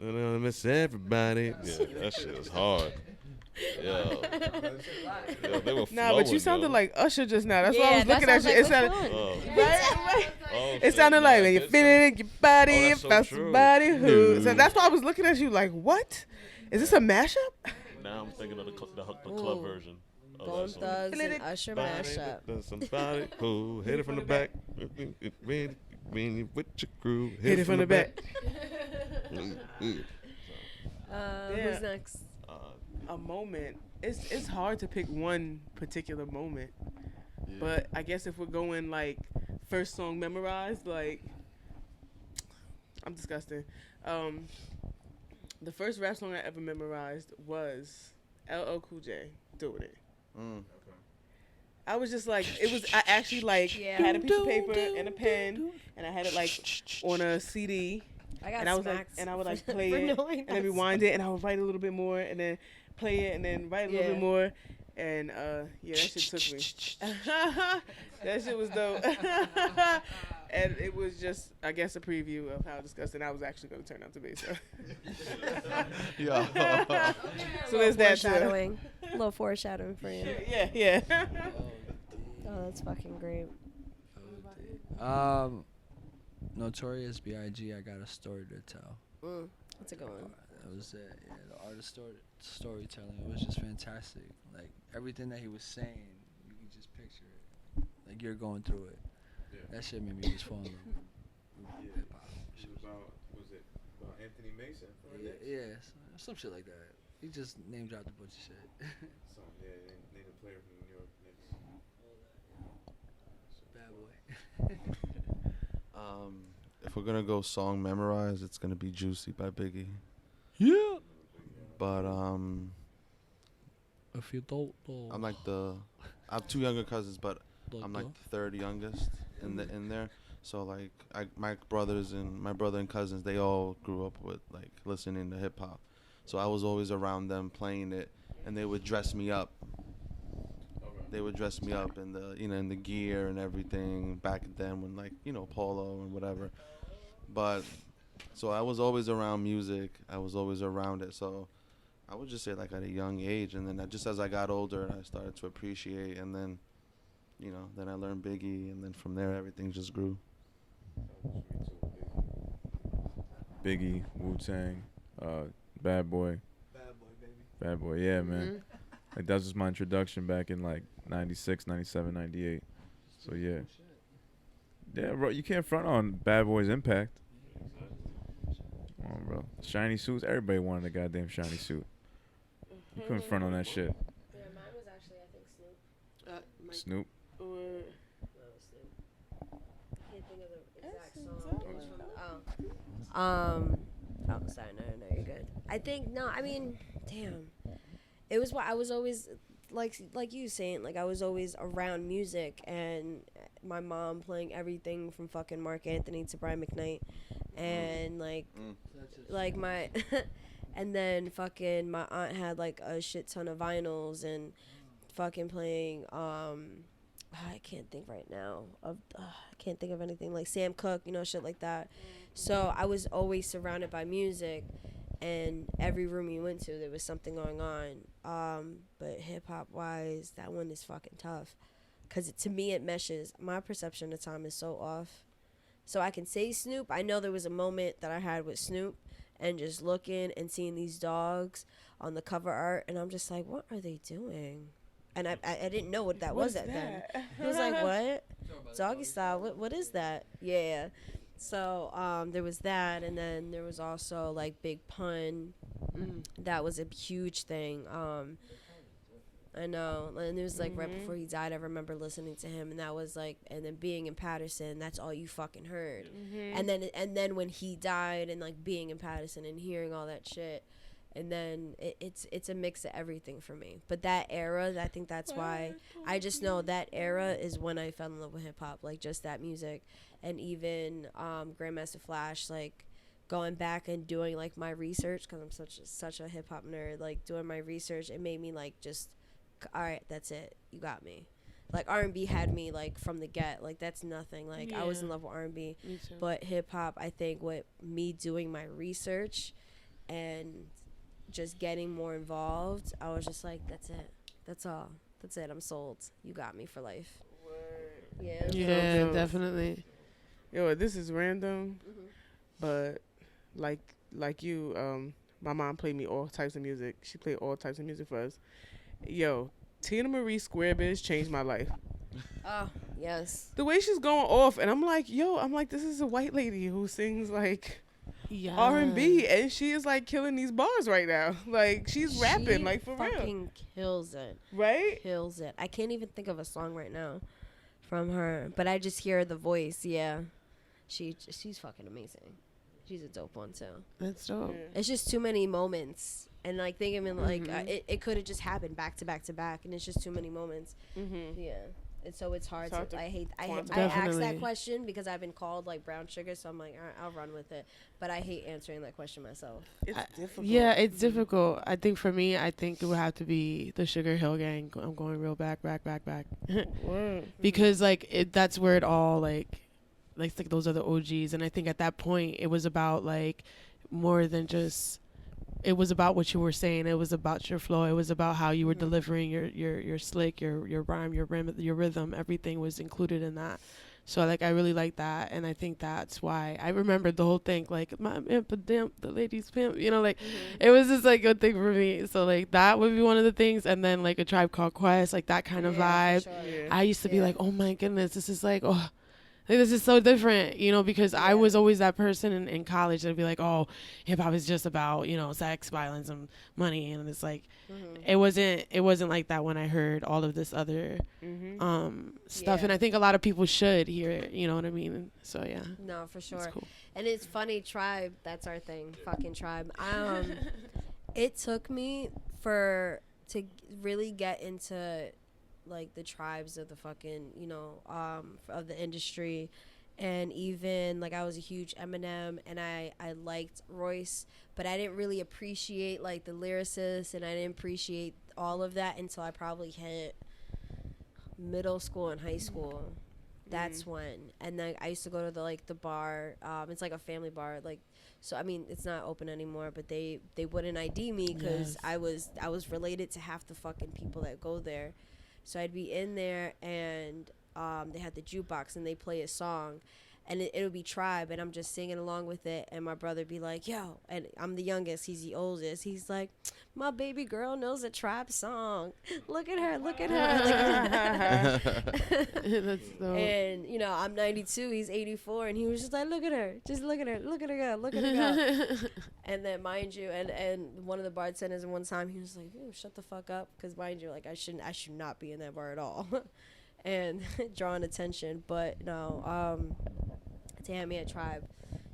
Speaker 6: And I miss everybody. Yeah, that shit is hard. Yo, they were
Speaker 5: Nah, but you
Speaker 6: flowing,
Speaker 5: sounded
Speaker 6: yo.
Speaker 5: like Usher just now. That's why I
Speaker 2: Yeah,
Speaker 5: was
Speaker 2: that
Speaker 5: looking at
Speaker 2: sounds
Speaker 5: you.
Speaker 2: like
Speaker 5: It sounded,
Speaker 2: Lil
Speaker 6: Oh,
Speaker 5: right?
Speaker 6: oh,
Speaker 5: It
Speaker 6: shit,
Speaker 5: sounded
Speaker 6: yeah,
Speaker 5: like
Speaker 6: I
Speaker 5: when you
Speaker 6: did
Speaker 5: feel it in your body,
Speaker 6: Oh,
Speaker 5: if
Speaker 6: that's so
Speaker 5: that's
Speaker 6: true.
Speaker 5: somebody who.
Speaker 6: Dude.
Speaker 5: So that's why I was looking at you like, what? Is this a mashup?
Speaker 6: Now I'm thinking of the club
Speaker 2: Ooh.
Speaker 6: version. of
Speaker 2: Bone
Speaker 6: that song.
Speaker 2: Thugs and Usher mashup.
Speaker 6: There's somebody who hit it from the back. When you with your crew,
Speaker 5: Hit it from the back. Yeah.
Speaker 2: Who's next?
Speaker 5: A moment. It's hard to pick one particular moment. But I guess if we're going like first song memorized, like I'm disgusting. The first rap song I ever memorized was LL Cool J, Doing It. I was just like, I actually like had a piece of paper and a pen, and I had it like on a CD,
Speaker 2: I got
Speaker 5: and I was like,
Speaker 2: smacked
Speaker 5: and I would like
Speaker 2: for
Speaker 5: play it,
Speaker 2: knowing
Speaker 5: and then
Speaker 2: that
Speaker 5: rewind it, and I would write a little bit more, and then play it, and then write a little bit
Speaker 2: Yeah.
Speaker 5: more, and yeah, that shit took me. That shit was dope. And it was just, I guess, a preview of how disgusting I was actually going to turn out to be. So,
Speaker 4: Yeah.
Speaker 5: so there's that too.
Speaker 2: foreshadowing. A little foreshadowing for you.
Speaker 5: Yeah.
Speaker 2: Oh, that's fucking great.
Speaker 1: Notorious B.I.G. I got a story to tell.
Speaker 2: That's a good one.
Speaker 1: That was it. Yeah, the art of storytelling. It was just fantastic. Like everything that he was saying, you could just picture it. Like you're going through it. That shit made me just fall in love with hip hop.
Speaker 3: Was it about Anthony Mason?
Speaker 1: Yeah, some shit like that. He just name dropped a bunch of shit.
Speaker 3: Named a player from New York Knicks.
Speaker 1: Bad boy.
Speaker 4: If we're gonna go song memorize, it's gonna be "Juicy" by Biggie.
Speaker 1: Yeah.
Speaker 4: But
Speaker 1: If you don't know.
Speaker 4: I'm like I have two younger cousins, but I'm like the third youngest in there. So like my brother and cousins, they all grew up with like listening to hip hop. So I was always around them playing it, and they would dress me up. They would dress me up in the in the gear and everything back then when like polo and whatever. But so I was always around music. I was always around it. So I would just say like at a young age, and then just as I got older, I started to appreciate, and then you know, then I learned Biggie, and then from there everything just grew.
Speaker 3: Biggie, Wu-Tang, Bad Boy. Bad Boy, yeah, man. Like, that was my introduction back in, like, 96, 97, 98. So, yeah. Yeah, bro, you can't front on Bad Boy's impact. Come on, bro. Shiny suits, everybody wanted a goddamn shiny suit. You couldn't front on that shit.
Speaker 2: Yeah, mine was actually, I think, Snoop.
Speaker 3: Snoop.
Speaker 2: No, it was Snoop. Can't think of the exact song. It was from, oh, sorry, no, you're good. I think, no, I mean, damn. It was what I was always, like you saying, like, I was always around music, and my mom playing everything from fucking Mark Anthony to Brian McKnight, and, like my, and then fucking my aunt had, like, a shit ton of vinyls, and fucking playing, I can't think right now of, I can't think of anything, like Sam Cooke, you know, shit like that. So I was always surrounded by music, and every room you went to, there was something going on. But hip-hop wise, that one is fucking tough, because to me it meshes. My perception of time is so off. So I can say Snoop. I know there was a moment that I had with Snoop, and just looking and seeing these dogs on the cover art, and I'm just like, what are they doing? And I didn't know what that was at then. I was like, what? Doggy Style, what is that? Yeah. So there was that, and then there was also, like, Big Pun. That was a huge thing. I know, and it was, like, right before he died, I remember listening to him, and that was, like, and then being in Patterson, that's all you fucking heard. And then when he died, and, like, being in Patterson and hearing all that shit, and then it's a mix of everything for me. But that era, I think that's why I just know that era is when I fell in love with hip hop, like, just that music. And even Grandmaster Flash, like, going back and doing, like, my research, because I'm such a hip hop nerd, like, doing my research, it made me, like, just, all right, that's it, you got me. Like, R&B had me, like, from the get, like, that's nothing. Like, I was in love with R&B, but hip hop, I think, with me doing my research and just getting more involved, I was just like, that's it, that's all, that's it, I'm sold, you got me for life.
Speaker 7: Yeah, definitely.
Speaker 5: Yo, this is random, but like you, my mom played me all types of music. She played all types of music for us. Yo, Tina Marie Squarebiz changed my life.
Speaker 2: Oh, yes.
Speaker 5: The way she's going off, and I'm like, this is a white lady who sings, like, R&B, and she is, like, killing these bars right now. Like, she's rapping, like, for real. She
Speaker 2: fucking kills it.
Speaker 5: Right?
Speaker 2: Kills it. I can't even think of a song right now from her, but I just hear the voice. Yeah, she's fucking amazing. She's a dope one too.
Speaker 7: That's dope.
Speaker 2: It's just too many moments, and, like, thinking like it could have just happened back to back to back, and it's just too many moments. Yeah. And so it's hard to. I ask that question because I've been called, like, brown sugar, so I'm like, all right, I'll run with it. But I hate answering that question myself.
Speaker 5: It's difficult.
Speaker 7: Yeah, it's difficult. I think for me, I think it would have to be the Sugar Hill Gang. I'm going real back. Because, like, that's where it all, like those are the OGs. And I think at that point, it was about, like, more than just. It was about what you were saying. It was about your flow. It was about how you were delivering your slick, your rhyme, your rhythm. Everything was included in that. So, like, I really like that, and I think that's why I remembered the whole thing. Like, my imp, the ladies pimp, you know, like, it was just, like, a thing for me. So, like, that would be one of the things, and then, like, A Tribe Called Quest, like, that kind of vibe.
Speaker 2: Sure.
Speaker 7: I used to be like, oh my goodness, this is like, oh. Like, this is so different, you know, because I was always that person in college that'd be like, oh, hip hop is just about, you know, sex, violence, and money, and it's like, it wasn't like that when I heard all of this other stuff, and I think a lot of people should hear it, you know what I mean? So yeah.
Speaker 2: No, for sure.
Speaker 7: It's cool.
Speaker 2: And it's funny, Tribe, that's our thing, fucking Tribe. It took me to really get into, like, the tribes of the fucking, you know, of the industry. And even, like, I was a huge Eminem, and I liked Royce, but I didn't really appreciate, like, the lyricists, and I didn't appreciate all of that until I probably hit middle school and high school. That's when. And then I used to go to the bar. It's like a family bar, like, so I mean, it's not open anymore, but they wouldn't ID me because I was related to half the fucking people that go there. So I'd be in there, and they had the jukebox, and they play a song, and it'll be Tribe, and I'm just singing along with it, and my brother be like, yo, and I'm the youngest, he's the oldest, he's like, my baby girl knows a Tribe song, look at her, like,
Speaker 7: That's dope.
Speaker 2: and you know, I'm 92, he's 84, and he was just like, look at her, just look at her girl, look at her girl. And then mind you, and one of the bartenders one time, he was like, "Ew, shut the fuck up," because mind you, like, I should not be in that bar at all. And drawing attention, but no, damn, me at Tribe.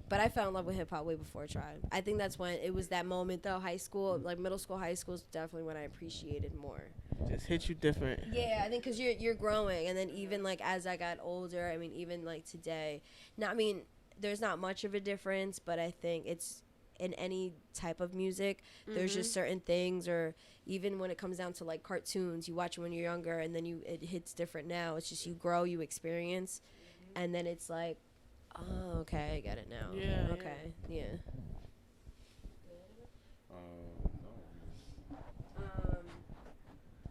Speaker 2: But I fell in love with hip hop way before Tribe. I think that's when it was that moment though. High school, like middle school, high school is definitely when I appreciated more.
Speaker 5: Just hit you different.
Speaker 2: Yeah, I think because you're growing, and then even like as I got older, I mean, even like today, there's not much of a difference, but I think it's in any type of music, there's just certain things, or even when it comes down to like cartoons, you watch it when you're younger, and then it hits different now. It's just you grow, you experience, and then it's like, oh, okay, I get it now.
Speaker 7: Yeah.
Speaker 2: Okay. Yeah. Is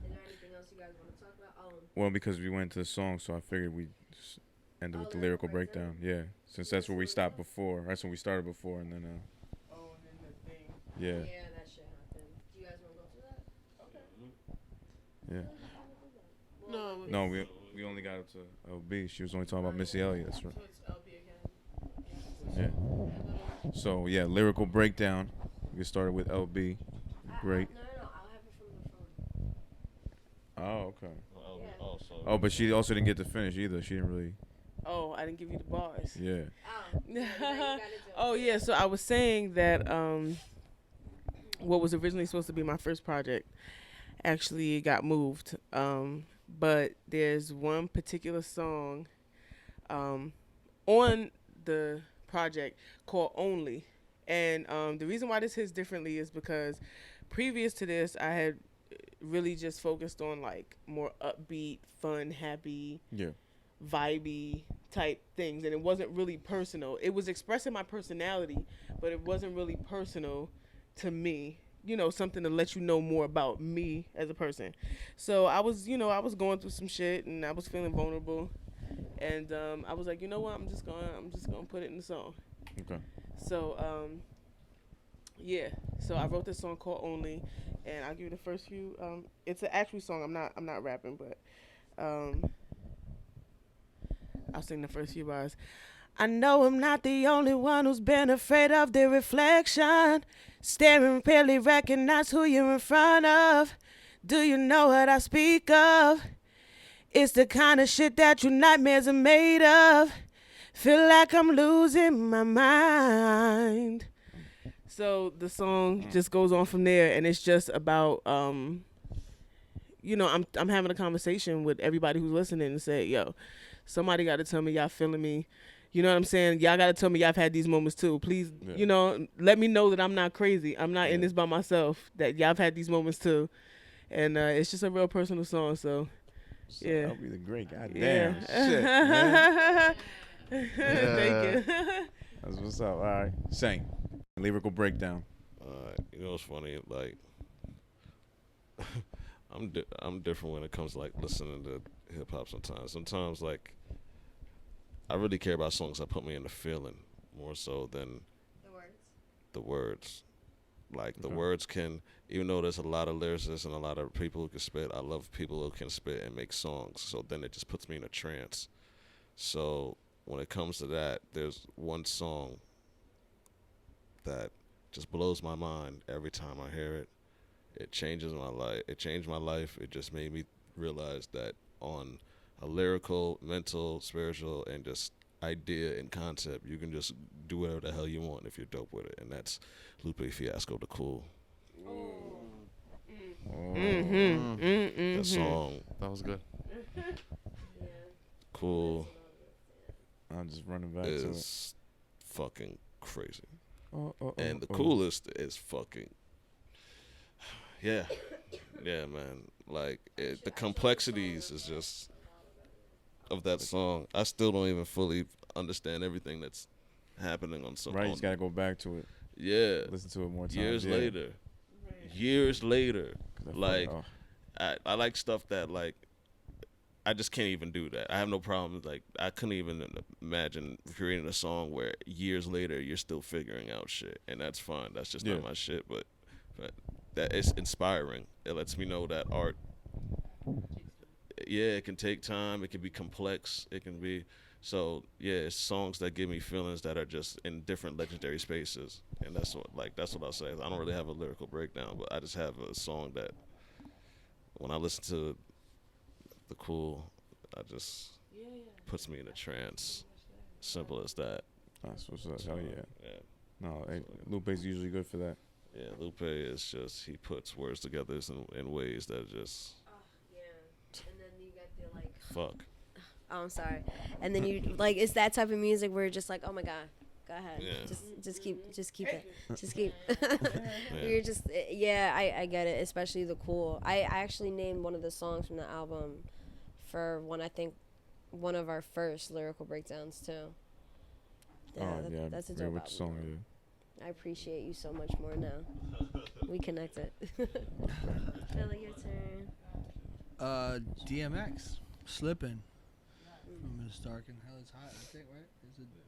Speaker 2: there anything else you guys want to talk about?
Speaker 3: Well, because we went to the song, so I figured we just ended with the lyrical breakdown. Yeah, since that's where we stopped before. That's when we started before, and then
Speaker 5: Oh, and then the thing.
Speaker 3: yeah,
Speaker 2: Yeah, that shit happened. Do you guys want to go through that? Okay.
Speaker 3: yeah.
Speaker 7: No.
Speaker 3: No, we only got up to LB. She was only talking about Missy Elliott. That's right.
Speaker 5: So it's LB again.
Speaker 3: Yeah. So yeah, lyrical breakdown. We started with LB. Great.
Speaker 2: No, I'll have it from the phone.
Speaker 3: Oh, okay.
Speaker 6: Also,
Speaker 3: Oh, but she also didn't get to finish either. She didn't really.
Speaker 5: Oh, I didn't give you the bars.
Speaker 3: Yeah.
Speaker 5: Oh yeah, so I was saying that what was originally supposed to be my first project actually got moved. But there's one particular song on the project called Only. And the reason why this hits differently is because previous to this, I had really just focused on like more upbeat, fun, happy,
Speaker 3: Yeah.
Speaker 5: vibey type things, and it wasn't really personal. It was expressing my personality, but it wasn't really personal to me. You know, something to let you know more about me as a person. So I was going through some shit, and I was feeling vulnerable, and I was like, you know what, I'm just gonna put it in the song.
Speaker 3: Okay.
Speaker 5: So yeah, so I wrote this song called Only, and I'll give you the first few. It's an actual song. I'm not rapping, but I'll sing the first few bars. I know I'm not the only one who's been afraid of the reflection. Staring, barely recognize who you're in front of. Do you know what I speak of? It's the kind of shit that your nightmares are made of. Feel like I'm losing my mind. So the song just goes on from there, and it's just about, I'm having a conversation with everybody who's listening and say, yo, somebody got to tell me y'all feeling me. You know what I'm saying? Y'all got to tell me y'all have had these moments too. Please, let me know that I'm not crazy. I'm not in this by myself, that y'all have had these moments too. And it's just a real personal song, so yeah.
Speaker 3: That'll be the great. Goddamn.
Speaker 5: Yeah.
Speaker 3: Shit, man.
Speaker 5: Thank you.
Speaker 3: That's what's up. All right. Sing. Lyrical breakdown.
Speaker 6: you know what's funny? Like, I'm different when it comes to like listening to hip hop. Sometimes like I really care about songs that put me in the feeling more so than the words. Like the words can, even though there's a lot of lyricists and a lot of people who can spit, I love people who can spit and make songs. So then it just puts me in a trance. So when it comes to that, there's one song that just blows my mind every time I hear it. It changes my life. It changed my life. It just made me realize that on a lyrical, mental, spiritual, and just idea and concept, you can just do whatever the hell you want if you're dope with it. And that's Lupe Fiasco, The Cool. That song.
Speaker 4: That was good.
Speaker 6: Cool.
Speaker 3: I'm just running back to it.
Speaker 6: Is fucking crazy. And the coolest is fucking, yeah, man. Like the complexities is just of that song. I still don't even fully understand everything that's happening on some.
Speaker 3: Right, you just gotta go back to it.
Speaker 6: Yeah,
Speaker 3: Listen to it more times.
Speaker 6: years later. Like I like stuff that like I just can't even do that. I have no problem. Like, I couldn't even imagine creating a song where years later you're still figuring out shit, and that's fine. That's just not my shit. But that is inspiring. It lets me know that art, it can take time. It can be complex. It can be it's songs that give me feelings that are just in different legendary spaces, and that's what I'll say. I don't really have a lyrical breakdown, but I just have a song that when I listen to the cool, I just puts me in a trance. Simple as that.
Speaker 3: That's what's up. Hell yeah.
Speaker 6: Yeah.
Speaker 3: No, Lupe's usually good for that.
Speaker 6: Yeah, Lupe is just, he puts words together in ways that are just
Speaker 2: And then you get the like.
Speaker 6: fuck.
Speaker 2: Oh, I'm sorry. And then you like it's that type of music where you're just like, oh my god, go ahead,
Speaker 6: Yeah.
Speaker 2: just keep it, just keep. You're just I get it, especially the cool. I actually named one of the songs from the album for one of our first lyrical breakdowns too. That's a dope album.
Speaker 3: Song,
Speaker 2: I appreciate you so much more now. We connected. Billy, your turn.
Speaker 1: DMX, Slippin'. From It's Dark and Hell It's Hot, I think, right?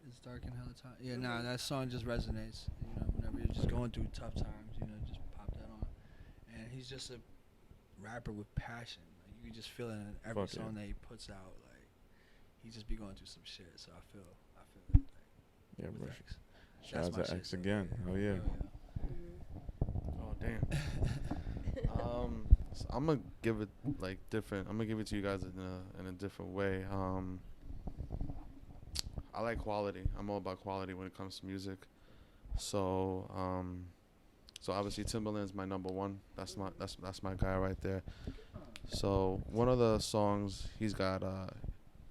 Speaker 1: It's Dark and Hell It's Hot. Yeah, that song just resonates. Whenever you're just going through tough times, just pop that on. And he's just a rapper with passion. Like, you can just feel it in every song that he puts out. Like, he just be going through some shit. So I feel it.
Speaker 3: Yeah,
Speaker 1: with
Speaker 3: bro.
Speaker 1: X.
Speaker 3: Shout out
Speaker 1: That's
Speaker 3: to
Speaker 1: my
Speaker 3: X
Speaker 1: shit,
Speaker 3: again. Hell yeah.
Speaker 4: Oh damn. So I'm gonna give it like different. I'm gonna give it to you guys in a different way. I like quality. I'm all about quality when it comes to music. So obviously Timbaland's my number one. That's my guy right there. So one of the songs he's got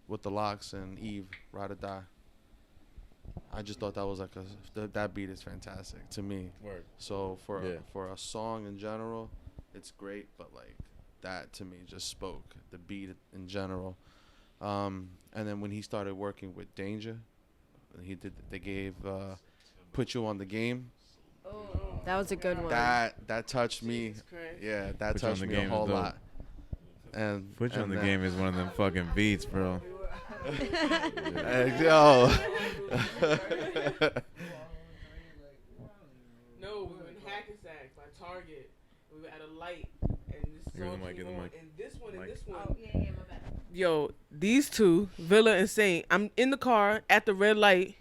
Speaker 4: with the Locks and Eve, Ride or Die. I just thought that was like that beat is fantastic to me.
Speaker 3: Word.
Speaker 4: So for a song in general, it's great, but like that to me just spoke the beat in general. And then when he started working with Danger, they gave Put You on the Game.
Speaker 2: Oh, that was a good one.
Speaker 4: That touched me. Yeah, that touched me a whole lot. And
Speaker 3: Put You on the Game is one of them fucking beats, bro.
Speaker 4: Yo.
Speaker 5: No, we were in Hackensack by Target. We were at a light, and this song came on, and this one.
Speaker 2: Oh, yeah, my bad.
Speaker 5: Yo, these two, Villa and Saint. I'm in the car at the red light.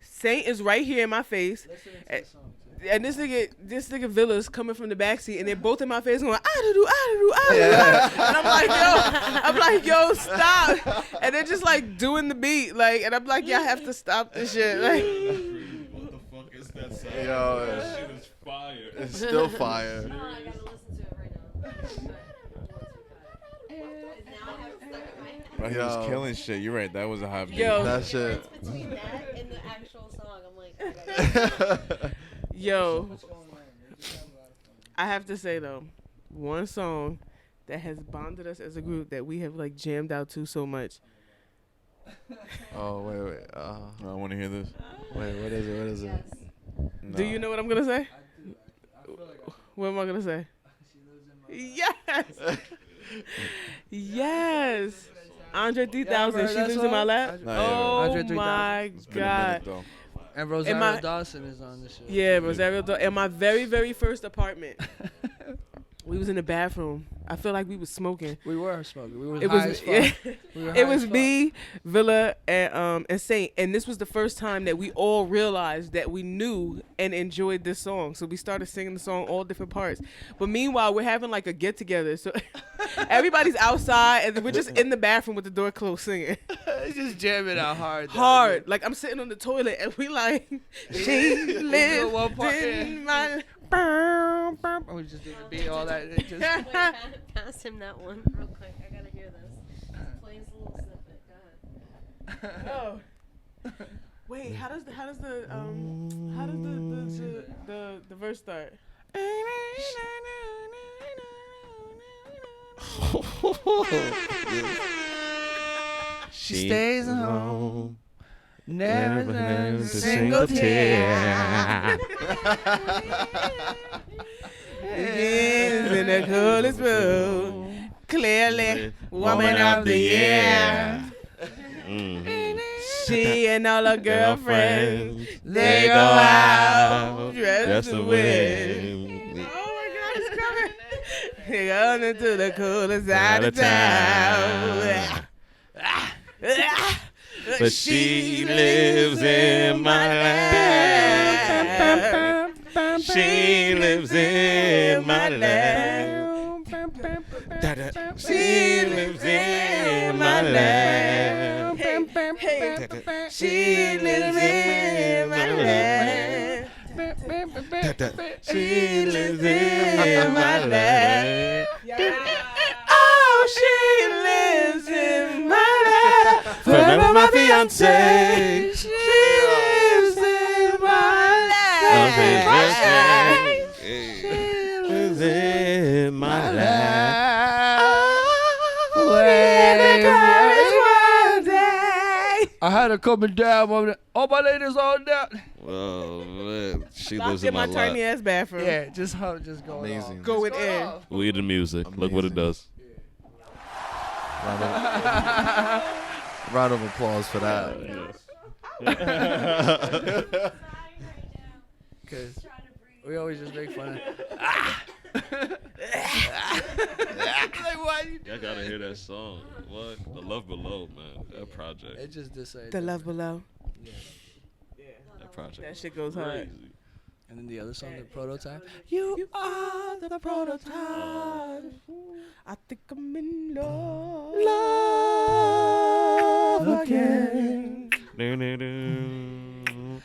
Speaker 5: Saint is right here in my face. And this nigga Villa's coming from the backseat, and they're both in my face going, ah-do-do. And I'm like, yo, stop. And they're just like doing the beat, like, and I'm like, y'all have to stop this shit. Like,
Speaker 6: What the fuck is that sound?
Speaker 4: Yo,
Speaker 6: That shit is fire.
Speaker 4: it's still fire.
Speaker 2: I gotta listen to it right now.
Speaker 3: Bro, he was killing shit. You're right. That was a hot beat.
Speaker 5: Yo.
Speaker 4: That shit.
Speaker 2: Between that and the actual song, I'm like, I gotta
Speaker 5: yo, I have to say though, one song that has bonded us as a group that we have like jammed out to so much.
Speaker 4: Oh wait.
Speaker 3: I want to hear this.
Speaker 4: Wait, what is it?
Speaker 5: Do you know what I'm gonna say? What am I gonna say? Yes. Yes. Andre 3000. She lives in my lap. Oh
Speaker 1: Andre 3000.
Speaker 5: my
Speaker 3: It's been a
Speaker 5: God.
Speaker 3: minute, though.
Speaker 1: And Rosario Dawson is on the show.
Speaker 5: Yeah, Rosario Dawson. In my very, very first apartment, we was in the bathroom. I feel like we was smoking.
Speaker 1: We were smoking. We were
Speaker 5: It
Speaker 1: high
Speaker 5: was
Speaker 1: as fuck. We were high
Speaker 5: it was
Speaker 1: as fuck.
Speaker 5: me, Villa, and Saint, and this was the first time that we all realized that we knew and enjoyed this song. So we started singing the song all different parts. But meanwhile, we're having like a get together. So everybody's outside, and we're just in the bathroom with the door closed singing.
Speaker 1: Just jamming out hard. though.
Speaker 5: Hard. Like I'm sitting on the toilet, and we like she lives
Speaker 1: one part,
Speaker 5: in my.
Speaker 1: And we just did the beat, all that. It just,
Speaker 2: Wait, pass him that one real quick. I gotta hear this. Play us a little snippet. Go ahead.
Speaker 5: Oh. Wait, how does the verse start?
Speaker 1: she stays home. Never
Speaker 3: Never
Speaker 1: a single tear.
Speaker 5: Begins in the coolest room. clearly woman of the year.
Speaker 6: Mhm.
Speaker 5: She and all her girlfriends, they
Speaker 6: They
Speaker 5: go out dressed to win.
Speaker 6: win.
Speaker 5: Oh my God, it's coming. They going into the coolest side of town.
Speaker 6: But she lives in my life. She lives in my life. She lives in my life.
Speaker 5: She lives in my life.
Speaker 6: She lives in my life.
Speaker 5: Oh, she lives in my life.
Speaker 6: Forever my fiance.
Speaker 5: She lives in my life.
Speaker 6: She lives in my life.
Speaker 1: I had her coming down. All my ladies on down.
Speaker 6: Oh man, she
Speaker 5: Locked
Speaker 6: lives
Speaker 5: in
Speaker 6: in
Speaker 5: my
Speaker 6: my
Speaker 5: tiny
Speaker 6: life.
Speaker 5: ass bathroom.
Speaker 1: Yeah, just going
Speaker 4: Amazing.
Speaker 1: off.
Speaker 5: Going
Speaker 1: Just
Speaker 5: in.
Speaker 1: off.
Speaker 6: Weed and music. Look what it does.
Speaker 4: Round of applause for that.
Speaker 1: Cause we always just make fun of. Like why you?
Speaker 6: Y'all gotta hear that song. What? The Love Below, man. That project.
Speaker 1: It just decided.
Speaker 5: The Love Below.
Speaker 1: Yeah.
Speaker 6: That project.
Speaker 5: That shit goes hard.
Speaker 6: Crazy.
Speaker 1: And then the other song, the prototype. You are the prototype.
Speaker 5: I think I'm in love.
Speaker 1: Love again.
Speaker 6: Do, do, do.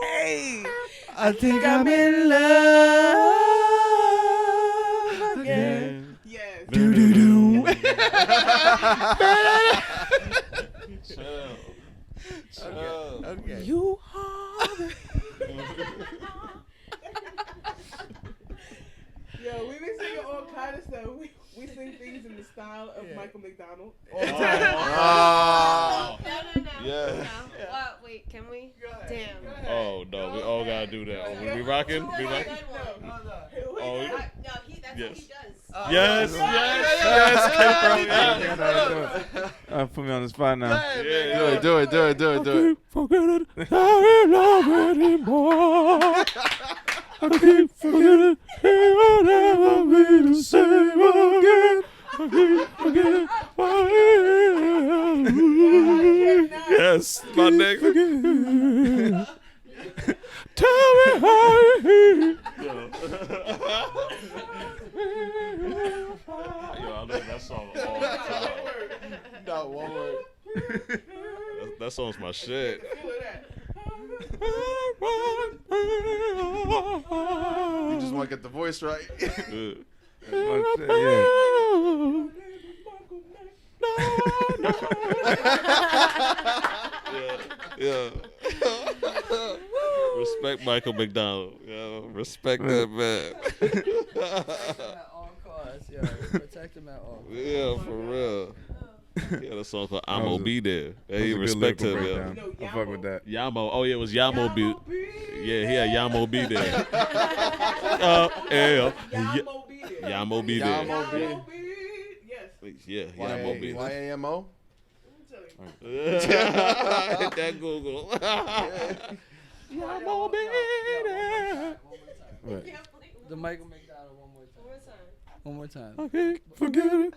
Speaker 5: Hey,
Speaker 1: I think I'm in love again.
Speaker 5: yes.
Speaker 1: Do do do.
Speaker 6: Chill.
Speaker 1: Okay.
Speaker 5: You are the Yo, we been singing all kind of stuff. We sing things in the style of Michael McDonald.
Speaker 6: Oh.
Speaker 2: No.
Speaker 6: Yeah.
Speaker 2: No. What? Wait, can we? Damn.
Speaker 6: Oh no, we all gotta do that. Oh, we rocking? We rocking? Oh,
Speaker 2: No, that's
Speaker 6: yes.
Speaker 2: what he does.
Speaker 6: Yes,
Speaker 3: Put me on the spot now.
Speaker 6: Yeah.
Speaker 4: Do it.
Speaker 6: Forget it. I ain't love anymore. I keep forgetting. It will never be the same again. I keep forgetting. Yes, my nigga. Tell me how you feel. Yo, I know that song all the time.
Speaker 4: Not one word.
Speaker 6: That song's my shit.
Speaker 4: You just want to get the voice right.
Speaker 6: Yeah. Respect Michael McDonald. Yeah, respect that man.
Speaker 1: At all costs, yo. Protect him at all costs.
Speaker 6: Yeah, for real. He had a song called
Speaker 3: That
Speaker 6: I'm
Speaker 3: was
Speaker 6: gonna
Speaker 3: a-
Speaker 6: be there.
Speaker 3: That was
Speaker 6: Hey,
Speaker 3: a good
Speaker 6: respect
Speaker 3: lyrical
Speaker 6: him, yeah.
Speaker 3: breakdown. I fuck with that.
Speaker 6: Yamo. Oh yeah, it was Yamo be. Yeah, he had Yamo be there. Yeah. Yamo be there.
Speaker 4: Yamo be.
Speaker 5: Yes.
Speaker 6: Yeah, Yamo be there.
Speaker 4: YAMO?
Speaker 6: Hit that Google. Yamo be there.
Speaker 3: Right.
Speaker 1: The Michael McDonald one more time.
Speaker 6: I can't forget it.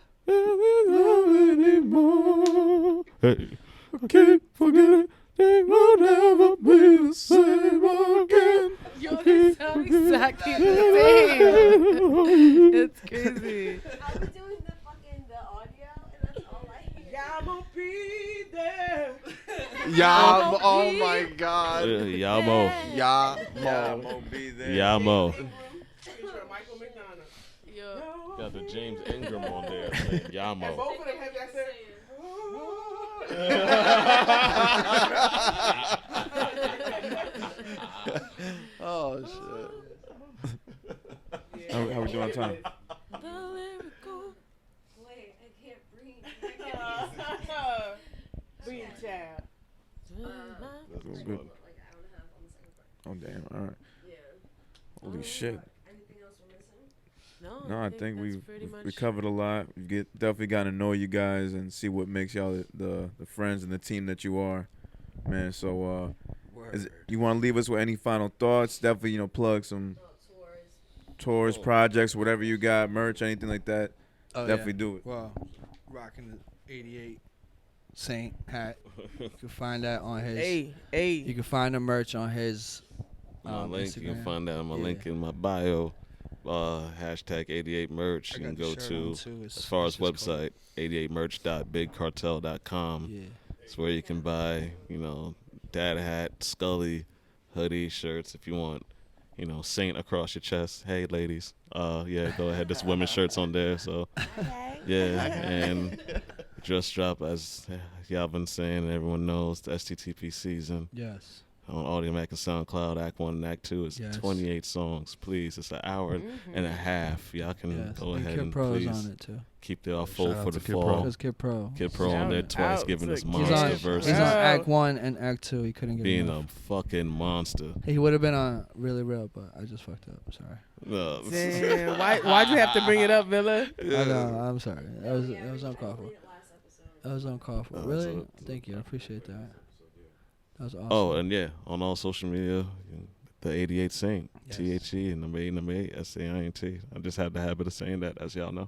Speaker 6: Anymore. Hey. I can't forget it. It will never be the same again.
Speaker 7: Yo, they sound exactly the same. It's crazy.
Speaker 2: I was doing the audio, and that's all I hear.
Speaker 5: I'ma be there.
Speaker 4: Yam. Oh my God.
Speaker 6: Yamo.
Speaker 4: Yamo.
Speaker 3: be there.
Speaker 6: Yamo.
Speaker 5: Feature Michael McDonald.
Speaker 7: Yo.
Speaker 6: Got the James Ingram on there saying Yamo.
Speaker 5: Both of them have that same.
Speaker 4: Oh shit.
Speaker 3: How we doing on time?
Speaker 2: Wait, I can't breathe.
Speaker 5: Being child.
Speaker 3: That's good.
Speaker 2: Like an hour and a half on the second part.
Speaker 3: Oh damn! All right.
Speaker 2: Yeah.
Speaker 3: Holy Holy shit.
Speaker 2: Anything else we're missing?
Speaker 3: No, I think
Speaker 7: that's
Speaker 3: we
Speaker 7: pretty much
Speaker 3: we covered a lot. We definitely got to know you guys and see what makes y'all the friends and the team that you are, man. So, you want to leave us with any final thoughts? Definitely, plug some tours, projects, whatever you got, merch, anything like that. Definitely do it.
Speaker 1: Well, rocking the 88 Saint hat. You can find that on his. You can find the merch on his.
Speaker 6: My link,
Speaker 1: Instagram.
Speaker 6: you can find that on my link in my bio. Hashtag 88 merch. You can go to, as far as website, 88merch.bigcartel.com.
Speaker 1: Yeah.
Speaker 6: It's where you can buy, dad hat, Scully, hoodie, shirts if you want. Saint across your chest. Hey, ladies. Go ahead. There's women's shirts on there. So, yeah. And just drop, as y'all been saying, and everyone knows, the STTP season.
Speaker 1: Yes.
Speaker 6: On Audio Mac and SoundCloud, Act 1 and Act 2 is 28 songs. Please, it's an hour and a half. Y'all can go ahead
Speaker 1: Kid
Speaker 6: and
Speaker 1: Pro's
Speaker 6: please
Speaker 1: on it too.
Speaker 6: keep it all full
Speaker 4: Shout
Speaker 6: for
Speaker 4: out
Speaker 6: the
Speaker 4: to Kid
Speaker 6: fall.
Speaker 4: Pro.
Speaker 1: That's Kid Pro.
Speaker 6: Kid Pro on there twice, giving us
Speaker 1: He's
Speaker 6: monster
Speaker 1: on
Speaker 6: verses.
Speaker 1: Act 1 and Act 2. He couldn't get
Speaker 6: Being
Speaker 1: enough.
Speaker 6: a fucking monster.
Speaker 1: He would have been on Really Real, but I just fucked up. Sorry.
Speaker 6: No.
Speaker 5: Damn, why'd you have to bring it up, Villa?
Speaker 1: I know. I'm sorry. That was uncalled for. That was uncalled for. Really? Thank you. I appreciate that. That was awesome.
Speaker 6: Oh, and on all social media, the 88 Saint,
Speaker 1: Yes.
Speaker 6: THE, and number 8, SAINT. I just had the habit of saying that, as y'all know.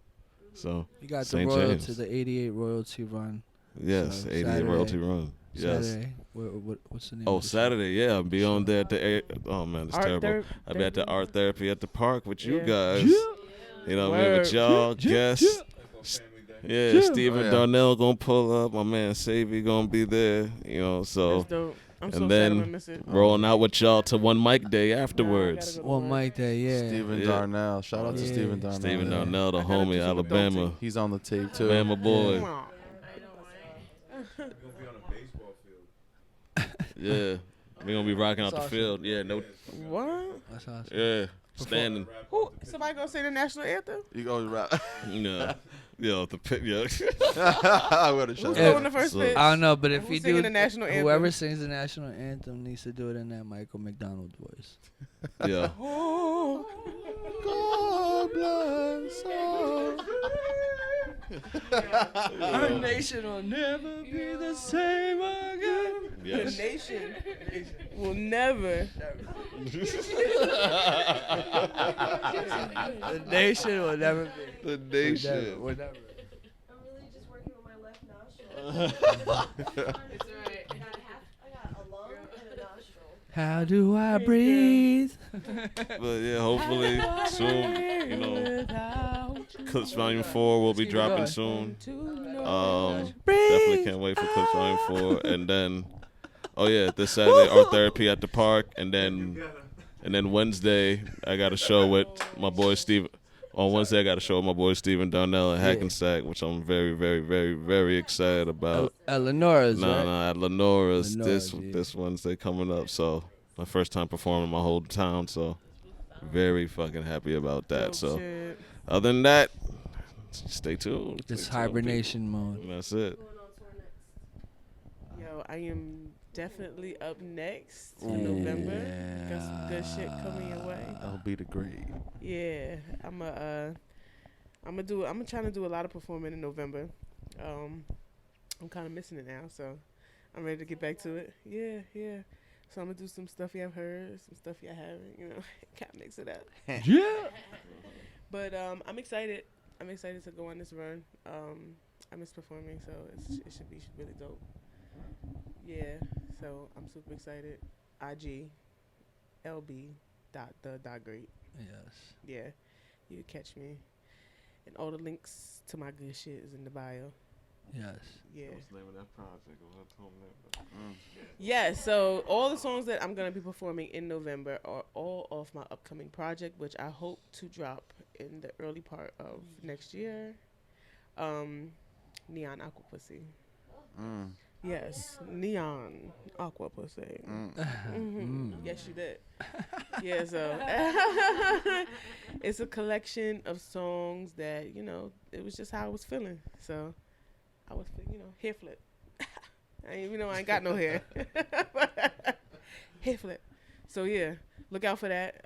Speaker 6: So,
Speaker 1: You got the
Speaker 6: St.
Speaker 1: royalty,
Speaker 6: James.
Speaker 1: the 88 royalty run.
Speaker 6: yes,
Speaker 1: So,
Speaker 6: 88
Speaker 1: Saturday.
Speaker 6: royalty run. Yes.
Speaker 1: Saturday. What's the name?
Speaker 6: Oh,
Speaker 1: of the show?
Speaker 6: Saturday, yeah. I'll be on there at the. Oh man, it's terrible. I'll be at the art therapy at the park with you
Speaker 5: Yeah.
Speaker 6: guys. You know what I mean? With y'all, guests. Yeah, Stephen Darnell gonna pull up. My man Savy gonna be there. So.
Speaker 5: That's dope. I'm so
Speaker 6: And
Speaker 5: sad I'm
Speaker 6: then
Speaker 5: gonna miss it.
Speaker 6: rolling out with y'all to one mic day afterwards.
Speaker 5: Nah, I gotta go to
Speaker 1: One
Speaker 5: work.
Speaker 1: mic day, yeah.
Speaker 4: Steven
Speaker 6: Yeah.
Speaker 4: Darnell. Shout out to
Speaker 1: Yeah.
Speaker 4: Steven Darnell.
Speaker 6: Stephen
Speaker 4: yeah.
Speaker 6: Darnell, the
Speaker 5: I gotta do
Speaker 6: homie,
Speaker 5: some adult
Speaker 6: Alabama.
Speaker 4: He's on the tape too.
Speaker 6: Alabama boy.
Speaker 5: Come on.
Speaker 6: Yeah. We're gonna be rocking out
Speaker 1: That's
Speaker 6: the
Speaker 1: awesome.
Speaker 6: field. Yeah, no.
Speaker 5: What?
Speaker 1: That's awesome.
Speaker 6: Yeah. Standing.
Speaker 5: Who? Somebody gonna say the national anthem?
Speaker 4: You go rap.
Speaker 6: Yeah. Yo, the pit. Yeah.
Speaker 4: I would have
Speaker 5: Who's
Speaker 4: shut
Speaker 1: Yeah.
Speaker 5: going the first
Speaker 6: So-
Speaker 5: pitch?
Speaker 1: I don't know, but if
Speaker 5: Who's
Speaker 1: you
Speaker 5: singing
Speaker 1: do,
Speaker 5: the national anthem?
Speaker 1: whoever sings the national anthem needs to do it in that Michael McDonald voice.
Speaker 6: Yeah.
Speaker 5: Oh,
Speaker 4: God bless
Speaker 1: Our nation will never be the same again.
Speaker 5: the
Speaker 6: Yes.
Speaker 5: nation will never.
Speaker 1: The nation will never be.
Speaker 6: The
Speaker 1: Will
Speaker 6: nation.
Speaker 1: never.
Speaker 2: I'm really just working with my left nostril. It's alright. I got a lung and a nostril.
Speaker 1: How do I breathe?
Speaker 6: But yeah, hopefully soon, Clips Volume 4 will be dropping soon. Definitely can't wait for Clips Volume 4. And then, this Saturday, Art Therapy at the park. And then Wednesday, I got a show with my boy Steve. On Wednesday, I got a show with my boy Stephen Darnell at Hackensack, which I'm very, very, very, very excited about.
Speaker 1: Lenora's, right?
Speaker 6: At Lenora's
Speaker 1: Lenora's, yeah.
Speaker 6: this Wednesday coming up. So my first time performing in my whole town. So very fucking happy about that.
Speaker 5: Oh,
Speaker 6: So
Speaker 5: shit.
Speaker 6: other than that, stay tuned.
Speaker 1: This
Speaker 6: Stay tuned,
Speaker 1: hibernation mode.
Speaker 6: people. That's it.
Speaker 5: Yo, I am definitely up next in November. Got some good shit coming your way.
Speaker 4: That'll be the great.
Speaker 5: Yeah, I'm trying to do a lot of performing in November. I'm kind of missing it now, so I'm ready to get back to it. Yeah. So I'm gonna do some stuff you have heard, some stuff you haven't. Kind of mix it up.
Speaker 1: Yeah.
Speaker 5: But I'm excited. I'm excited to go on this run. I miss performing, so it should be really dope. Yeah. So I'm super excited. IG, LB. Dot great.
Speaker 1: Yes.
Speaker 5: Yeah, you catch me. And all the links to my good shit is in the bio.
Speaker 1: Yes.
Speaker 5: Yeah.
Speaker 6: What's the name of that project?
Speaker 5: Yeah, so all the songs that I'm going to be performing in November are all off my upcoming project, which I hope to drop in the early part of next year. Neon Aqua Pussy. Yes, Neon Aqua Pussy. Yes, you did. Yeah, so it's a collection of songs that, it was just how I was feeling. So I was, hair flip. I ain't got no hair. Hair flip. So yeah, look out for that.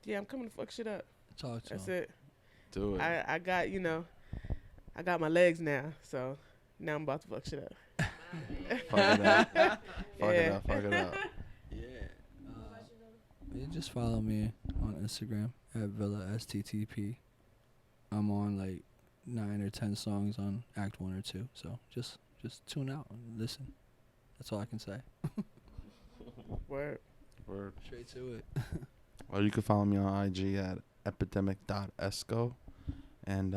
Speaker 5: Yeah, I'm coming to fuck shit up.
Speaker 1: Talk to
Speaker 5: That's
Speaker 1: him.
Speaker 5: it.
Speaker 4: Do it.
Speaker 5: I got, I got my legs now, so now I'm about to fuck shit up.
Speaker 4: Fuck it up. Fuck it
Speaker 5: Yeah.
Speaker 4: up. Fuck it up.
Speaker 1: You just follow me on Instagram at Villa STTP. I'm on like 9 or 10 songs on Act 1 or 2. So just tune out and listen. That's all I can say.
Speaker 5: Word.
Speaker 4: Word.
Speaker 1: Straight to it.
Speaker 4: Or you can follow me on IG at epidemic.esco. And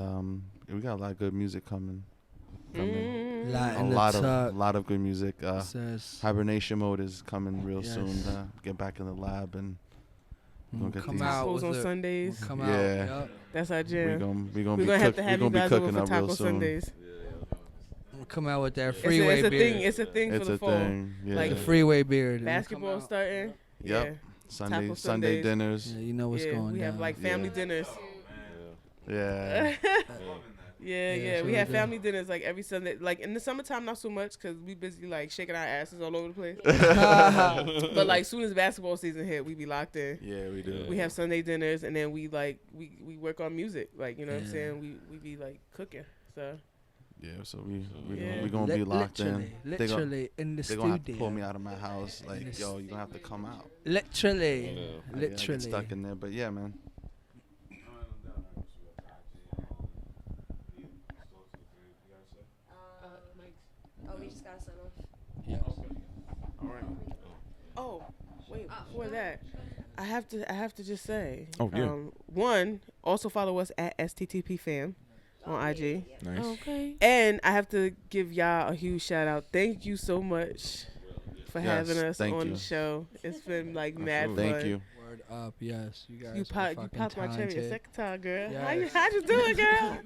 Speaker 4: we got a lot of good music coming.
Speaker 1: Lot
Speaker 4: A
Speaker 1: in the
Speaker 4: lot
Speaker 1: tuck.
Speaker 4: of good music.
Speaker 1: Says,
Speaker 4: Hibernation mode is coming real
Speaker 1: Yes.
Speaker 4: soon. Get back in the lab and
Speaker 1: we'll
Speaker 4: get
Speaker 1: come
Speaker 4: these-
Speaker 1: out
Speaker 5: Tacos
Speaker 1: with
Speaker 5: on
Speaker 1: a-
Speaker 5: Sundays.
Speaker 1: we'll come
Speaker 4: Yeah.
Speaker 1: out. Yup.
Speaker 5: That's our
Speaker 4: we
Speaker 5: jam.
Speaker 4: gonna
Speaker 5: We're
Speaker 4: be
Speaker 5: gonna have
Speaker 4: cook,
Speaker 5: to
Speaker 4: we
Speaker 5: have
Speaker 4: gonna
Speaker 5: you
Speaker 4: be
Speaker 5: guys over
Speaker 4: cooking
Speaker 5: for
Speaker 4: up real
Speaker 5: Taco
Speaker 4: soon.
Speaker 5: Sundays.
Speaker 1: We'll come out with that
Speaker 5: It's
Speaker 1: freeway
Speaker 5: a
Speaker 1: beard.
Speaker 5: thing. It's a thing
Speaker 4: It's
Speaker 5: for the
Speaker 4: a
Speaker 5: fall.
Speaker 4: thing. Yeah.
Speaker 5: Like
Speaker 1: The freeway beard. and we'll come
Speaker 5: Basketball
Speaker 1: out.
Speaker 5: starting.
Speaker 4: Yep. Sunday
Speaker 5: Taco
Speaker 4: Sunday
Speaker 5: Sundays.
Speaker 4: dinners.
Speaker 1: Yeah, you know what's
Speaker 5: yeah,
Speaker 1: going
Speaker 5: we
Speaker 1: down.
Speaker 5: have like family
Speaker 4: Yeah.
Speaker 5: dinners.
Speaker 4: Yeah.
Speaker 1: Yeah, so
Speaker 5: we
Speaker 1: we
Speaker 5: have
Speaker 1: do.
Speaker 5: family dinners like every Sunday. Like in the summertime, not so much because we busy like shaking our asses all over the place. But like soon as basketball season hit, we be locked in.
Speaker 4: Yeah, we do.
Speaker 5: We have Sunday dinners and then we like we work on music. Like you know what I'm
Speaker 1: Yeah.
Speaker 5: saying. We be like cooking. So
Speaker 4: Yeah, so we
Speaker 5: Yeah.
Speaker 4: gonna be locked in.
Speaker 1: Literally in the
Speaker 4: They gonna have to
Speaker 1: studio.
Speaker 4: pull me out of my house. Like, yo, you gonna have to come out.
Speaker 1: Literally.
Speaker 6: Yeah.
Speaker 4: I get
Speaker 1: Literally.
Speaker 4: stuck in there, but yeah, man.
Speaker 2: Oh, we just got sent off.
Speaker 1: Yes.
Speaker 5: oh wait before that, I have to just say.
Speaker 3: Oh, yeah.
Speaker 5: One, also follow us at STTP fam on IG.
Speaker 3: Nice.
Speaker 7: Okay.
Speaker 5: And I have to give y'all a huge shout out. Thank you so much for
Speaker 4: Yes,
Speaker 5: having us
Speaker 4: thank
Speaker 5: on
Speaker 4: you.
Speaker 5: the show. It's been like mad fun.
Speaker 4: Thank you.
Speaker 1: Word up, yes. You guys
Speaker 5: You
Speaker 1: are
Speaker 5: popped
Speaker 1: fucking
Speaker 5: my cherry a
Speaker 1: talented.
Speaker 5: second time, girl.
Speaker 1: Yes.
Speaker 5: How'd you do it, girl?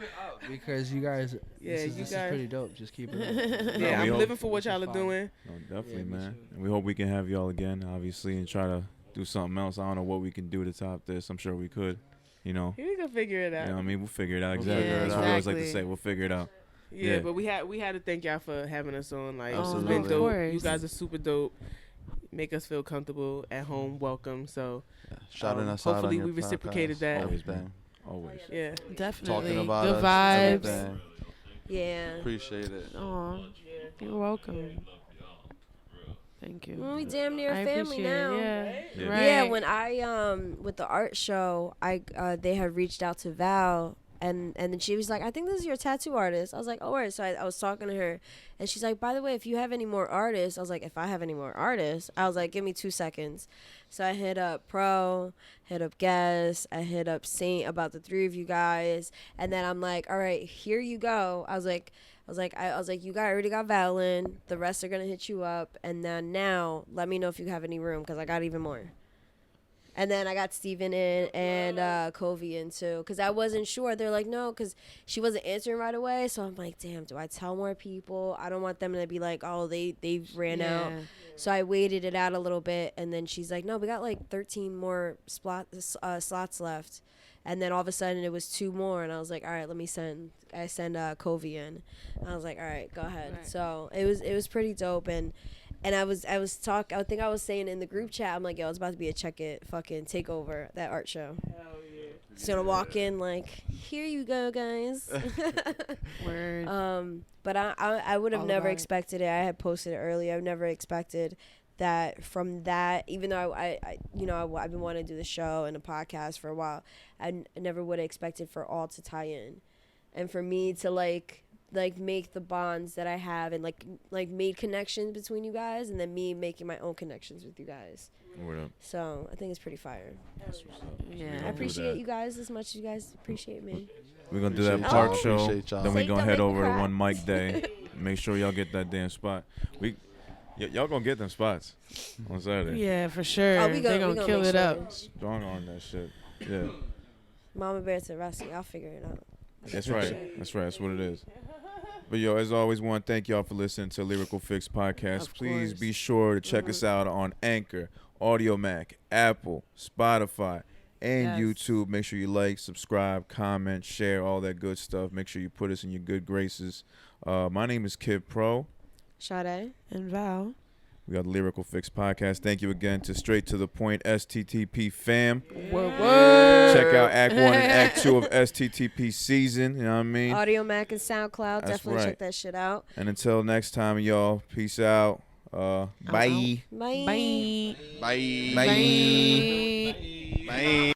Speaker 1: Because you guys,
Speaker 5: Yeah,
Speaker 1: this
Speaker 5: you
Speaker 1: is
Speaker 5: guys-
Speaker 1: pretty dope. Just keep it up.
Speaker 5: Yeah,
Speaker 3: we
Speaker 5: I'm
Speaker 3: hope-
Speaker 5: living for what y'all are
Speaker 1: Fine.
Speaker 5: doing.
Speaker 3: No, definitely,
Speaker 1: Yeah, me
Speaker 3: man.
Speaker 1: too.
Speaker 3: And we hope we can have y'all again, obviously, and try to do something else. I don't know what we can do to top this. I'm sure we could, you know.
Speaker 5: We can figure it
Speaker 3: You
Speaker 5: out.
Speaker 3: know what I mean? We'll figure it out.
Speaker 4: We'll
Speaker 3: Exactly.
Speaker 4: figure it
Speaker 3: That's
Speaker 4: out.
Speaker 3: what we always like to
Speaker 7: Exactly.
Speaker 3: say. We'll figure it out.
Speaker 5: Yeah,
Speaker 3: Yeah.
Speaker 5: but we had to thank y'all for having us on. Like, it's
Speaker 4: Absolutely.
Speaker 5: been dope.
Speaker 7: Of course.
Speaker 5: You guys are super dope. Make us feel comfortable at home. Welcome. So
Speaker 4: Shouting us out.
Speaker 5: hopefully
Speaker 4: on your
Speaker 5: we reciprocated
Speaker 4: podcast.
Speaker 5: that.
Speaker 3: Always,
Speaker 4: Everything.
Speaker 3: man. Always.
Speaker 5: yeah.
Speaker 7: Definitely.
Speaker 4: Talking about
Speaker 7: Good
Speaker 4: us.
Speaker 7: vibes.
Speaker 4: Everything.
Speaker 2: Yeah.
Speaker 4: Appreciate it.
Speaker 7: Aw, you're welcome. Thank you.
Speaker 2: Well, we damn near
Speaker 7: I
Speaker 2: family
Speaker 7: appreciate
Speaker 2: now.
Speaker 7: it. Yeah.
Speaker 3: Yeah.
Speaker 7: Right.
Speaker 2: Yeah, when I with the art show, they had reached out to Val, and then she was like, I think this is your tattoo artist. I was like, oh, right. So I was talking to her, and she's like, by the way, if you have any more artists, I was like, if I have any more artists, I was like, give me 2 seconds. So I hit up Pro, hit up Guess, I hit up Saint about the 3 of you guys, and then I'm like, all right, here you go. I was like, you already got Val in. The rest are gonna hit you up, and then now let me know if you have any room, cause I got even more. And then I got Steven in and Covey in too, because I wasn't sure. They're like, no, because she wasn't answering right away. So I'm like, damn, do I tell more people? I don't want them to be like, oh, they ran out.
Speaker 7: Yeah.
Speaker 2: So I waited it out a little bit. And then she's like, no, we got like 13 more slots left. And then all of a sudden it was 2 more. And I was like, all right, I send Covey in. And I was like, all right, go ahead.
Speaker 7: Right.
Speaker 2: So it was pretty dope. And I think I was saying in the group chat, I'm like, yo, it's about to be a check it fucking takeover, that art show.
Speaker 5: Hell yeah.
Speaker 2: Just gonna walk in like, here you go, guys.
Speaker 7: Word.
Speaker 2: But I would have
Speaker 7: All
Speaker 2: never
Speaker 7: about it.
Speaker 2: expected it. I had posted it earlier. I've never expected that from that, even though I've been wanting to do the show and the podcast for a while, I never would have expected for all to tie in. And for me to like make the bonds that I have and like made connections between you guys, and then me making my own connections with you guys.
Speaker 3: Word up.
Speaker 2: So I think it's pretty fire.
Speaker 3: That's what's up.
Speaker 7: Yeah.
Speaker 3: We
Speaker 2: I
Speaker 3: gonna do
Speaker 2: appreciate
Speaker 3: that.
Speaker 2: you guys as much as you guys appreciate me.
Speaker 3: We're gonna do that
Speaker 4: Appreciate
Speaker 3: park
Speaker 2: y'all.
Speaker 3: show.
Speaker 4: Appreciate y'all.
Speaker 3: Then we
Speaker 2: Say
Speaker 3: gonna
Speaker 2: don't
Speaker 3: head
Speaker 2: make me
Speaker 3: over to
Speaker 2: cry.
Speaker 3: One Mic Day. Make sure y'all get that damn spot. Y'all gonna get them spots on Saturday.
Speaker 7: Yeah, for sure.
Speaker 2: Oh, we
Speaker 7: They
Speaker 2: gonna
Speaker 7: gonna kill
Speaker 2: make
Speaker 7: it
Speaker 2: sure.
Speaker 7: up.
Speaker 3: Strong on that shit. Yeah.
Speaker 2: Mama Bear to the rescue. I'll figure it out.
Speaker 3: That's right. That's right. That's what it is. But yo, as always, want to thank y'all for listening to Lyrical Fix podcast.
Speaker 7: Of
Speaker 3: Please
Speaker 7: course.
Speaker 3: be sure to check us out on Anchor, Audio Mac, Apple, Spotify, and
Speaker 7: Yes.
Speaker 3: YouTube. Make sure you like, subscribe, comment, share, all that good stuff. Make sure you put us in your good graces. My name is Kid Pro,
Speaker 2: Sade.
Speaker 7: And Val.
Speaker 3: We got the Lyrical Fix podcast. Thank you again to Straight to the Point STTP fam. Check out Act 1 and Act 2 of STTP season. You know what I mean?
Speaker 2: Audio Mac and SoundCloud.
Speaker 3: That's
Speaker 2: Definitely
Speaker 3: right.
Speaker 2: check that shit out.
Speaker 3: And until next time, y'all. Peace out. Bye.
Speaker 2: Bye.
Speaker 7: Bye.
Speaker 4: Bye.
Speaker 7: Bye.
Speaker 4: Bye.